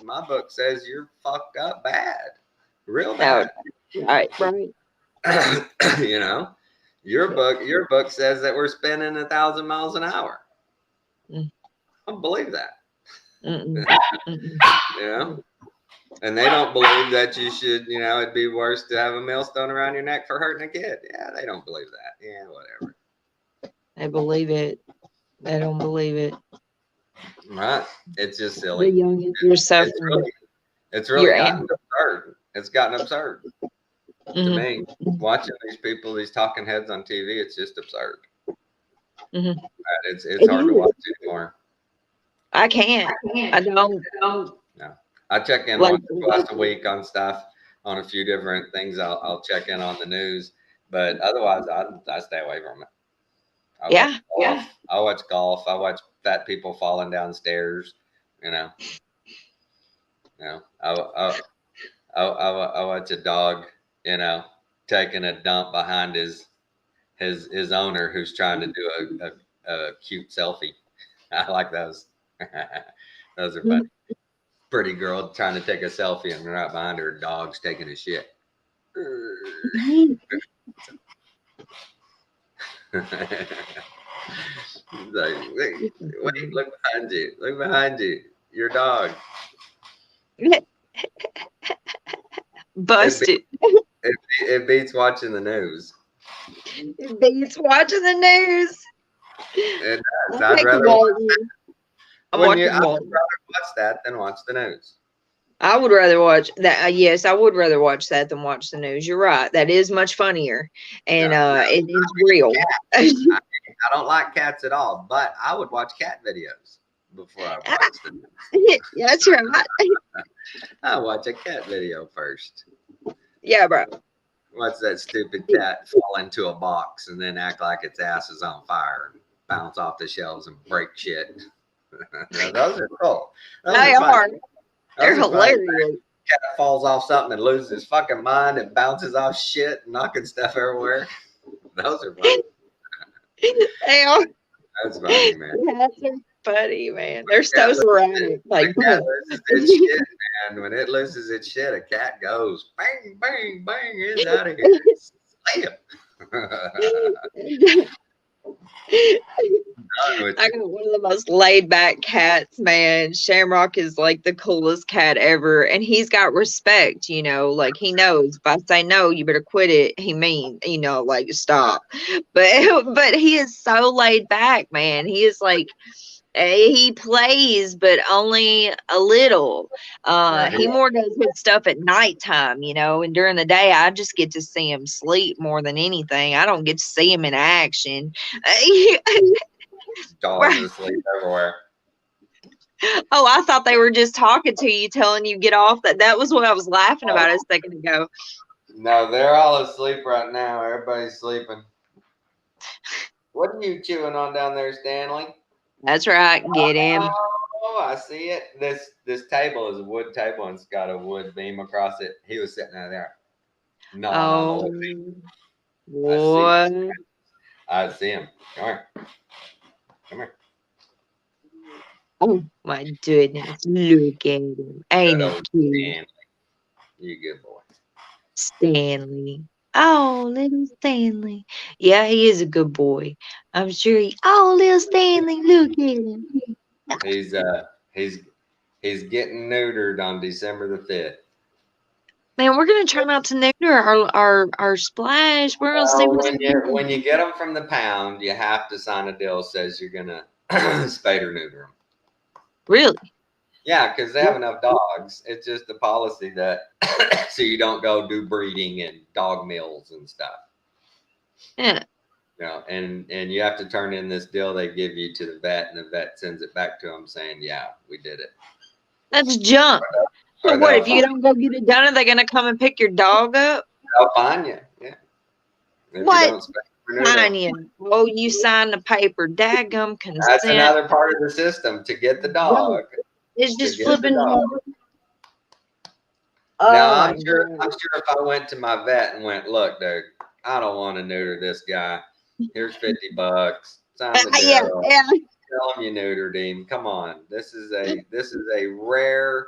My book says you're fucked up bad. Real bad. Right. Your book says that we're spinning 1,000 miles an hour. I don't believe that. And they don't believe that you should, it'd be worse to have a millstone around your neck for hurting a kid. Yeah, they don't believe that. Yeah, whatever. They believe it. They don't believe it. Right. It's just silly. The youngins are suffering. It's really gotten absurd. It's gotten absurd. To me, watching these people, these talking heads on TV, it's just absurd. It's hard to watch anymore. I can't. I don't. No. I check in once or twice a week on stuff, on a few different things. I'll check in on the news, but otherwise, I stay away from it. I watch golf. I watch fat people falling downstairs. I watch a dog, taking a dump behind his owner who's trying to do a cute selfie. I like those. Those are funny. Pretty girl trying to take a selfie, and right behind her, dog's taking a shit. Like, wait, look behind you. Look behind you. Your dog. Busted. It beats watching the news. It beats watching the news. It does. I'd rather watch that than watch the news. I would rather watch that. Yes, I would rather watch that than watch the news. You're right. That is much funnier, and it is real. I don't like cats at all, but I would watch cat videos before I watch the news. That's right. I watch a cat video first. Yeah, bro. Watch that stupid cat fall into a box and then act like its ass is on fire and bounce off the shelves and break shit. Those are cool. They are. They're hilarious. Cat falls off something and loses his fucking mind and bounces off shit and knocking stuff everywhere. Those are funny. They are. That's funny, man. Cats are funny, man. They're so sporadic. Like, cat loses its shit, man. When it loses its shit, a cat goes bang, bang, bang. It's out of here. Slam. I got one of the most laid back cats, man. Shamrock is like the coolest cat ever, and he's got respect, like he knows if I say no, you better quit it. He means, like stop. But he is so laid back, man. He is like, he plays, but only a little. He more does his stuff at nighttime, and during the day, I just get to see him sleep more than anything. I don't get to see him in action. Dogs asleep everywhere. Oh, I thought they were just talking to you, telling you get off. That was what I was laughing about a second ago. No, they're all asleep right now. Everybody's sleeping. What are you chewing on down there, Stanley? That's right. Get him. Oh, I see it. This table is a wood table and it's got a wood beam across it. He was sitting out there. No. What? I see him. Come here. Come here. Oh my goodness. Look at him. Ain't he cute? You good boy. Stanley. Oh, little Stanley. Yeah, he is a good boy. I'm sure oh, little Stanley, look at him. He's getting neutered on December the 5th. Man, we're gonna try not to neuter our splash. We're gonna see when you get them from the pound, you have to sign a deal that says you're gonna spay or neuter them. Really? Yeah, because they have enough dogs. It's just a policy that so you don't go do breeding and dog mills and stuff. Yeah. And you have to turn in this deal they give you to the vet, and the vet sends it back to them saying, "Yeah, we did it." That's junk. So Or what they'll if you don't go get it done? Are they gonna come and pick your dog up? they'll fine you. Yeah. If What? you don't spay or neuter Sign them. you. Oh, you signed the paper. Dadgum consent. That's another part of the system to get the dog. It's just get the flipping. dog. Oh Now my I'm sure God. if I went to my vet and went, look, dude, I don't want to neuter this guy. Here's $50. Sign the Yeah, deal. yeah. Tell him you neutered him. Come on. This is a rare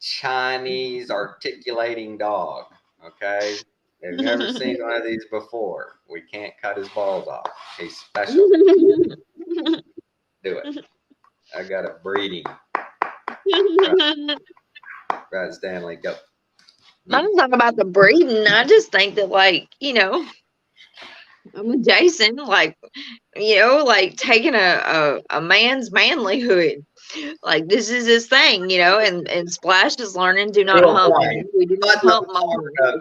Chinese articulating dog. Okay. They've never seen one of these before. We can't cut his balls off. He's special. Do it. I got to breed him. Right, Stanley, go. I'm not talking about the breeding. I just think that, like, you know, I'm with Jason, like, you know, like taking a man's manlyhood. Like, this is his thing, you know, and Splash is learning do not To a hump. point. We do not But hump mom.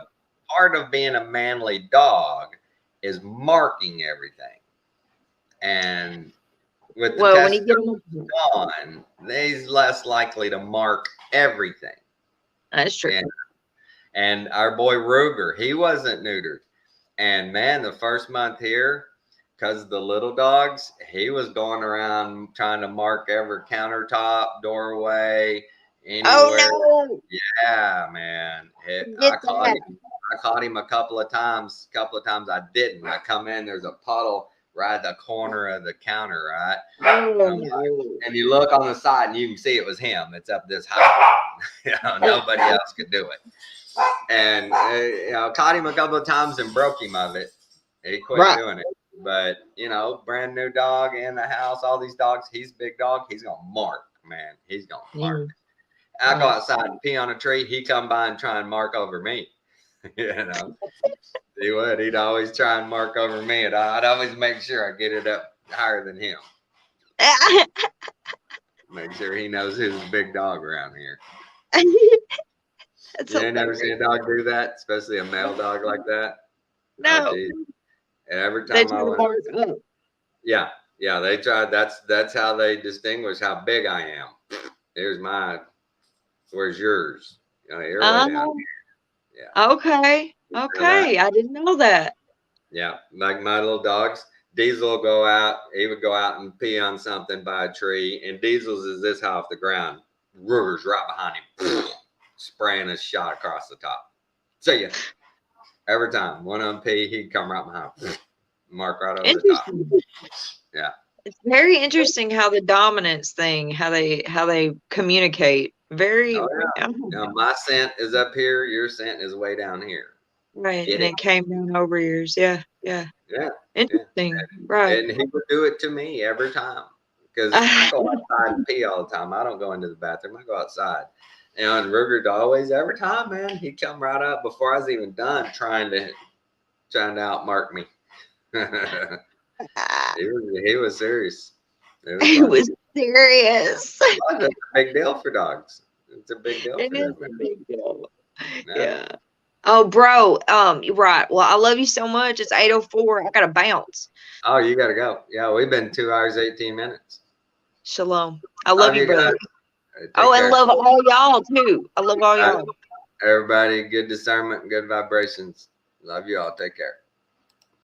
part of being a manly dog is marking everything. And with the Well, when you test get them, on, he's less likely to mark everything. that's true. And our boy Ruger, he wasn't neutered. And man, the first month here, because of the little dogs, he was going around trying to mark every countertop, doorway, anywhere. Oh no! Yeah, man. Get I caught that. him. I caught him a couple of times. I didn't. I come in, there's a puddle right at the corner of the counter, right? And you look on the side and you can see it was him. It's up this high. You know, nobody else could do it. And you know, caught him a couple of times and broke him of it. He quit doing it. But you know, brand new dog in the house, all these dogs, he's a big dog, he's gonna mark, man. He's gonna mark. I go outside and pee on a tree, he come by and try and mark over me. You know. He would. He'd always try and mark over me, and I'd always make sure I get it up higher than him. Make sure he knows who's the big dog around here. That's You ain't never seen a dog do that, especially a male dog like that. No. Oh, geez. Every They time I try to went, mark up. yeah, they tried. That's how they distinguish how big I am. Here's mine. Where's yours? You know, you're way down here. Yeah. Okay. Okay. I didn't know that. Yeah, like my little dogs. Diesel will go out. He would go out and pee on something by a tree, and Diesel's is this high off the ground. Ruger's right behind him, spraying a shot across the top. See ya. Every time one of them pee, he'd come right behind him, mark right over the top. Yeah, it's very interesting how the dominance thing, how they communicate. Very. oh, yeah. Now, my scent is up here. Your scent is way down here. Right, Get and it came down over yours. Yeah. Interesting. Yeah. Right. And he would do it to me every time because I go outside and pee all the time. I don't go into the bathroom. I go outside. And Ruger always, every time, man, he'd come right up before I was even done trying to outmark me. he was serious. It was serious. It's a big deal for dogs. It's a big deal. It for is them. a big deal. Yeah. Yeah. Oh, bro. You're right. Well, I love you so much. It's 8:04. I gotta bounce. Oh, you gotta go. Yeah, we've been 2 hours, 18 minutes. Shalom. I love you, brother. Take Oh, and care. love all y'all too. I love all y'all. Everybody, good discernment, good vibrations. Love you all. Take care.